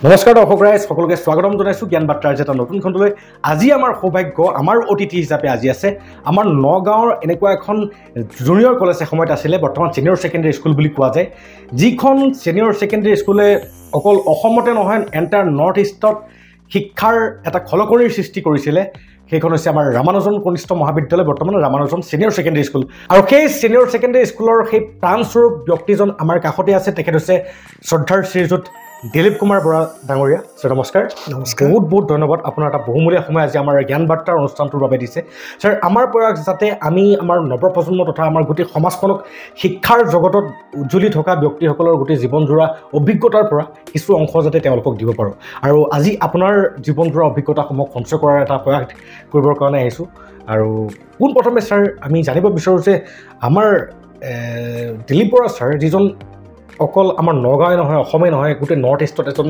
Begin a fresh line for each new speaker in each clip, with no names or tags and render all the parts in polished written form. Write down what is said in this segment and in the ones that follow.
নমস্কাৰ দৰ্শক ৰাইজ সকলোকে স্বাগতম জনাইছোঁ জ্ঞান বাৰ্তাৰ এটা নতুন খণ্ডলৈ। আজি আমাৰ সৌভাগ্য আমাৰ অতিথি হিচাপে আজি আছে আমাৰ নগাঁৱৰ এনেকুৱা এখন জুনিয়ৰ কলেজ এসময়ত আছিলে, বৰ্তমান ছিনিয়ৰ ছেকেণ্ডেৰী স্কুল বুলি কোৱা যায়, যিখন ছিনিয়ৰ ছেকেণ্ডেৰী স্কুলে অকল অসমতে নহয় এণ্টাৰ নৰ্থ ইষ্টত শিক্ষাৰ এটা খলকনিৰ সৃষ্টি কৰিছিলে। সেইখন হৈছে আমাৰ ৰামানুজন কনিষ্ঠ মহাবিদ্যালয়, বৰ্তমান ৰামানুজন ছিনিয়ৰ ছেকেণ্ডেৰী স্কুল। আৰু সেই ছিনিয়ৰ ছেকেণ্ডেৰী স্কুলৰ সেই প্ৰাণস্বৰূপ ব্যক্তিজন আমাৰ কাষতে আছে। তেখেত হৈছে শ্ৰদ্ধাৰ শ্ৰীযুত দিলীপ কুমাৰ বৰা ডাঙৰীয়া। ছাৰ নমস্কাৰ।
নমস্কাৰ।
বহুত বহুত ধন্যবাদ, আপোনাৰ এটা বহুমূলীয়া সময় আজি আমাৰ জ্ঞান বাৰ্তাৰ অনুষ্ঠানটোৰ বাবে দিছে। ছাৰ, আমাৰ প্ৰয়াস যাতে আমি আমাৰ নৱপ্ৰজন্ম তথা আমাৰ গোটেই সমাজখনক শিক্ষাৰ জগতত উজ্জ্বলি থকা ব্যক্তিসকলৰ গোটেই জীৱনজোৰা অভিজ্ঞতাৰ পৰা কিছু অংশ যাতে তেওঁলোকক দিব পাৰোঁ। আৰু আজি আপোনাৰ জীৱনজোৰা অভিজ্ঞতাসমূহ সঞ্চয় কৰাৰ এটা প্ৰয়াস কৰিবৰ কাৰণে আহিছোঁ। আৰু পোনপ্ৰথমে ছাৰ, আমি জানিব বিচাৰোঁ যে আমাৰ দিলীপ বৰা ছাৰ, যিজন অকল আমাৰ নগাঁৱে নহয় অসমেই নহয় গোটেই নৰ্থ ইষ্টত এজন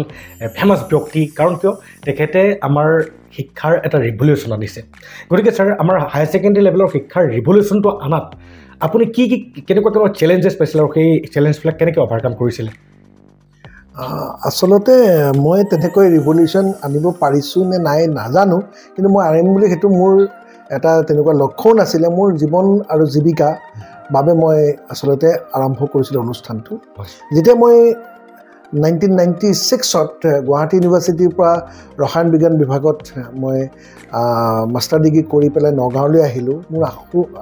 ফেমাছ ব্যক্তি। কাৰণ কিয়, তেখেতে আমাৰ শিক্ষাৰ এটা ৰিভলিউশ্যন আনিছে। গতিকে ছাৰ, আমাৰ হায়াৰ ছেকেণ্ডেৰী লেভেলৰ শিক্ষাৰ ৰিভলিউশ্যনটো আনাত আপুনি কেনেকুৱা চেলেঞ্জেছ পাইছিলে আৰু সেই চেলেঞ্জবিলাক কেনেকৈ অভাৰকাম কৰিছিলে?
আচলতে মই তেনেকৈ ৰিভলিউশ্যন আনিব পাৰিছোঁ নে নাই নাজানো, কিন্তু মই আনিম বুলি সেইটো মোৰ এটা তেনেকুৱা লক্ষ্যও নাছিলে। মোৰ জীৱন আৰু জীৱিকা বাবে মই আচলতে আৰম্ভ কৰিছিলোঁ অনুষ্ঠানটো। যেতিয়া মই 1996ত গুৱাহাটী ইউনিভাৰ্চিটিৰ পৰা ৰসায়ন বিজ্ঞান বিভাগত মই মাষ্টাৰ ডিগ্ৰী কৰি পেলাই নগাঁৱলৈ আহিলোঁ। মোৰ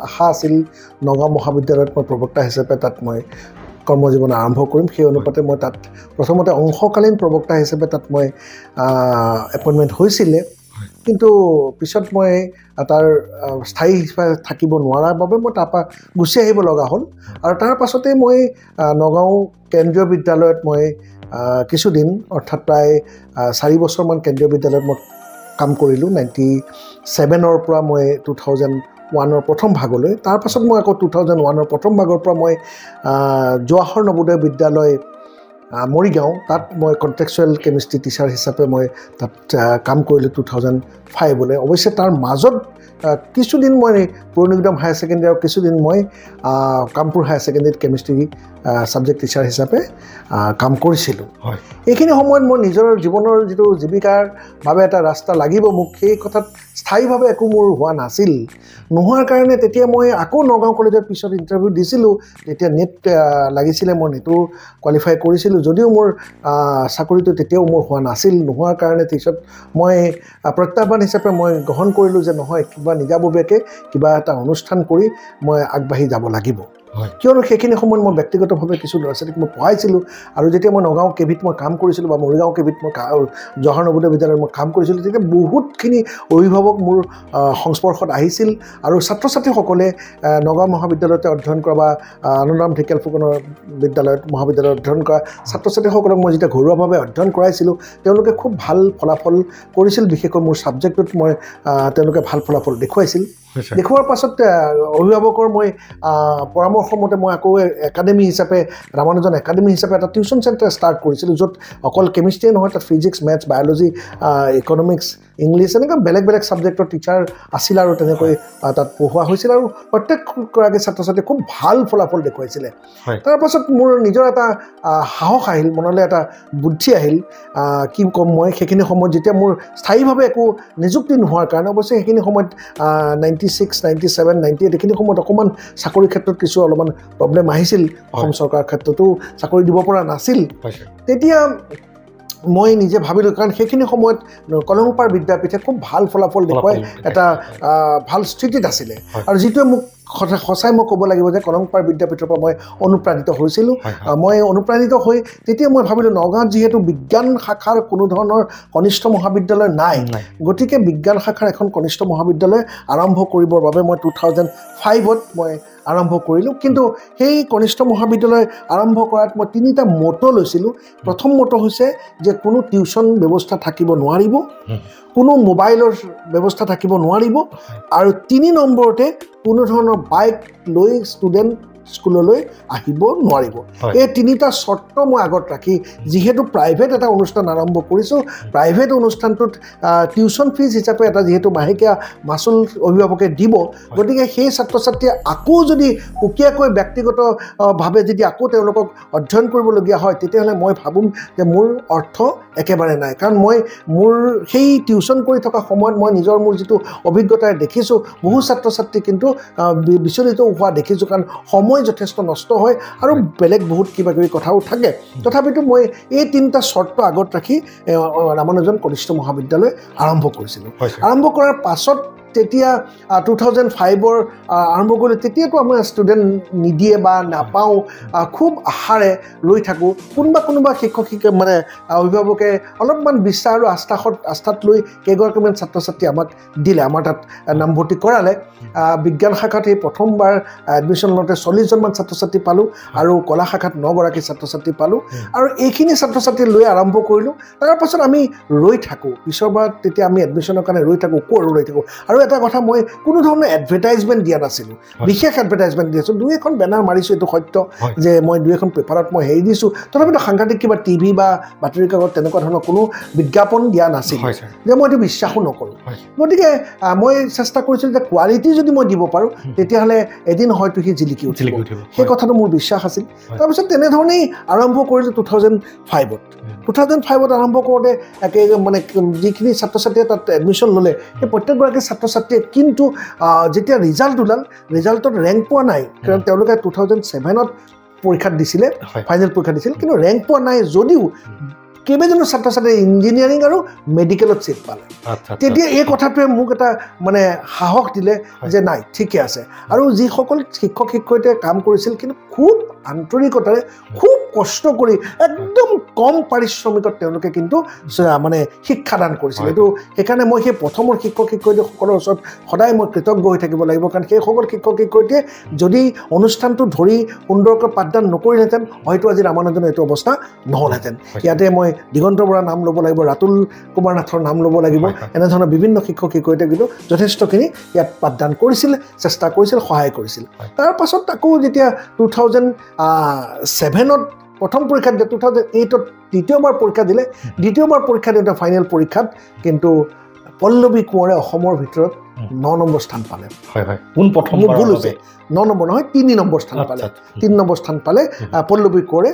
আশা আছিল নগাঁও মহাবিদ্যালয়ত মই প্ৰবক্তা হিচাপে তাত মই কৰ্মজীৱন আৰম্ভ কৰিম। সেই অনুপাতে মই তাত প্ৰথমতে অংশকালীন প্ৰবক্তা হিচাপে তাত মই এপইণ্টমেণ্ট হৈছিলে, কিন্তু পিছত মই তাৰ স্থায়ী হিচাপে থাকিব নোৱাৰাৰ বাবে মই তাৰপৰা গুচি আহিব লগা হ'ল। আৰু তাৰ পাছতে মই নগাঁও কেন্দ্ৰীয় বিদ্যালয়ত মই কিছুদিন, অৰ্থাৎ প্ৰায় 4 বছৰমান কেন্দ্ৰীয় বিদ্যালয়ত মই কাম কৰিলোঁ। 97ৰ পৰা মই 2001ৰ প্ৰথম ভাগলৈ। তাৰপাছত মই আকৌ 2001ৰ প্ৰথম ভাগৰ পৰা মই জৱাহৰ নৱোদয় বিদ্যালয় মৰিগাঁও, তাত মই কণ্টেক্সুৱেল কেমিষ্ট্ৰি টিচাৰ হিচাপে মই তাত কাম কৰিলোঁ 2005লৈ। অৱশ্যে তাৰ মাজত কিছুদিন মই পৌৰনিগম হায়াৰ ছেকেণ্ডেৰী আৰু কিছুদিন মই কামপুৰ হায়াৰ ছেকেণ্ডেৰীত কেমিষ্ট্ৰি ছাবজেক্ট টিচাৰ হিচাপে কাম কৰিছিলোঁ। এইখিনি সময়ত মই নিজৰ জীৱনৰ যিটো জীৱিকাৰ বাবে এটা ৰাস্তা লাগিব মোক, সেই কথাত স্থায়ীভাৱে একো মোৰ হোৱা নাছিল। নোহোৱাৰ কাৰণে তেতিয়া মই আকৌ নগাঁও কলেজৰ পিছত ইণ্টাৰভিউ দিছিলোঁ। তেতিয়া নেট লাগিছিলে, মই নেটো কোৱালিফাই কৰিছিলোঁ, যদিও মোৰ চাকৰিটো তেতিয়াও মোৰ হোৱা নাছিল। নোহোৱাৰ কাৰণে পিছত মই প্ৰত্যাহ্বান হিচাপে মই গ্ৰহণ কৰিলোঁ যে নহয়, কিবা নিজাববীয়াকৈ কিবা এটা অনুষ্ঠান কৰি মই আগবাঢ়ি যাব লাগিব। কিয়নো সেইখিনি সময়ত মই ব্যক্তিগতভাৱে কিছু ল'ৰা ছোৱালীক মই পঢ়াইছিলোঁ। আৰু যেতিয়া মই নগাঁও কেভিত মই কাম কৰিছিলোঁ বা মৰিগাঁও কেভিত মই জৱাহৰ নৱোদয় বিদ্যালয়ত মই কাম কৰিছিলোঁ, তেতিয়া বহুতখিনি অভিভাৱক মোৰ সংস্পৰ্শত আহিছিল। আৰু ছাত্ৰ ছাত্ৰীসকলে নগাঁও মহাবিদ্যালয়তে অধ্যয়ন কৰা বা আনন্দৰাম ঢেকীয়াল ফুকনৰ মহাবিদ্যালয়ত অধ্যয়ন কৰা ছাত্ৰ ছাত্ৰীসকলক মই যেতিয়া ঘৰুৱাভাৱে অধ্যয়ন কৰাইছিলোঁ, তেওঁলোকে খুব ভাল ফলাফল কৰিছিল। বিশেষকৈ মোৰ ছাবজেক্টত মই তেওঁলোকে ভাল ফলাফল দেখুৱাইছিল। দেখুওৱাৰ পাছত অভিভাৱকৰ মই পৰামৰ্শ মতে মই আকৌ একাডেমি হিচাপে, ৰামানুজন একাডেমি হিচাপে এটা টিউশ্যন চেণ্টাৰ ষ্টাৰ্ট কৰিছিলোঁ, য'ত অকল কেমিষ্ট্ৰিয়ে নহয়, তাত physics, maths, biology, economics, English, এনেকুৱা বেলেগ বেলেগ ছাবজেক্টৰ টিচাৰ আছিল। আৰু তেনেকৈ তাত পঢ়োৱা হৈছিল আৰু প্ৰত্যেকগৰাকী ছাত্ৰ ছাত্ৰীয়ে খুব ভাল ফলাফল দেখুৱাইছিলে। তাৰপাছত মোৰ নিজৰ এটা সাহস আহিল, মনলৈ এটা বুদ্ধি আহিল। কি ক'ম, মই সেইখিনি সময়ত যেতিয়া মোৰ স্থায়ীভাৱে একো নিযুক্তি নোহোৱাৰ কাৰণে, অৱশ্যে সেইখিনি সময়ত 96, 97, 98 এইখিনি সময়ত অকণমান চাকৰিৰ ক্ষেত্ৰত কিছু অলপমান প্ৰব্লেম আহিছিল। অসম চৰকাৰৰ ক্ষেত্ৰতো চাকৰি দিব পৰা নাছিল। তেতিয়া মই নিজে ভাবিলোঁ, কাৰণ সেইখিনি সময়ত কলংপাৰ বিদ্যাপীঠে খুব ভাল ফলাফল দেখুৱাই এটা ভাল স্থিতিত আছিলে। আৰু যিটোৱে মোক সঁচাই মই ক'ব লাগিব যে কলংপাৰ বিদ্যাপীঠৰ পৰা মই অনুপ্ৰাণিত হৈছিলোঁ। মই অনুপ্ৰাণিত হৈ তেতিয়া মই ভাবিলোঁ, নগাঁৱত যিহেতু বিজ্ঞান শাখাৰ কোনো ধৰণৰ কনিষ্ঠ মহাবিদ্যালয় নাই, গতিকে বিজ্ঞান শাখাৰ এখন কনিষ্ঠ মহাবিদ্যালয় আৰম্ভ কৰিবৰ বাবে মই 2005ত মই আৰম্ভ কৰিলোঁ। কিন্তু সেই কনিষ্ঠ মহাবিদ্যালয় আৰম্ভ কৰাত মই 3টা মটো লৈছিলোঁ। প্ৰথম মটো হৈছে যে কোনো টিউশ্যন ব্যৱস্থা থাকিব নোৱাৰিব, কোনো মোবাইলৰ ব্যৱস্থা থাকিব নোৱাৰিব, আৰু 3 নম্বৰতে কোনো ধৰণৰ বাইক লৈ ষ্টুডেণ্ট স্কুললৈ আহিব নোৱাৰিব এই তিনিটা শৰ্ত মই আগত ৰাখি যিহেতু প্ৰাইভেট এটা অনুষ্ঠান আৰম্ভ কৰিছোঁ প্ৰাইভেট অনুষ্ঠানটোত টিউশ্যন ফিজ হিচাপে এটা যিহেতু মাহেকীয়া মাচুল অভিভাৱকে দিব গতিকে সেই ছাত্ৰ ছাত্ৰীয়ে আকৌ যদি সুকীয়াকৈ ব্যক্তিগতভাৱে যদি আকৌ তেওঁলোকক অধ্যয়ন কৰিবলগীয়া হয় তেতিয়াহ'লে মই ভাবোঁ যে মোৰ অৰ্থ একেবাৰে নাই কাৰণ মই মোৰ সেই টিউশ্যন কৰি থকা সময়ত মই নিজৰ মোৰ যিটো অভিজ্ঞতাৰে দেখিছোঁ বহু ছাত্ৰ ছাত্ৰী কিন্তু বিচলিত হোৱা দেখিছোঁ কাৰণ সময় যথেষ্ট নষ্ট হয় আৰু বেলেগ বহুত কিবা কিবি কথাও থাকে তথাপিতো মই এই তিনিটা শৰ্ত আগত ৰাখি ৰামানুজন কনিষ্ঠ মহাবিদ্যালয় আৰম্ভ কৰিছিলোঁ আৰম্ভ কৰাৰ পাছত তেতিয়া 2005 আৰম্ভ কৰিলোঁ তেতিয়াতো আমাৰ ষ্টুডেণ্ট নিদিয়ে বা নাপাওঁ খুব আশাৰে ৰৈ থাকোঁ কোনোবা শিক্ষক মানে অভিভাৱকে অলপমান বিশ্বাস আৰু আস্থাত লৈ কেইগৰাকীমান ছাত্ৰ ছাত্ৰী আমাক দিলে আমাৰ তাত নামভৰ্তি কৰালে বিজ্ঞান শাখাত এই প্ৰথমবাৰ এডমিশ্যন লওঁতে 40জনমান ছাত্ৰ ছাত্ৰী পালোঁ আৰু কলা শাখাত 9গৰাকী ছাত্ৰ ছাত্ৰী পালোঁ আৰু এইখিনি ছাত্ৰ ছাত্ৰী লৈ আৰম্ভ কৰিলোঁ তাৰপাছত আমি ৰৈ থাকোঁ পিছৰবাৰ তেতিয়া আমি এডমিশ্যনৰ কাৰণে ৰৈ থাকোঁ ৰৈ থাকোঁ আৰু এটা কথা মই কোনো ধৰণৰ এডভাৰটাইজমেণ্ট দিয়া নাছিলোঁ বিশেষ এডভাৰটাইজমেণ্ট দি আছোঁ 2-এখন বেনাৰ মাৰিছোঁ এইটো সত্য যে মই 2-এখন পেপাৰত মই হেৰি দিছোঁ তথাপিতো সাংঘাতিক কিবা টিভি বা বাতৰি কাকত তেনেকুৱা ধৰণৰ কোনো বিজ্ঞাপন দিয়া নাছিল যে মই এইটো বিশ্বাসো নকৰোঁ গতিকে মই চেষ্টা কৰিছিলোঁ যে কোৱালিটি যদি মই দিব পাৰোঁ তেতিয়াহ'লে এদিন হয়তো সি জিলিকি উঠিব সেই কথাটো মোৰ বিশ্বাস আছিল তাৰপিছত তেনেধৰণেই আৰম্ভ কৰিলোঁ 2005ত আৰম্ভ কৰোঁতে একে মানে যিখিনি ছাত্ৰ ছাত্ৰীয়ে তাত এডমিশ্যন ল'লে সেই প্ৰত্যেকগৰাকী ছাত্ৰ ছাত্ৰীয়ে কিন্তু যেতিয়া ৰিজাল্ট ওলাল ৰিজাল্টত ৰেংক পোৱা নাই কাৰণ তেওঁলোকে 2007ত পৰীক্ষাত দিছিলে ফাইনেল পৰীক্ষা দিছিল কিন্তু ৰেংক পোৱা নাই যদিও কেইবাজনো ছাত্ৰ ছাত্ৰীয়ে ইঞ্জিনিয়াৰিং আৰু মেডিকেলত ছিট পালে তেতিয়া এই কথাটোৱে মোক এটা মানে সাহস দিলে যে নাই ঠিকে আছে আৰু যিসকল শিক্ষক শিক্ষয়িত্ৰীয়ে কাম কৰিছিল কিন্তু খুব আন্তৰিকতাৰে খুব কষ্ট কৰি একদম কম পাৰিশ্ৰমিকত তেওঁলোকে কিন্তু মানে শিক্ষাদান কৰিছিল এইটো সেইকাৰণে মই সেই প্ৰথমৰ শিক্ষক শিক্ষয়িত্ৰীসকলৰ ওচৰত সদায় মই কৃতজ্ঞ হৈ থাকিব লাগিব কাৰণ সেইসকল শিক্ষক শিক্ষয়িত্ৰীয়ে যদি অনুষ্ঠানটো ধৰি সুন্দৰকৈ পাঠদান নকৰিলেহেঁতেন হয়তো আজি ৰামানুজনৰ এইটো অৱস্থা নহ'লহেঁতেন ইয়াতে মই দিগন্ত বৰাৰ নাম ল'ব লাগিব ৰাতুল কুমাৰ নাথৰ নাম ল'ব লাগিব এনেধৰণৰ বিভিন্ন শিক্ষক শিক্ষয়িত্ৰীয়ে কিন্তু যথেষ্টখিনি ইয়াত পাঠদান কৰিছিল চেষ্টা কৰিছিল সহায় কৰিছিল তাৰ পাছত আকৌ যেতিয়া 2007ত প্ৰথম পৰীক্ষা দিলে 2008ত দ্বিতীয়বাৰ পৰীক্ষা দিলে দ্বিতীয়বাৰ পৰীক্ষা দিওঁতে ফাইনেল পৰীক্ষাত কিন্তু পল্লৱী কোঁৱৰে অসমৰ ভিতৰত 9 নম্বৰ স্থান পালে
কোন প্ৰথম
ভুল হৈছে 9 নম্বৰ নহয় 3 নম্বৰ স্থান পালে 3 নম্বৰ স্থান পালে পল্লৱী কোঁৱৰে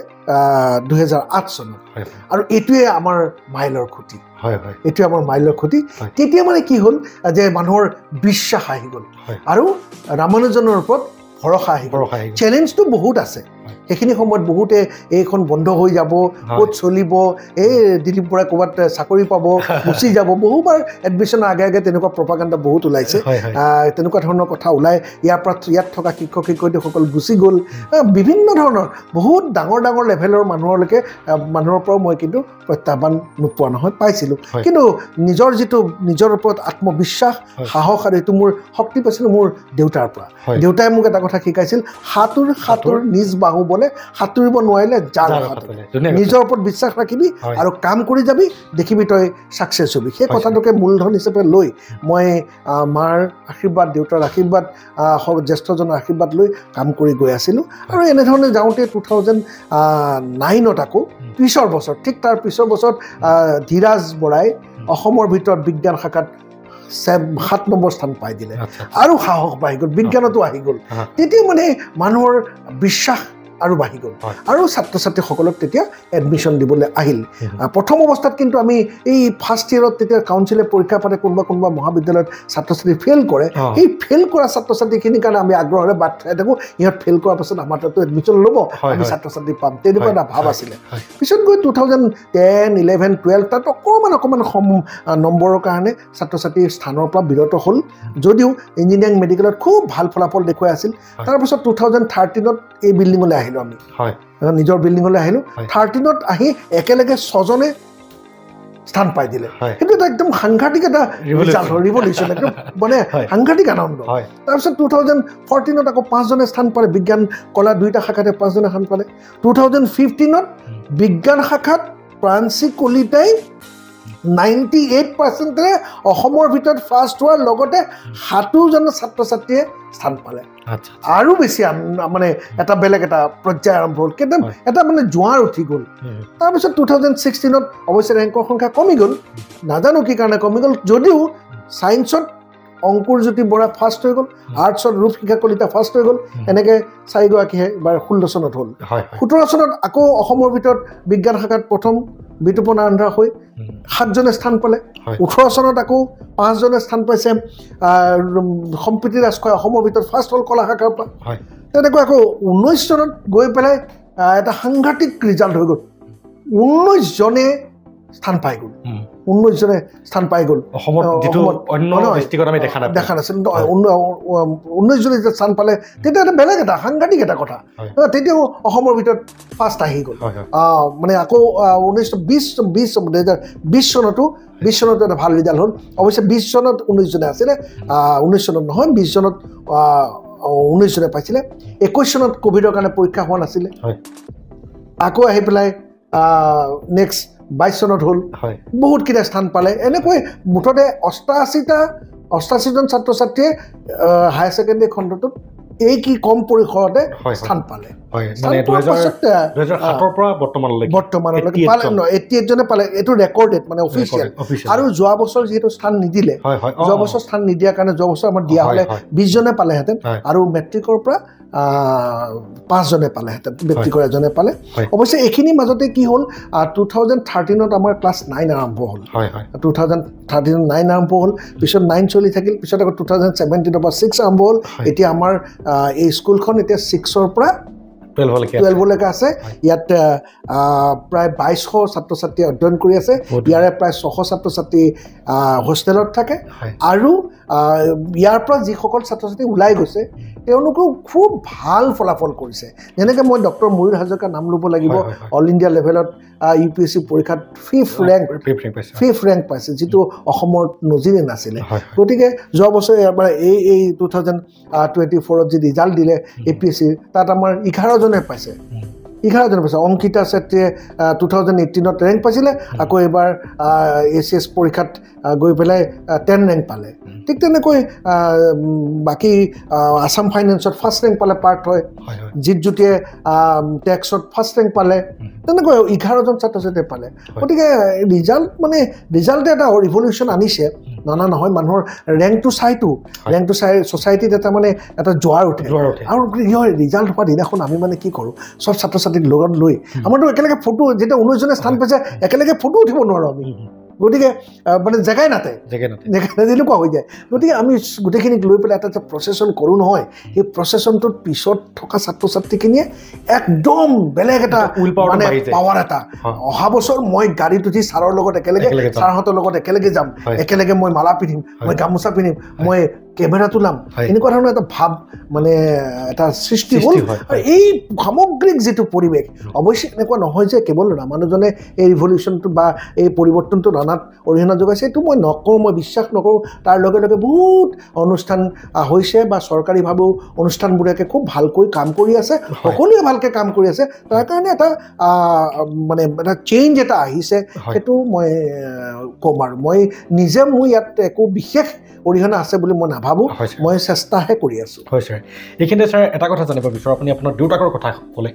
2008 চনত আৰু এইটোৱে আমাৰ মাইলৰ খুঁটি এইটোৱে আমাৰ মাইলৰ খুঁটি তেতিয়া মানে কি হ'ল যে মানুহৰ বিশ্বাস আহি গ'ল আৰু ৰামানুজনৰ ওপৰত ভৰসা আহি গ'ল চেলেঞ্জটো বহুত আছে সেইখিনি সময়ত বহুতে এইখন বন্ধ হৈ যাব ক'ত চলিব এই দিলীপ বৰাই ক'ৰবাত চাকৰি পাব গুচি যাব বহুবাৰ এডমিশ্যনৰ আগে আগে তেনেকুৱা প্ৰপাগাণ্ডা বহুত ওলাইছে তেনেকুৱা ধৰণৰ কথা ওলাই ইয়াত থকা শিক্ষক শিক্ষয়িত্ৰীসকল গুচি গ'ল বিভিন্ন ধৰণৰ বহুত ডাঙৰ লেভেলৰ মানুহৰ পৰাও মই কিন্তু প্ৰত্যাহ্বান নোপোৱা নহয় পাইছিলোঁ কিন্তু নিজৰ ওপৰত আত্মবিশ্বাস সাহস আৰু এইটো মোৰ শক্তি পাইছিলোঁ মোৰ দেউতাৰ পৰা দেউতাই মোক এটা কথা শিকাইছিল সাঁতোৰ নিজ বাহু বলে সাঁতুৰিব নোৱাৰিলে যাৰ নিজৰ ওপৰত বিশ্বাস ৰাখিবি আৰু কাম কৰি যাবি দেখিবি তই ছাকচেছ হ'বি সেই কথাটোকে মূলধন হিচাপে লৈ মই মাৰ আশীৰ্বাদ দেউতাৰ আশীৰ্বাদ জ্যেষ্ঠজনৰ আশীৰ্বাদ লৈ কাম কৰি গৈ আছিলোঁ আৰু এনেধৰণে যাওঁতে 2009ত আকৌ পিছৰ বছৰ ঠিক তাৰ পিছৰ বছৰত ধীৰাজ বৰাই অসমৰ ভিতৰত বিজ্ঞান শাখাত 7 নম্বৰ স্থান পাই দিলে আৰু সাহস বাঢ়ি গ'ল বিজ্ঞানতো আহি গ'ল তেতিয়া মানে মানুহৰ বিশ্বাস আৰু বাঢ়ি গ'ল আৰু ছাত্ৰ ছাত্ৰীসকলক তেতিয়া এডমিশ্যন দিবলৈ আহিল প্ৰথম অৱস্থাত কিন্তু আমি এই ফাৰ্ষ্ট ইয়েৰত তেতিয়া কাউন্সিলে পৰীক্ষা পাতে কোনোবা মহাবিদ্যালয়ত ছাত্ৰ ছাত্ৰী ফেইল কৰে এই ফেইল কৰা ছাত্ৰ ছাত্ৰীখিনিৰ কাৰণে আমি আগ্ৰহেৰে বাট চাই থাকোঁ ইহঁত ফেইল কৰাৰ পাছত আমাৰ তাতো এডমিশ্যন ল'ব আমি ছাত্ৰ ছাত্ৰী পাম তেনেকুৱা এটা ভাৱ আছিলে পিছত গৈ 2010, 11, 12 তাত অকণমান নম্বৰৰ কাৰণে ছাত্ৰ ছাত্ৰীৰ স্থানৰ পৰা বিৰত হ'ল যদিও ইঞ্জিনিয়াৰিং মেডিকেলত খুব ভাল ফলাফল দেখুৱাই আছিল তাৰপাছত 2013ত এই বিল্ডিঙলৈ আহিলোঁ আমি নিজৰ বিল্ডিঙলৈ আহিলোঁ 13ত আহি একেলগে 6জনে স্থান পাই দিলে সেইটো এটা একদম সাংঘাতিক এটা ৰিভলিউশ্যন একদম মানে সাংঘাতিক আনন্দ তাৰপিছত 2014ত আকৌ 5জনে স্থান পালে বিজ্ঞান কলা দুইটা শাখাতে 5জনে স্থান পালে 2015ত বিজ্ঞান শাখাত প্ৰাঞ্চী কলিতাই 98%ৰে অসমৰ ভিতৰত ফাৰ্ষ্ট হোৱাৰ লগতে 7জন ছাত্ৰ ছাত্ৰীয়ে স্থান পালে আৰু বেছি মানে এটা বেলেগ এটা পৰ্যায় আৰম্ভ হ'ল কিন্তু এটা মানে জোৱাৰ উঠি গ'ল তাৰপিছত 2016ত অৱশ্যে ৰেংকৰ সংখ্যা কমি গ'ল নাজানো কি কাৰণে কমি গ'ল যদিও ছায়েন্সত অংকুৰজ্যোতি বৰা ফাৰ্ষ্ট হৈ গ'ল আৰ্টছত ৰূপশিখা কলিতা ফাৰ্ষ্ট হৈ গ'ল এনেকৈ 4গৰাকীহে এবাৰ 16 চনত হ'ল 17 চনত আকৌ অসমৰ ভিতৰত বিজ্ঞান শাখাত প্ৰথম বিতুপন আন্ধ্ৰা হৈ 7জনে স্থান পালে 18 চনত আকৌ 5জনে স্থান পাইছে সম্প্ৰীতি ৰাজখোৱা অসমৰ ভিতৰত ফাৰ্ষ্ট হ'ল কলা শাখাৰ পৰা তেনেকৈ আকৌ 19 চনত গৈ পেলাই এটা সাংঘাতিক ৰিজাল্ট হৈ গ'ল 19জনে স্থান পাই গ'ল 19জনে স্থান পাই গ'ল
অসমত যিটো অন্য দৃষ্টিকোণ আমি দেখা
নাছিল 19জনে যেতিয়া স্থান পালে তেতিয়া এটা বেলেগ এটা সাংঘাতিক এটা কথা তেতিয়াও অসমৰ ভিতৰত ফাৰ্ষ্ট আহি গ'ল মানে আকৌ 2020 চনতো এটা ভাল ৰিজাল্ট হ'ল অৱশ্যে 20 চনত 19জনে আছিলে 19 চনত নহয় 20 চনত 19জনে পাইছিলে 21 চনত কোভিডৰ কাৰণে পৰীক্ষা হোৱা নাছিলে আকৌ আহি পেলাই নেক্সট 22 চনত হ'ল বহুতকেইটা স্থান পালে এনেকৈ মুঠতে 88জন ছাত্ৰ ছাত্ৰীয়ে হায়াৰ ছেকেণ্ডেৰী খণ্ডটোত এই কি কম পৰিসৰতে স্থান পালে
মানে 2007ৰ পৰা বৰ্তমানলৈকে
পালে 88জনে পালে এইটো ৰেকৰ্ডেড মানে অফিচিয়েল আৰু যোৱা বছৰ যিহেতু স্থান নিদিলে যোৱা বছৰ স্থান নিদিয়াৰ কাৰণে যোৱা বছৰ আমাৰ দিয়া হ'লে 20জনে পালেহেঁতেন আৰু মেট্ৰিকৰ পৰা 5জনে পালেহেঁতেন ব্যক্তিকৰ এজনে পালে অৱশ্যে এইখিনি মাজতে কি হ'ল 2013ত আমাৰ ক্লাছ 9 আৰম্ভ হ'ল 2013 9 আৰম্ভ হ'ল পিছত 9 চলি থাকিল পিছত আকৌ 2017ৰ পৰা 6 আৰম্ভ হ'ল এতিয়া আমাৰ এই স্কুলখন এতিয়া 6ৰ পৰা 12লৈকে আছে ইয়াত প্ৰায় 2200 ছাত্ৰ ছাত্ৰী অধ্যয়ন কৰি আছে ইয়াৰে প্ৰায় 600 ছাত্ৰ ছাত্ৰী হোষ্টেলত থাকে আৰু ইয়াৰ পৰা যিসকল ছাত্ৰ ছাত্ৰী ওলাই গৈছে তেওঁলোকেও খুব ভাল ফলাফল কৰিছে যেনেকৈ মই ডক্টৰ ময়ূৰ হাজৰিকাৰ নাম ল'ব লাগিব অল ইণ্ডিয়া লেভেলত UPSC পৰীক্ষাত 5th ৰেংক পাইছে যিটো অসমৰ নজিৰে নাছিলে গতিকে যোৱা বছৰ এই 2024ত যি ৰিজাল্ট দিলে APSC তাত আমাৰ 11জনে পাইছে অংকিতা চেত্ৰীয়ে 2018ত ৰেংক পাইছিলে আকৌ এবাৰ ACS পৰীক্ষাত গৈ পেলাই 10 ৰেংক পালে ঠিক তেনেকৈ বাকী আসাম ফাইনেন্সত ফাৰ্ষ্ট ৰেংক পালে পাৰ্থ হয় জিতজ্যোতিয়ে টেক্সত ফাৰ্ষ্ট ৰেংক পালে তেনেকৈ 11জন ছাত্ৰ ছাত্ৰীয়ে পালে গতিকে ৰিজাল্টে এটা ৰিভলিউশ্যন আনিছে নানা নহয় মানুহৰ ৰেংকটো চাই ছ'চাইটিত এটা মানে এটা জোৱাৰ উঠে আৰু কি হয় ৰিজাল্ট হোৱা দিনাখন আমি মানে কি কৰোঁ চব ছাত্ৰ ছাত্ৰীক লগত লৈ আমাৰতো একেলগে ফটো যেতিয়া 19জনে স্থান পাইছে একেলগে ফটো উঠিব নোৱাৰোঁ আমি গতিকে মানে জেগাই নাতে যেনেকুৱা হৈ যায় গতিকে আমি গোটেইখিনিক লৈ পেলাই এটা প্ৰচেছন কৰোঁ নহয় সেই প্ৰচেছনটোৰ পিছত থকা ছাত্ৰ ছাত্ৰীখিনিয়ে একদম বেলেগ এটা মানে পাৱাৰ এটা অহা বছৰ মই গাড়ীত উঠি ছাৰৰ লগত একেলগে ছাৰহঁতৰ লগত একেলগে যাম একেলগে মই মালা পিন্ধিম মই গামোচা পিন্ধিম মই কেমেৰা তোলাম এনেকুৱা ধৰণৰ এটা ভাৱ মানে এটা সৃষ্টি হ'ল এই সামগ্ৰিক যিটো পৰিৱেশ অৱশ্যে এনেকুৱা নহয় যে কেৱল ৰামানুজনে এই ৰিভলিউশ্যনটো বা এই পৰিৱৰ্তনটো নানাত অৰিহণা যোগাইছে এইটো মই নকওঁ মই বিশ্বাস নকৰোঁ তাৰ লগে লগে বহুত অনুষ্ঠান হৈছে বা চৰকাৰীভাৱেও অনুষ্ঠানবোৰে খুব ভালকৈ কাম কৰি আছে সকলোৱে ভালকৈ কাম কৰি আছে তাৰ কাৰণে এটা মানে এটা চেঞ্জ এটা আহিছে সেইটো মই ক'ম আৰু মই নিজে মোৰ ইয়াত একো বিশেষ অৰিহণা আছে বুলি মই নাভাবোঁ মই চেষ্টাহে কৰি আছোঁ
হয় ছাৰ এইখিনিতে ছাৰ এটা কথা জানিব বিচাৰোঁ আপুনি আপোনাৰ দেউতাকৰ কথা ক'লে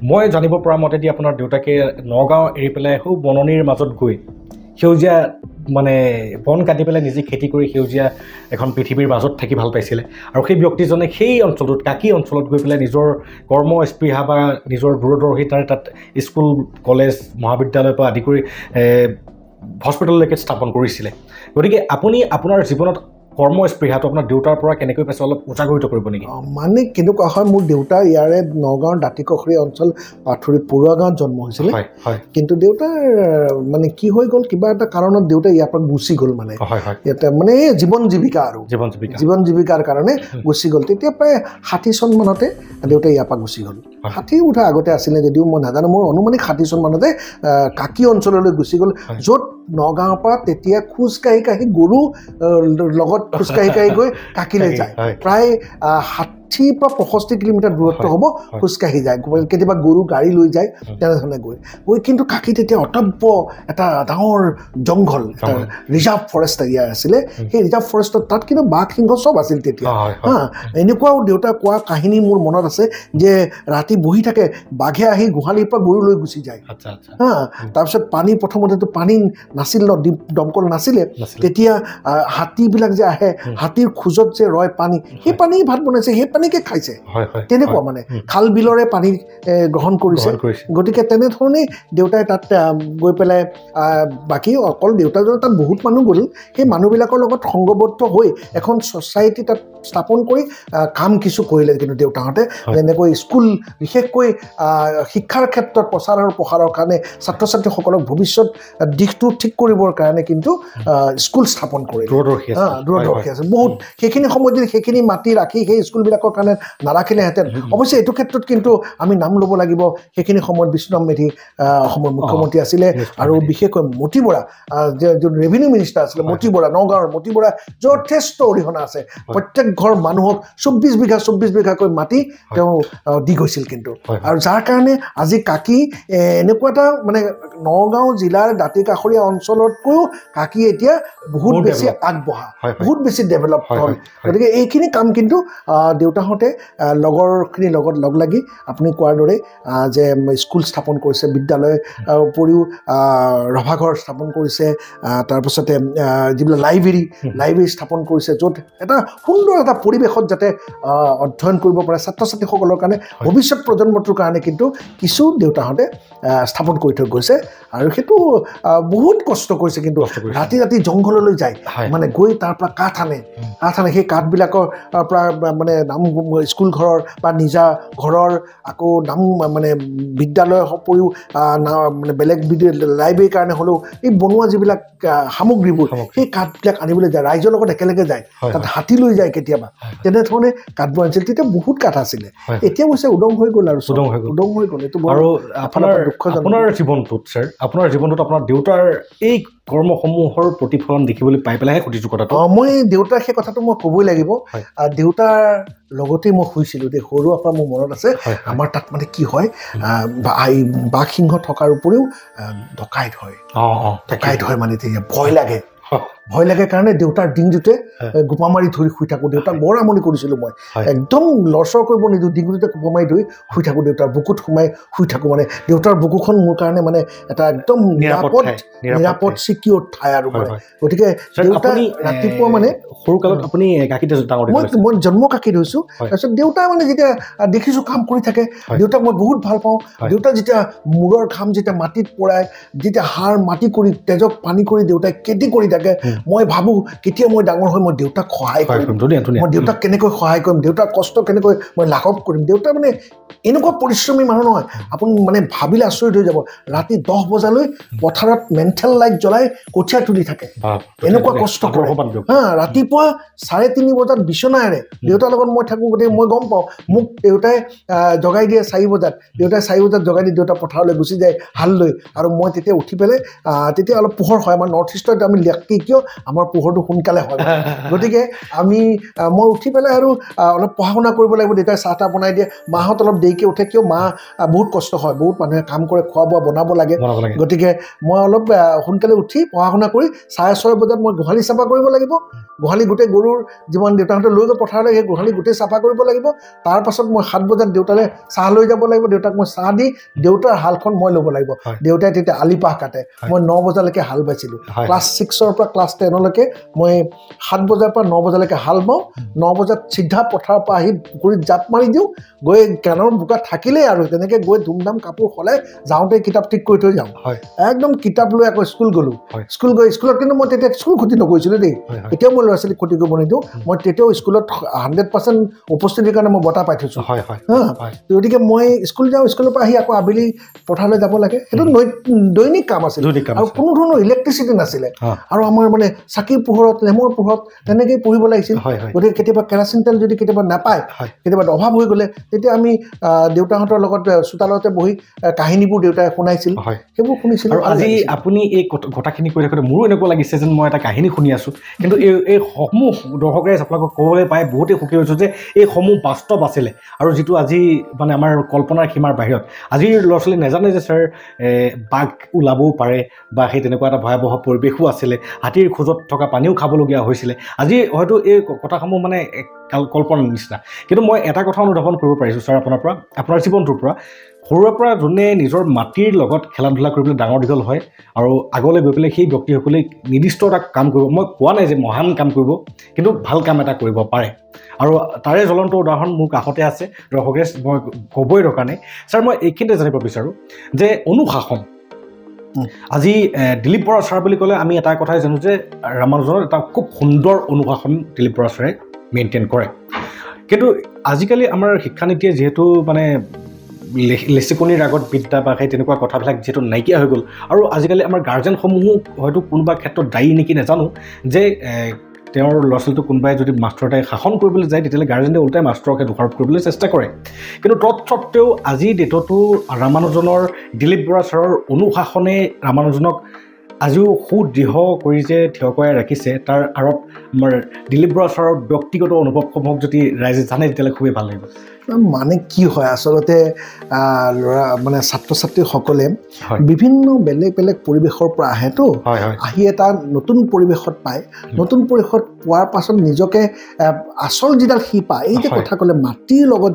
মই জানিব পৰা মতেদি আপোনাৰ দেউতাকে নগাঁও এৰি পেলাই সৌ বননিৰ মাজত গৈ সেউজীয়া মানে বন কাটি পেলাই নিজে খেতি কৰি সেউজীয়া এখন পৃথিৱীৰ মাজত থাকি ভাল পাইছিলে আৰু সেই ব্যক্তিজনে সেই অঞ্চলটোত কাকি অঞ্চলত গৈ পেলাই নিজৰ কৰ্ম স্পৃহা বা নিজৰ দূৰদৰ্শিতাৰ তাত স্কুল কলেজ মহাবিদ্যালয়ৰ পৰা আদি কৰি হস্পিটেললৈকে স্থাপন কৰিছিলে গতিকে আপুনি আপোনাৰ জীৱনত কৰ্ম স্পৃহাটো আপোনাৰ দেউতাৰ পৰা কেনেকৈ পাইছে অলপ উজাগৰিত কৰিব নেকি
মানে কেনেকুৱা হয় মোৰ দেউতা ইয়াৰে নগাঁৱৰ দাঁতিকাষৰীয়া অঞ্চল পাথুৰি পৰুৱা গাঁৱত জন্ম হৈছিলে কিন্তু দেউতাৰ মানে কি হৈ গ'ল কিবা এটা কাৰণত দেউতা ইয়াৰ পৰা গুচি গ'ল মানে ইয়াতে মানে জীৱন জীৱিকাৰ কাৰণে গুচি গ'ল তেতিয়া প্ৰায় 60 চন মানতে দেউতা ইয়াৰ পৰা গুচি গ'ল 60 উঠা আগতে আছিলে যদিও মই নাজানো মোৰ অনুমানিক 60 চন মানতে কাকি অঞ্চললৈ গুচি গ'ল য'ত নগাঁৱৰ পৰা তেতিয়া খোজকাঢ়ি গৰু লগত খোজকাঢ়ি গৈ কাকিলৈ যায় প্ৰায় 60 পৰা 65 কিলোমিটাৰ দূৰত্ব হ'ব খোজকাঢ়ি যায় কেতিয়াবা গৰু গাড়ী লৈ যায় তেনেধৰণে গৈ কিন্তু কাকি তেতিয়া অটব্য এটা ডাঙৰ জংঘল এটা ৰিজাৰ্ভ ফৰেষ্ট এৰিয়া আছিলে সেই ৰিজাৰ্ভ ফৰেষ্টত তাত কিন্তু বাঘ সিংহ চব আছিল তেতিয়া এনেকুৱাও দেউতা কোৱা কাহিনী মোৰ মনত আছে যে ৰাতি বহি থাকে বাঘে আহি গোহালিৰ পৰা গৰু লৈ গুচি যায় তাৰপিছত পানী প্ৰথমতেতো পানী নাছিল ন দমকল নাছিলে তেতিয়া হাতীবিলাক যে আহে হাতীৰ খোজত যে ৰয় পানী সেই পানী ভাত বনাইছে সেই পানীকে খাইছে তেনেকুৱা মানে খাল বিলৰে পানী গ্ৰহণ কৰিছে গতিকে তেনেধৰণেই দেউতাই তাত গৈ পেলাই বাকী অকল দেউতাজনৰ তাত বহুত মানুহ গ'ল সেই মানুহবিলাকৰ লগত সংগবদ্ধ হৈ এখন ছ'চাইটি তাত স্থাপন কৰি কাম কিছু কৰিলে কিন্তু দেউতাহঁতে যেনেকৈ স্কুল বিশেষকৈ শিক্ষাৰ ক্ষেত্ৰত প্ৰচাৰ আৰু প্ৰসাৰৰ কাৰণে ছাত্ৰ ছাত্ৰীসকলক ভৱিষ্যত দিশটো ঠিক কৰিবৰ কাৰণে কিন্তু স্কুল স্থাপন কৰিলে দূৰদৰ্শী আছে বহুত সেইখিনি সময়ত যদি সেইখিনি মাটি ৰাখি সেই স্কুলবিলাকৰ কাৰণে নাৰাখিলেহেঁতেন অৱশ্যে এইটো ক্ষেত্ৰত কিন্তু আমি নাম ল'ব লাগিব সেইখিনি সময়ত বিষ্ণুৰাম মেধি অসমৰ মুখ্যমন্ত্ৰী আছিলে আৰু বিশেষকৈ মতি বৰা যোন ৰেভিনিউ মিনিষ্টাৰ আছিলে মতি বৰা নগাঁৱৰ মতি বৰা যথেষ্ট অৰিহণা আছে প্ৰত্যেক ঘৰ মানুহক 24 বিঘাকৈ মাটি তেওঁ দি গৈছিল কিন্তু আৰু যাৰ কাৰণে আজি কাকি এনেকুৱা এটা মানে নগাঁও জিলাৰ দাঁতিকাষৰীয়া অঞ্চলতকৈও কাকি এতিয়া বহুত বেছি আগবঢ়া বহুত বেছি ডেভেলপ হ'ল গতিকে এইখিনি কাম কিন্তু দেউতাহঁতে লগৰখিনিৰ লগত লগ লাগি আপুনি কোৱাৰ দৰে যে স্কুল স্থাপন কৰিছে বিদ্যালয় উপৰিও ৰভাঘৰ স্থাপন কৰিছে তাৰপিছতে যিবিলাক লাইব্ৰেৰী স্থাপন কৰিছে য'ত এটা সুন্দৰ এটা পৰিৱেশত যাতে অধ্যয়ন কৰিব পাৰে ছাত্ৰ ছাত্ৰীসকলৰ কাৰণে ভৱিষ্যত প্ৰজন্মটোৰ কাৰণে কিন্তু কিছু দেউতাহঁতে স্থাপন কৰি থৈ গৈছে আৰু সেইটো বহুত কষ্ট কৰিছে কিন্তু ৰাতি জংঘললৈ যায় মানে গৈ তাৰ পৰা কাঠ আনে সেই কাঠবিলাকৰ পৰা মানে নাম স্কুল ঘৰৰ বা নিজা ঘৰৰ আকৌ নাম মানে বিদ্যালয়ৰ উপৰিও মানে বেলেগ লাইব্ৰেৰীৰ কাৰণে হ'লেও এই বনোৱা যিবিলাক সামগ্ৰীবোৰ সেই কাঠবিলাক আনিবলৈ যায় ৰাইজৰ লগত একেলগে যায় তাত হাতী লৈ যায় কেতিয়াবা তেনেধৰণে কাঠবোৰ আনিছিল তেতিয়া বহুত কাঠ আছিলে এতিয়া অৱশ্যে উদং হৈ গ'ল আৰু উদং হৈ গ'ল এইটো
আৰু আপোনাৰ জীৱনটোত ছাৰ আপোনাৰ দেউতাৰ এই কৰ্মসমূহৰ প্ৰতিফলন দেখিবলৈ পাই পেলাইহে সুধিছোঁ কথাটো
মই দেউতাৰ সেই কথাটো মই ক'বই লাগিব দেউতাৰ লগতে মই শুইছিলোঁ দেই সৰুৰ পৰা মোৰ মনত আছে আমাৰ তাত মানে কি হয় বাঘ সিংহ থকাৰ উপৰিও ডকাইত হয় মানে তেতিয়া ভয় লাগে কাৰণে দেউতাৰ ডিঙটোতে গোপা মাৰি ধৰি শুই থাকোঁ দেউতাক বৰ আমনি কৰিছিলোঁ মই একদম লৰচৰ কৰিব নিদিওঁ ডিঙটোতে গোপা মাৰি ধৰি শুই থাকোঁ দেউতাৰ বুকুত সোমাই শুই থাকোঁ মানে দেউতাৰ বুকুখন মোৰ কাৰণে মানে এটা একদম নিৰাপদ চিকিউৰ ঠাই আৰু মানে গতিকে দেউতা ৰাতিপুৱা মানে
সৰুকালত আপুনি
মই জন্ম কাকি ধৰিছোঁ তাৰপিছত দেউতা মানে যেতিয়া দেখিছোঁ কাম কৰি থাকে দেউতাক মই বহুত ভাল পাওঁ দেউতা যেতিয়া মূৰৰ ঘাম যেতিয়া মাটিত পৰায় যেতিয়া হাড় মাটি কৰি তেজক পানী কৰি দেউতাই খেতি কৰি থাকে মই ভাবোঁ কেতিয়া মই ডাঙৰ হৈ মই দেউতাক সহায় কৰিম মই দেউতাক কেনেকৈ সহায় কৰিম দেউতাৰ কষ্ট কেনেকৈ মই লাঘৱ কৰিম দেউতা মানে এনেকুৱা পৰিশ্ৰমী মানুহ নহয় আপুনি মানে ভাবিলে আচৰিত হৈ যাব ৰাতি 10 বজালৈ পথাৰত মেণ্টেল লাইট জ্বলাই কঠীয়া তুলি থাকে এনেকুৱা কষ্ট কৰে ৰাতিপুৱা 3:30 বজাত বিচনাৰে দেউতাৰ লগত মই থাকোঁ গতিকে মই গম পাওঁ মোক দেউতাই জগাই দিয়ে 4 বজাত দেউতাই 4 বজাত জগাই দি দেউতা পথাৰলৈ গুচি যায় হাল লৈ আৰু মই তেতিয়া উঠি পেলাই তেতিয়া অলপ পোহৰ হয় আমাৰ নৰ্থ ইষ্টত আমি লেখি কিয় আমাৰ পোহৰটো সোনকালে হয় গতিকে মই উঠি পেলাই আৰু অলপ পঢ়া শুনা কৰিব লাগিব দেউতাই চাহ তাহ বনাই দিয়ে মাহঁত অলপ দেৰিকৈ উঠে কিয় মা বহুত কষ্ট হয় বহুত মানুহে কাম কৰে খোৱা বোৱা বনাব লাগে গতিকে মই অলপ সোনকালে উঠি পঢ়া শুনা কৰি 6:30 বজাত মই গোহালি চাফা কৰিব লাগিব গোহালি গোটেই গৰুৰ যিমান দেউতাহঁতে লৈ গৈ পথাৰলৈ সেই গোহালি গোটেই চাফা কৰিব লাগিব তাৰপাছত মই 7 বজাত দেউতালৈ চাহ লৈ যাব লাগিব দেউতাক মই চাহ দি দেউতাৰ হালখন মই ল'ব লাগিব দেউতাই তেতিয়া আলিপাহ কাটে মই 9 বজালৈকে হাল বাইছিলোঁ ক্লাছ 6ৰ পৰা ক্লাছ 10লৈকে মই 7 বজাৰ পৰা 9 বজালৈকে হাল বাওঁ 9 বজাত চিধা পথাৰৰ পৰা আহি পুখুৰীত জাপ মাৰি দিওঁ গৈ কাণৰ বোকা থাকিলেই আৰু তেনেকৈ গৈ ধুমধাম কাপোৰ সলাই যাওঁতে কিতাপ ঠিক কৰি থৈ যাওঁ একদম কিতাপ লৈ আকৌ স্কুল গ'লোঁ স্কুলত কিন্তু মই তেতিয়া স্কুল ক্ষতি নকৰিছিলোঁ দেই এতিয়াও মই ল'ৰা ছোৱালীক ক্ষতি কৰিব নিদিওঁ মই তেতিয়াও স্কুলত 100% উপস্থিতিৰ কাৰণে মই বঁটা পাই থৈছোঁ গতিকে মই স্কুল যাওঁ স্কুলৰ পৰা আহি আকৌ আবেলি পথাৰলৈ যাব লাগে সেইটো দৈনিক কাম আছিল আৰু কোনো ধৰণৰ ইলেক্ট্ৰিচিটি নাছিলে আৰু আমাৰ মানে চাকিৰ পোহৰত লেমৰ পোহৰত তেনেকৈয়ে পঢ়িব লাগিছিল গতিকে কেতিয়াবা কেৰাচিন তেল যদি কেতিয়াবা নাপায় কেতিয়াবা অভাৱ হৈ গ'লে তেতিয়া আমি দেউতাহঁতৰ লগত চোতালতে বহি কাহিনীবোৰ দেউতাই শুনাইছিল সেইবোৰ শুনিছিল
আৰু আজি আপুনি এই কথাখিনি কৈ থাকোঁতে মোৰো এনেকুৱা লাগিছে যেন মই এটা কাহিনী শুনি আছোঁ কিন্তু এই সমূহ দৰ্শকে আপোনালোকক ক'বলৈ পাই বহুতেই সুখী হৈছোঁ যে এই সমূহ বাস্তৱ আছিলে আৰু যিটো আজি মানে আমাৰ কল্পনাৰ সীমাৰ বাহিৰত আজিৰ ল'ৰা ছোৱালী নাজানে যে ছাৰ বাঘ ওলাবও পাৰে বা সেই তেনেকুৱা এটা ভয়াৱহ পৰিৱেশো আছিলে হাতীৰ খোজত থকা পানীও খাবলগীয়া হৈছিলে আজি হয়তো এই কথাসমূহ মানে কল্পনাৰ নিচিনা কিন্তু মই এটা কথা অনুধাৱন কৰিব পাৰিছোঁ ছাৰ আপোনাৰ জীৱনটোৰ পৰা সৰুৰে পৰা যোনে নিজৰ মাটিৰ লগত খেলা ধূলা কৰিবলৈ ডাঙৰ দীঘল হয় আৰু আগলৈ গৈ পেলাই সেই ব্যক্তিসকলে নিৰ্দিষ্ট এটা কাম কৰিব মই কোৱা নাই যে মহান কাম কৰিব কিন্তু ভাল কাম এটা কৰিব পাৰে আৰু তাৰে জ্বলন্ত উদাহৰণ মোৰ কাষতে আছে দৰ্শকে মই ক'বই দৰকাৰ নাই ছাৰ মই এইখিনিতে জানিব বিচাৰোঁ যে অনুশাসন আজি দিলীপ বৰা ছাৰ বুলি ক'লে আমি এটা কথাই জানো যে ৰামানুজনৰ এটা খুব সুন্দৰ অনুশাসন দিলীপ বৰা ছাৰে মেইনটেইন কৰে কিন্তু আজিকালি আমাৰ শিক্ষানীতিয়ে যিহেতু মানে লেচিকনিৰ আগত বিদ্যা বা সেই তেনেকুৱা কথাবিলাক যিহেতু নাইকিয়া হৈ গ'ল আৰু আজিকালি আমাৰ গাৰ্জেনসমূহো হয়তো কোনোবা ক্ষেত্ৰত দায়ী নেকি নাজানো যে তেওঁৰ ল'ৰা ছোৱালীটো কোনোবাই যদি মাষ্টৰ এটাই শাসন কৰিবলৈ যায় তেতিয়াহ'লে গাৰ্জেনে ওলটাই মাষ্টৰকে দোষাৰোপ কৰিবলৈ চেষ্টা কৰে কিন্তু তৎসত্ত্বেও আজিৰ ডেটতো ৰামানুজনৰ দিলীপ বৰা ছাৰৰ অনুশাসনে ৰামানুজনক আজিও সুদৃঢ় কৰি যে থিয় কৰাই ৰাখিছে তাৰ আঁৰত আমাৰ দিলীপ বৰা ছাৰৰ ব্যক্তিগত অনুভৱসমূহক যদি ৰাইজে জানে তেতিয়াহ'লে খুবেই ভাল লাগিব
মানে কি হয় আচলতে ল'ৰা মানে ছাত্ৰ ছাত্ৰীসকলে বিভিন্ন বেলেগ বেলেগ পৰিৱেশৰ পৰা আহেতো আহি এটা নতুন পৰিৱেশত পায় নতুন পৰিৱেশত পোৱাৰ পাছত নিজকে আচল যিডাল শিপা এই যে কথা ক'লে মাটিৰ লগত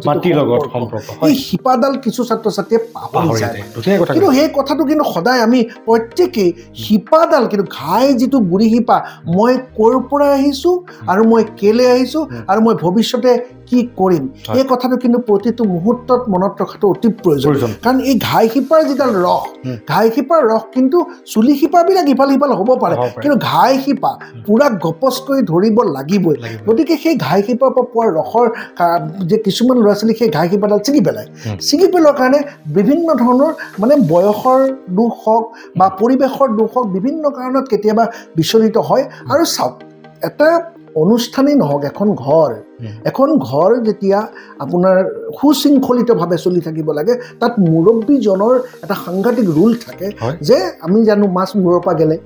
সম্পৰ্ক এই শিপাডাল কিছু ছাত্ৰ ছাত্ৰীয়ে পাহৰি যায় কিন্তু সেই কথাটো কিন্তু সদায় আমি প্ৰত্যেকেই শিপাডাল কিন্তু ঘাই যিটো গুৰি শিপা মই ক'ৰ পৰা আহিছোঁ আৰু মই কেলৈ আহিছোঁ আৰু মই ভৱিষ্যতে কি কৰিম এই কথাটো কিন্তু প্ৰতিটো মুহূৰ্তত মনত ৰখাটো অতি প্ৰয়োজন কাৰণ এই ঘাই শিপাৰ যিডাল ৰস ঘাই শিপাৰ ৰস কিন্তু চুলি শিপাবিলাক ইফাল সিফাল হ'ব পাৰে কিন্তু ঘাই শিপা পুৰা গপচ কৰি ধৰিব লাগিবই গতিকে সেই ঘাই শিপাৰ পৰা পোৱা ৰসৰ যে কিছুমান ল'ৰা ছোৱালী সেই ঘাই শিপাডাল ছিঙি পেলোৱাৰ কাৰণে বিভিন্ন ধৰণৰ মানে বয়সৰ দুখ হওক বা পৰিৱেশৰ দুখ হওক বিভিন্ন কাৰণত কেতিয়াবা বিচলিত হয় আৰু চাওক এটা অনুষ্ঠানেই নহওক এখন ঘৰ যেতিয়া আপোনাৰ সুশৃংখলিতভাৱে চলি থাকিব লাগে তাত মুৰব্বীজনৰ এটা সাংঘাতিক ৰুল থাকে যে আমি জানো মাছ মূৰৰ পৰা গেলে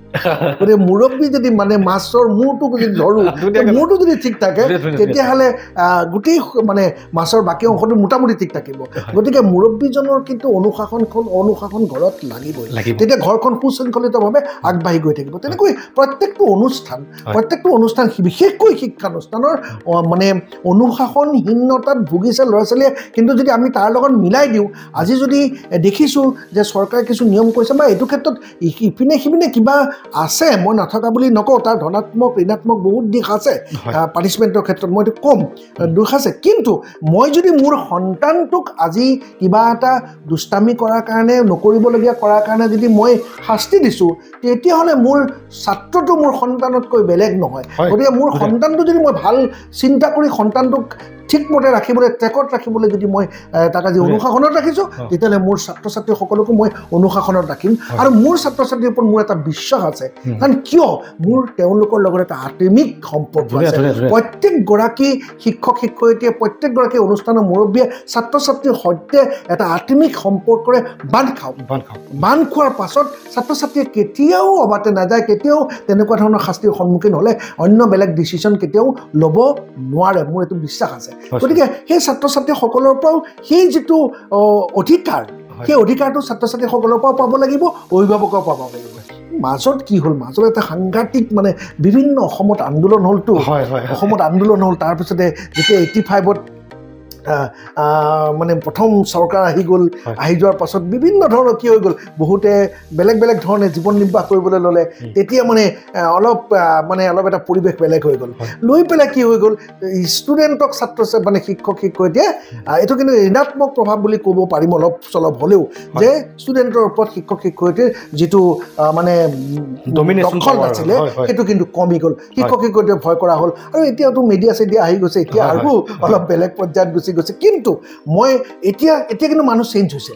গতিকে মুৰব্বী যদি মানে মাছৰ মূৰটো যদি ধৰোঁ মূৰটো যদি ঠিক থাকে তেতিয়াহ'লে গোটেই মানে মাছৰ বাকী অংশটো মোটামুটি ঠিক থাকিব গতিকে মুৰব্বীজনৰ কিন্তু অনুশাসন ঘৰত লাগিবই তেতিয়া ঘৰখন সুশৃংখলিতভাৱে আগবাঢ়ি গৈ থাকিব তেনেকৈ প্ৰত্যেকটো অনুষ্ঠান বিশেষকৈ শিক্ষানুষ্ঠানৰ মানে অনুশাসনহীনতাত ভুগিছে ল'ৰা ছোৱালীয়ে কিন্তু যদি আমি তাৰ লগত মিলাই দিওঁ আজি যদি দেখিছোঁ যে চৰকাৰে কিছু নিয়ম কৰিছে বা এইটো ক্ষেত্ৰত ইপিনে সিপিনে কিবা আছে মই নথকা বুলি নকওঁ তাৰ ধনাত্মক ঋণাত্মক বহুত দিশ আছে পানিছমেণ্টৰ ক্ষেত্ৰত মই এইটো ক'ম দুখ আছে কিন্তু মই যদি মোৰ সন্তানটোক আজি কিবা এটা দুষ্টামি কৰাৰ কাৰণে নকৰিবলগীয়া কৰাৰ কাৰণে যদি মই শাস্তি দিছোঁ তেতিয়াহ'লে মোৰ ছাত্ৰটো মোৰ সন্তানতকৈ বেলেগ নহয় গতিকে মোৰ সন্তানটো যদি মই ভাল চিন্তা কৰি সন্তানটোক ঠিকমতে ৰাখিবলৈ ট্ৰেকত ৰাখিবলৈ যদি মই তাক আজি অনুশাসনত ৰাখিছোঁ তেতিয়াহ'লে মোৰ ছাত্ৰ ছাত্ৰীসকলকো মই অনুশাসনত ৰাখিম আৰু মোৰ ছাত্ৰ ছাত্ৰীৰ ওপৰত মোৰ এটা বিশ্বাস আছে কাৰণ কিয় মোৰ তেওঁলোকৰ লগত এটা আত্মিক সম্পৰ্ক আছে প্ৰত্যেকগৰাকী শিক্ষক শিক্ষয়িত্ৰীয়ে প্ৰত্যেকগৰাকী অনুষ্ঠানৰ মুৰব্বীয়ে ছাত্ৰ ছাত্ৰীৰ সৈতে এটা আত্মিক সম্পৰ্কৰে বান্ধ খোৱাৰ পাছত ছাত্ৰ ছাত্ৰীয়ে কেতিয়াও অবাতে নাযায় কেতিয়াও তেনেকুৱা ধৰণৰ শাস্তিৰ সন্মুখীন হ'লে অন্য বেলেগ ডিচিশ্যন কেতিয়াও ল'ব নোৱাৰে মোৰ এইটো বিশ্বাস আছে গতিকে সেই ছাত্ৰ ছাত্ৰীসকলৰ পৰাও সেই যিটো অধিকাৰ সেই অধিকাৰটো ছাত্ৰ ছাত্ৰীসকলৰ পৰাও পাব লাগিব অভিভাৱকৰ পাব লাগিব মাজত কি হ'ল মাজত এটা সাংঘাতিক মানে বিভিন্ন অসমত আন্দোলন হ'লতো তাৰপিছতে যেতিয়া 85ত মানে প্ৰথম চৰকাৰ আহি গ'ল আহি যোৱাৰ পাছত বিভিন্ন ধৰণৰ কি হৈ গ'ল বহুতে বেলেগ বেলেগ ধৰণে জীৱন নিৰ্বাহ কৰিবলৈ ল'লে তেতিয়া মানে অলপ এটা পৰিৱেশ বেলেগ হৈ গ'ল লৈ পেলাই কি হৈ গ'ল ষ্টুডেণ্টক মানে শিক্ষক শিক্ষয়িত্ৰীয়ে এইটো কিন্তু ঋণাত্মক প্ৰভাৱ বুলি ক'ব পাৰিম অলপ চলপ হ'লেও যে ষ্টুডেণ্টৰ ওপৰত শিক্ষক শিক্ষয়িত্ৰীৰ যিটো মানে দখল আছিলে সেইটো কিন্তু কমি গ'ল শিক্ষক শিক্ষয়িত্ৰীয়ে ভয় কৰা হ'ল আৰু এতিয়াতো মিডিয়া চিডিয়া আহি গৈছে এতিয়া আৰু অলপ বেলেগ পৰ্যায়ত গুচি গৈছে কিন্তু মই এতিয়া কিন্তু মানুহ চেঞ্জ হৈছে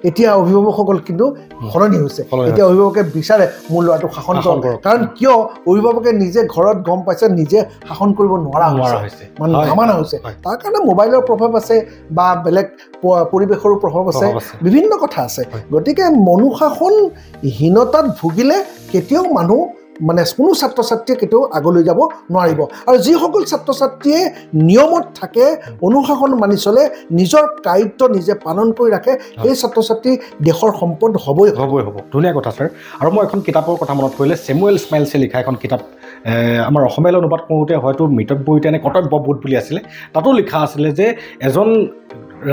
এতিয়া অভিভাৱকসকল কিন্তু সলনি হৈছে এতিয়া অভিভাৱকে বিচাৰে মোৰ ল'ৰাটোক শাসন কৰক কাৰণ কিয় অভিভাৱকে নিজে ঘৰত গম পাইছে নিজে শাসন কৰিব নোৱাৰা হৈছে মানে নামানা হৈছে তাৰ কাৰণে মোবাইলৰ প্ৰভাৱ আছে বা বেলেগ পৰিৱেশৰো প্ৰভাৱ আছে বিভিন্ন কথা আছে গতিকে অনুশাসনহীনতাত ভুগিলে কেতিয়াও মানুহ মানে কোনো ছাত্ৰ ছাত্ৰীয়ে কেতিয়াও আগলৈ যাব নোৱাৰিব আৰু যিসকল ছাত্ৰ ছাত্ৰীয়ে নিয়মত থাকে অনুশাসন মানি চলে নিজৰ দায়িত্ব নিজে পালন কৰি ৰাখে সেই ছাত্ৰ ছাত্ৰী দেশৰ সম্পদ হ'বই হ'ব
ধুনীয়া কথা ছাৰ আৰু মই এখন কিতাপৰ কথা মনত পৰিলে চেমুৱেল স্মাইলছে লিখা এখন কিতাপ আমাৰ অসমীয়ালৈ অনুবাদ কৰোঁতে হয়তো মিতব্যয়িতা নে কৰ্তব্যবোধ বুলি আছিলে তাতো লিখা আছিলে যে এজন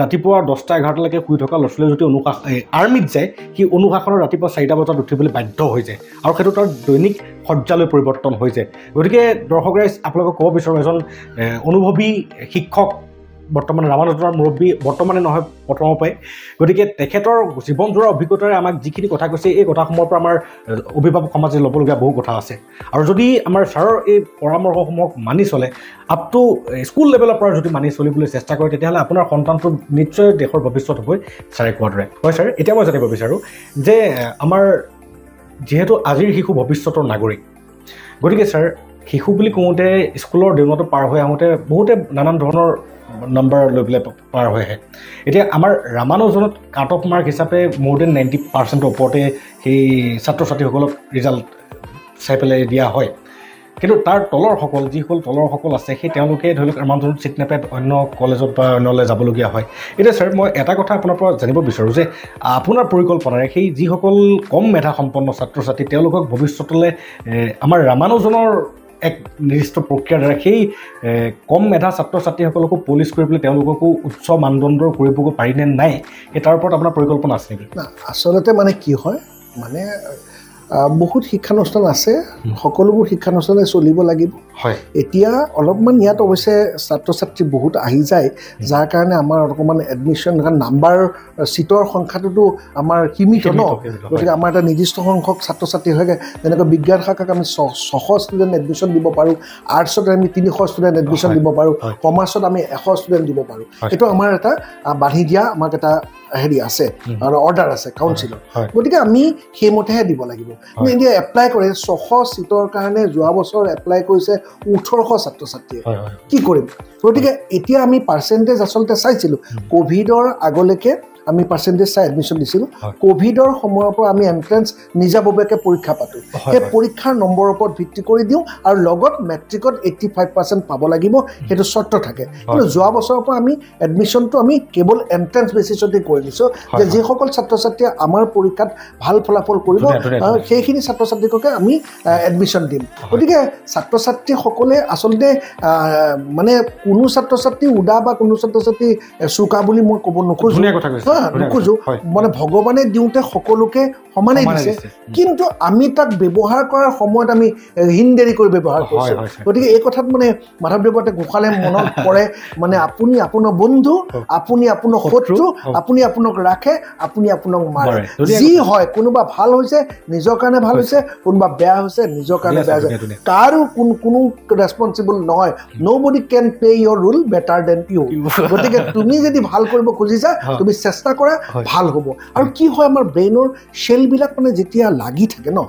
ৰাতিপুৱা 10টা 11টালৈকে শুই থকা ল'ৰা ছোৱালীয়ে যদি আৰ্মিত যায় সি অনুশাসনৰ ৰাতিপুৱা 4টা বজাত উঠিবলৈ বাধ্য হৈ যায় আৰু সেইটো তাৰ দৈনিক সজ্জালৈ পৰিৱৰ্তন হৈ যায় গতিকে দৰ্শক ৰাইজ আপোনালোকক ক'ব বিচাৰোঁ এজন অনুভৱী শিক্ষক বৰ্তমান ৰামানুজনৰ মুৰব্বী বৰ্তমানে নহয় প্ৰথমৰ পৰাই গতিকে তেখেতৰ জীৱনজোৰা অভিজ্ঞতাৰে আমাক যিখিনি কথা কৈছে এই কথাসমূহৰ পৰা আমাৰ অভিভাৱক সমাজে ল'বলগীয়া বহু কথা আছে আৰু যদি আমাৰ ছাৰৰ এই পৰামৰ্শসমূহক মানি চলে আপ টু স্কুল লেভেলৰ পৰা যদি মানি চলিবলৈ চেষ্টা কৰে তেতিয়াহ'লে আপোনাৰ সন্তানটো নিশ্চয় দেশৰ ভৱিষ্যত হ'বই ছাৰে কোৱাৰ দৰে হয় ছাৰ এতিয়া মই জানিব বিচাৰোঁ যে আমাৰ যিহেতু আজিৰ শিশু ভৱিষ্যতৰ নাগৰিক গতিকে ছাৰ শিশু বুলি কওঁতে স্কুলৰ দিনতো পাৰ হৈ আহোঁতে বহুতে নানান ধৰণৰ নম্বৰ লৈ পেলাই পাৰ হৈ আহে এতিয়া আমাৰ ৰামানুজনত কাট অফ মাৰ্ক হিচাপে মোৰ দেন 90% ওপৰতে সেই ছাত্ৰ ছাত্ৰীসকলক ৰিজাল্ট চাই পেলাই দিয়া হয় কিন্তু তাৰ তলৰসকল যিসকল তলৰসকল আছে সেই তেওঁলোকে ধৰি লওক ৰামানুজনত চিট নাপাই অন্য কলেজত বা অন্যলৈ যাবলগীয়া হয় এতিয়া ছাৰ মই এটা কথা আপোনাৰ পৰা জানিব বিচাৰোঁ যে আপোনাৰ পৰিকল্পনাৰে সেই যিসকল কম মেধা সম্পন্ন ছাত্ৰ ছাত্ৰী তেওঁলোকক ভৱিষ্যতলৈ আমাৰ ৰামানুজনৰ এক নিৰ্দিষ্ট প্ৰক্ৰিয়াৰ দ্বাৰা সেই কম মেধা ছাত্ৰ ছাত্ৰীসকলকো পলিচ কৰি পেলাই তেওঁলোককো উচ্চ মানদণ্ডৰ কৰিবগৈ পাৰিনে নাই সেই তাৰ ওপৰত আপোনাৰ পৰিকল্পনা আছে নেকি
আচলতে মানে কি হয় মানে বহুত শিক্ষানুষ্ঠান আছে সকলোবোৰ শিক্ষানুষ্ঠানে চলিব লাগিব
হয়
এতিয়া অলপমান ইয়াত অৱশ্যে ছাত্ৰ ছাত্ৰী বহুত আহি যায় যাৰ কাৰণে আমাৰ অকণমান এডমিশ্যন নাম্বাৰ চিটৰ সংখ্যাটোতো আমাৰ সীমিত ন গতিকে আমাৰ এটা নিৰ্দিষ্ট সংখ্যক ছাত্ৰ ছাত্ৰী হয়গৈ যেনেকৈ বিজ্ঞান শাখাক আমি 600 ষ্টুডেণ্ট এডমিশ্যন দিব পাৰোঁ আৰ্টছত আমি 300 ষ্টুডেণ্ট এডমিশ্যন দিব পাৰোঁ কমাৰ্চত আমি 100 ষ্টুডেণ্ট দিব পাৰোঁ এইটো আমাৰ এটা বান্ধি দিয়া আমাক এটা হেৰি আছে আৰু অৰ্ডাৰ আছে কাউন্সিলৰ গতিকে আমি সেইমতেহে দিব লাগিব কিন্তু এতিয়া এপ্লাই কৰে 600 চিটৰ কাৰণে যোৱা বছৰ এপ্লাই কৰিছে 1800 ছাত্ৰ ছাত্ৰীয়ে কি কৰিম গতিকে এতিয়া আমি পাৰ্চেণ্টেজ আচলতে চাইছিলোঁ কোভিডৰ আগলৈকে আমি পাৰ্চেণ্টেজ চাই এডমিশ্যন দিছিলোঁ কোভিডৰ সময়ৰ পৰা আমি এণ্ট্ৰেঞ্চ নিজাববীয়াকৈ পৰীক্ষা পাতোঁ সেই পৰীক্ষাৰ নম্বৰৰ ওপৰত ভিত্তি কৰি দিওঁ আৰু লগত মেট্ৰিকত 85% পাব লাগিব সেইটো চৰ্ত থাকে কিন্তু যোৱা বছৰৰ পৰা আমি এডমিশ্যনটো আমি কেৱল এণ্ট্ৰেঞ্চ বেচিছতে কৰি দিছোঁ যে যিসকল ছাত্ৰ ছাত্ৰীয়ে আমাৰ পৰীক্ষাত ভাল ফলাফল কৰিব সেইখিনি ছাত্ৰ ছাত্ৰীকে আমি এডমিশ্যন দিম গতিকে ছাত্ৰ ছাত্ৰীসকলে আচলতে মানে কোনো ছাত্ৰ ছাত্ৰী উদা বা কোনো ছাত্ৰ ছাত্ৰী চোকা বুলি মই ক'ব নোখোজোঁ মানে ভগৱানে দিওঁতে সকলোকে সমানেই দিছে কিন্তু আমি তাক ব্যৱহাৰ কৰাৰ সময়ত আমি হিনদেৰি কৰি ব্যৱহাৰ কৰিছোঁ গতিকে এই কথাত মানে মাধৱদেৱতে গোসালে মনত পৰে মানে আপুনি আপোনাৰ বন্ধু আপুনি আপোনাৰ শত্ৰু আপুনি আপোনাক ৰাখে আপুনি আপোনাক মাৰে যি হয় কোনোবা ভাল হৈছে নিজৰ কাৰণে ভাল হৈছে কোনোবা বেয়া হৈছে নিজৰ কাৰণে বেয়া হৈছে কাৰো কোনো ৰেছপনচিবল নহয় nobody can play your role better than you গতিকে তুমি যদি ভাল কৰিব খুজিছা তুমি চেষ্টা কৰা ভাল হ'ব আৰু কি হয় আমাৰ ব্ৰেইনৰ চেলবিলাক মানে যেতিয়া লাগি থাকে ন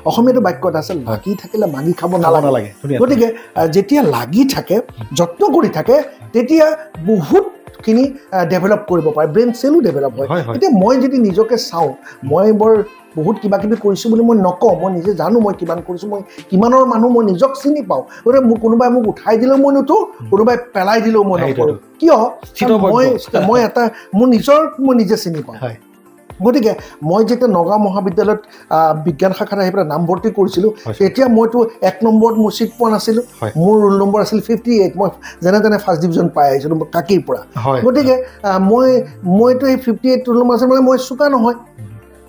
অসমীয়াটো বাক্য এটা আছে লাগি থাকিলে মাগি খাব নালাগে গতিকে যেতিয়া লাগি থাকে যত্ন কৰি থাকে তেতিয়া বহুতখিনি ডেভেলপ কৰিব পাৰে ব্ৰেইন চেলো ডেভেলপ হয় এতিয়া মই যদি নিজকে চাওঁ মই বৰ বহুত কিবা কিবি কৰিছোঁ বুলি মই নকওঁ মই নিজে জানো মই কিমান কৰিছোঁ মই কিমানৰ মানুহ মই নিজক চিনি পাওঁ গতিকে মোক কোনোবাই মোক উঠাই দিলেও মই নুঠোঁ কোনোবাই পেলাই দিলেও মই নকৰোঁ কিয় মই এটা মোৰ মই নিজে চিনি পাওঁ গতিকে মই যেতিয়া নগাঁও মহাবিদ্যালয়ত বিজ্ঞান শাখাত আহি পেলাই নামভৰ্তি কৰিছিলোঁ তেতিয়া মইতো 1 নম্বৰত মোৰ চিট পোৱা নাছিলোঁ মোৰ ৰোল নম্বৰ আছিল 58 মই যেনে তেনে ফাৰ্ষ্ট ডিভিজন পাই আহিছিলোঁ কাকিৰ পৰা গতিকে মইতো এই 58 ৰোল নম্বৰ আছিল মানে মই চোকা নহয়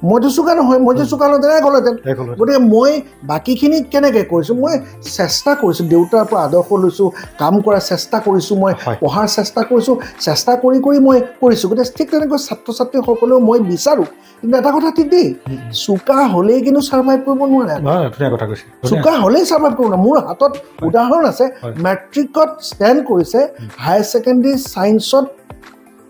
মইতো চোকা নহয়, মই যে চোকা নহ'লে গ'লহেঁতেন। গতিকে মই বাকীখিনি কেনেকৈ কৰিছোঁ, মই চেষ্টা কৰিছোঁ, দেউতাৰ পৰা আদৰ্শ লৈছোঁ, কাম কৰাৰ চেষ্টা কৰিছোঁ, মই পঢ়াৰ চেষ্টা কৰিছোঁ, চেষ্টা কৰি মই কৰিছোঁ। গতিকে ঠিক তেনেকৈ ছাত্ৰ ছাত্ৰীসকলেও মই বিচাৰোঁ, কিন্তু এটা কথা ঠিক দেই, চোকা হ'লেই কিন্তু ছাৰ্ভাইভ কৰিব নোৱাৰে। চোকা হ'লেই ছাৰ্ভাইভ কৰিব নোৱাৰে। মোৰ হাতত উদাহৰণ আছে, মেট্ৰিকত ষ্টেণ্ড কৰিছে, হায়াৰ ছেকেণ্ডেৰী ছায়েন্সত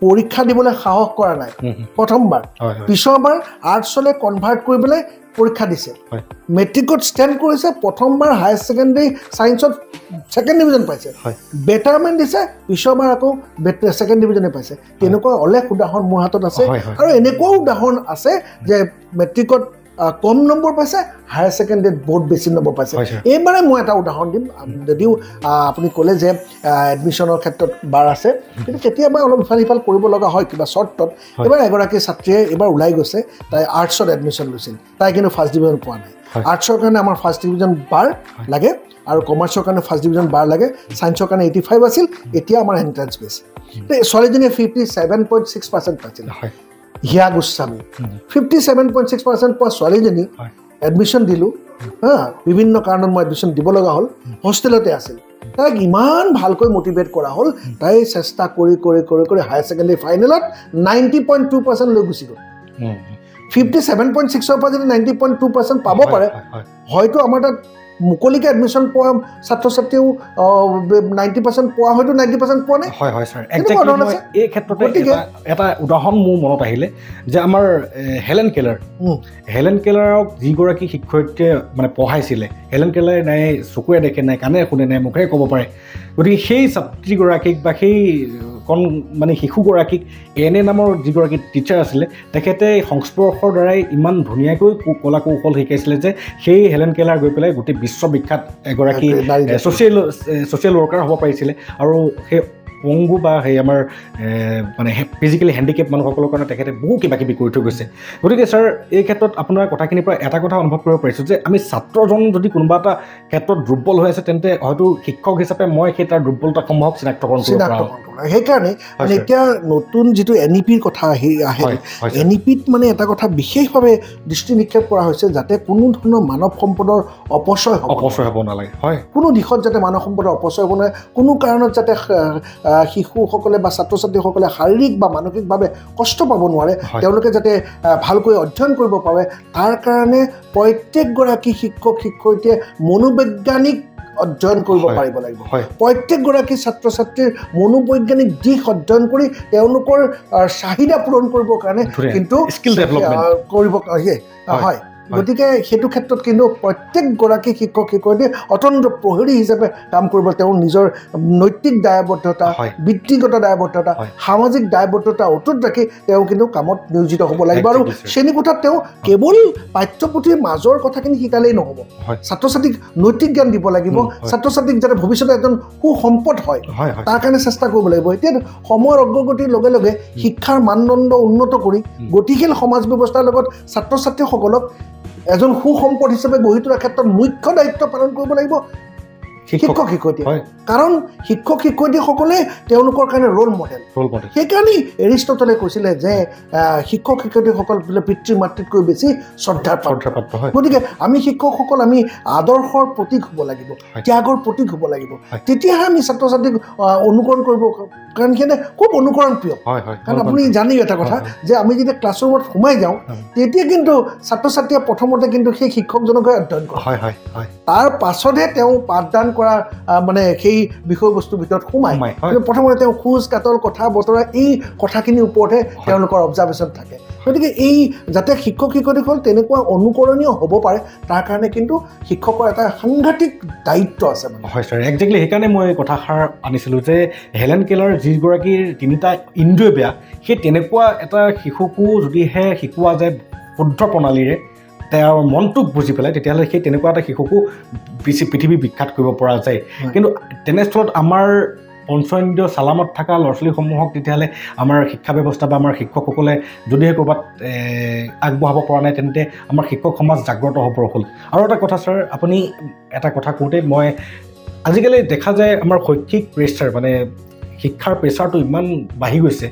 পৰীক্ষা দিবলৈ সাহস কৰা নাই প্ৰথমবাৰ, পিছৰবাৰ আৰ্টছলৈ কনভাৰ্ট কৰি পেলাই পৰীক্ষা দিছে। মেট্ৰিকত ষ্টেণ্ড কৰিছে, প্ৰথমবাৰ হায়াৰ ছেকেণ্ডেৰী ছায়েন্সত ছেকেণ্ড ডিভিজন পাইছে, বেটাৰমেণ্ট দিছে, পিছৰবাৰ আকৌ ছেকেণ্ড ডিভিজনে পাইছে। তেনেকুৱা অলেখ উদাহৰণ মোৰ হাতত আছে। আৰু এনেকুৱাও উদাহৰণ আছে যে মেট্ৰিকত কম নম্বৰ পাইছে, হায়াৰ ছেকেণ্ডেৰীত বহুত বেছি নম্বৰ পাইছে। এইবাৰে মই এটা উদাহৰণ দিম, যদিও আপুনি ক'লে যে এডমিশ্যনৰ ক্ষেত্ৰত বাৰ আছে, কিন্তু কেতিয়াবা অলপ ইফাল সিফাল কৰিব লগা হয় কিবা চৰ্টত। এইবাৰ এগৰাকী ছাত্ৰীয়ে এইবাৰ ওলাই গৈছে, তাই আৰ্টছত এডমিশ্যন লৈছিল, তাই কিন্তু ফাৰ্ষ্ট ডিভিজন পোৱা নাই। আৰ্টছৰ কাৰণে আমাৰ ফাৰ্ষ্ট ডিভিজন বাৰ লাগে আৰু কমাৰ্চৰ কাৰণে ফাৰ্ষ্ট ডিভিজন বাৰ লাগে, ছায়েন্সৰ কাৰণে 85 আছিল, এতিয়া আমাৰ এণ্ট্ৰেঞ্চ বেছ। ছোৱালীজনীয়ে 57.6% পাইছিল, হিয়া গোস্বামী। 57.6% পোৱা ছোৱালীজনী এডমিশ্যন দিলোঁ, বিভিন্ন কাৰণত মই এডমিশ্যন দিব লগা হ'ল, হোষ্টেলতে আছিল। তাইক ইমান ভালকৈ মটিভেট কৰা হ'ল, তাই চেষ্টা কৰি হায়াৰ ছেকেণ্ডেৰী ফাইনেলত 90.2% লৈ গুচি গ'ল। 57.6ৰ পৰা যদি 90.2% পাব পাৰে, হয়তো আমাৰ তাত মুকলিকে এডমিশ্যন পোৱা ছাত্ৰ ছাত্ৰীও 90% পোৱা, হয়তো 90% পোৱা নাই।
হয় ছাৰ, এই ক্ষেত্ৰতে এটা উদাহৰণ মোৰ মনত আহিলে যে আমাৰ হেলেন কেলাৰক যিগৰাকী শিক্ষয়িত্ৰীয়ে মানে পঢ়াইছিলে, হেলেন কেলাৰে নাই চকুৰে দেখে, নাই কাণে শুনে, নাই মুখেৰে ক'ব পাৰে। গতিকে সেই ছাত্ৰীগৰাকীক বা সেই মানে শিশুগৰাকীক এনে নামৰ যিগৰাকী টিচাৰ আছিলে, তেখেতে সংস্পৰ্শৰ দ্বাৰাই ইমান ধুনীয়াকৈ কলা কৌশল শিকাইছিলে যে সেই হেলেন কেলাৰ গৈ পেলাই গোটেই বিশ্ববিখ্যাত এগৰাকী ছ'চিয়েল ৱৰ্কাৰ হ'ব পাৰিছিলে। আৰু সেই পংগু বা সেই আমাৰ মানে ফিজিকেলি হেণ্ডিকেপ মানুহসকলৰ কাৰণে তেখেতে বহু কিবা কিবি কৰি থৈ গৈছে। গতিকে ছাৰ, এই ক্ষেত্ৰত আপোনাৰ কথাখিনিৰ পৰা এটা কথা অনুভৱ কৰিব পাৰিছোঁ যে আমি ছাত্ৰজন যদি কোনোবা এটা ক্ষেত্ৰত দুৰ্বল হৈ আছে, তেন্তে হয়তো শিক্ষক হিচাপে মই সেই তাৰ দুৰ্বলতাসমূহক চিনাক্তকৰণ কৰিব পাৰোঁ।
সেইকাৰণে এতিয়া নতুন যিটো NEP-ৰ কথা আহে, NEP-ত মানে এটা কথা বিশেষভাৱে দৃষ্টি নিক্ষেপ কৰা হৈছে, যাতে কোনো ধৰণৰ মানৱ সম্পদৰ অপচয় হ'ব নালাগে। কোনো দিশত যাতে মানৱ সম্পদৰ অপচয় হ'ব নোৱাৰে, কোনো কাৰণত যাতে শিশুসকলে বা ছাত্ৰ ছাত্ৰীসকলে শাৰীৰিক বা মানসিকভাৱে কষ্ট পাব নোৱাৰে, তেওঁলোকে যাতে ভালকৈ অধ্যয়ন কৰিব পাৰে, তাৰ কাৰণে প্ৰত্যেকগৰাকী শিক্ষক শিক্ষয়িত্ৰীয়ে মনোবৈজ্ঞানিক অধ্যয়ন কৰিব পাৰিব লাগিব। প্ৰত্যেকগৰাকী ছাত্ৰ ছাত্ৰীৰ মনোবৈজ্ঞানিক দিশ অধ্যয়ন কৰি তেওঁলোকৰ চাহিদা পূৰণ কৰিবৰ কাৰণে কিন্তু কৰিব হয়। গতিকে সেইটো ক্ষেত্ৰত কিন্তু প্ৰত্যেকগৰাকী শিক্ষক শিক্ষয়িত্ৰী অতন্ত্ৰ প্ৰহৰী হিচাপে কাম কৰিব। তেওঁৰ নিজৰ নৈতিক দায়বদ্ধতা, বৃত্তিগত দায়বদ্ধতা, সামাজিক দায়বদ্ধতা অটুট ৰাখি তেওঁ কিন্তু কামত নিয়োজিত হ'ব লাগিব। আৰু শ্ৰেণীকোঠাত তেওঁ কেৱল পাঠ্যপুথিৰ মাজৰ কথাখিনি শিকালেই নহ'ব, ছাত্ৰ ছাত্ৰীক নৈতিক জ্ঞান দিব লাগিব, ছাত্ৰ ছাত্ৰীক যাতে ভৱিষ্যতে এজন সুসম্পদ হয় তাৰ কাৰণে চেষ্টা কৰিব লাগিব। এতিয়া সময়ৰ অগ্ৰগতিৰ লগে লগে শিক্ষাৰ মানদণ্ড উন্নত কৰি গতিশীল সমাজ ব্যৱস্থাৰ লগত ছাত্ৰ ছাত্ৰীসকলক এজন সুসম্পদ হিচাপে গঢ়ি তোলাৰ ক্ষেত্ৰত মুখ্য দায়িত্ব পালন কৰিব লাগিব শিক্ষক শিক্ষয়িত্ৰী। কাৰণ শিক্ষক শিক্ষয়িত্ৰীসকলে তেওঁলোকৰ কাৰণে ৰোল মডেল। সেইকাৰণেই এৰিষ্টটলে কৈছিলে যে শিক্ষক শিক্ষয়িত্ৰীসকল পিতৃ মাতৃতকৈ বেছি শ্ৰদ্ধাৰ পাত্ৰ। গতিকে আমি শিক্ষকসকল আমি আদৰ্শৰ প্ৰতীক হ'ব লাগিব, ত্যাগৰ প্ৰতীক হ'ব লাগিব, তেতিয়াহে আমি ছাত্ৰ ছাত্ৰীক অনুকৰণ কৰিব। কাৰণ সিহঁতে খুব অনুকৰণ প্ৰিয়। কাৰণ আপুনি জানেই এটা কথা যে আমি যেতিয়া ক্লাছৰুমত সোমাই যাওঁ, তেতিয়া কিন্তু ছাত্ৰ ছাত্ৰীয়ে প্ৰথমতে কিন্তু সেই শিক্ষকজনকে অধ্যয়ন কৰে, তাৰ পাছতহে তেওঁ পাঠদান কৰা মানে সেই বিষয়বস্তুৰ ভিতৰত সোমায়। প্ৰথমতে তেওঁ খোজ কাটল কথা বতৰা এই কথাখিনিৰ ওপৰতহে তেওঁলোকৰ অবজাৰ্ভেশ্যন থাকে। গতিকে এই যাতে শিক্ষক শিক্ষয়িত্ৰীসকল তেনেকুৱা অনুকৰণীয় হ'ব পাৰে, তাৰ কাৰণে কিন্তু শিক্ষকৰ এটা সাংঘাতিক দায়িত্ব আছে।
হয় ছাৰ, একজেক্টলি সেইকাৰণে মই কথাষাৰ আনিছিলোঁ যে হেলেন কেলাৰ যিগৰাকীৰ 3টা ইন্দ্ৰিয় বেয়া, সেই তেনেকুৱা এটা শিশুকো যদিহে শিকোৱা যায় শুদ্ধ প্ৰণালীৰে, তেওঁৰ মনটোক বুজি পেলাই, তেতিয়াহ'লে সেই তেনেকুৱা এটা শিশুকো পৃথিৱী বিখ্যাত কৰিব পৰা যায়। কিন্তু তেনেস্থলত আমাৰ পঞ্চইন্দ্ৰিয় চালামত থকা ল'ৰা ছোৱালীসমূহক তেতিয়াহ'লে আমাৰ শিক্ষা ব্যৱস্থা বা আমাৰ শিক্ষকসকলে যদিহে ক'ৰবাত আগবঢ়াব পৰা নাই, তেন্তে আমাৰ শিক্ষক সমাজ জাগ্ৰত হ'ব হ'ল। আৰু এটা কথা ছাৰ, আপুনি এটা কথা কওঁতে মই আজিকালি দেখা যায় আমাৰ শৈক্ষিক প্ৰেছাৰ, মানে শিক্ষাৰ প্ৰেছাৰটো ইমান বাঢ়ি গৈছে,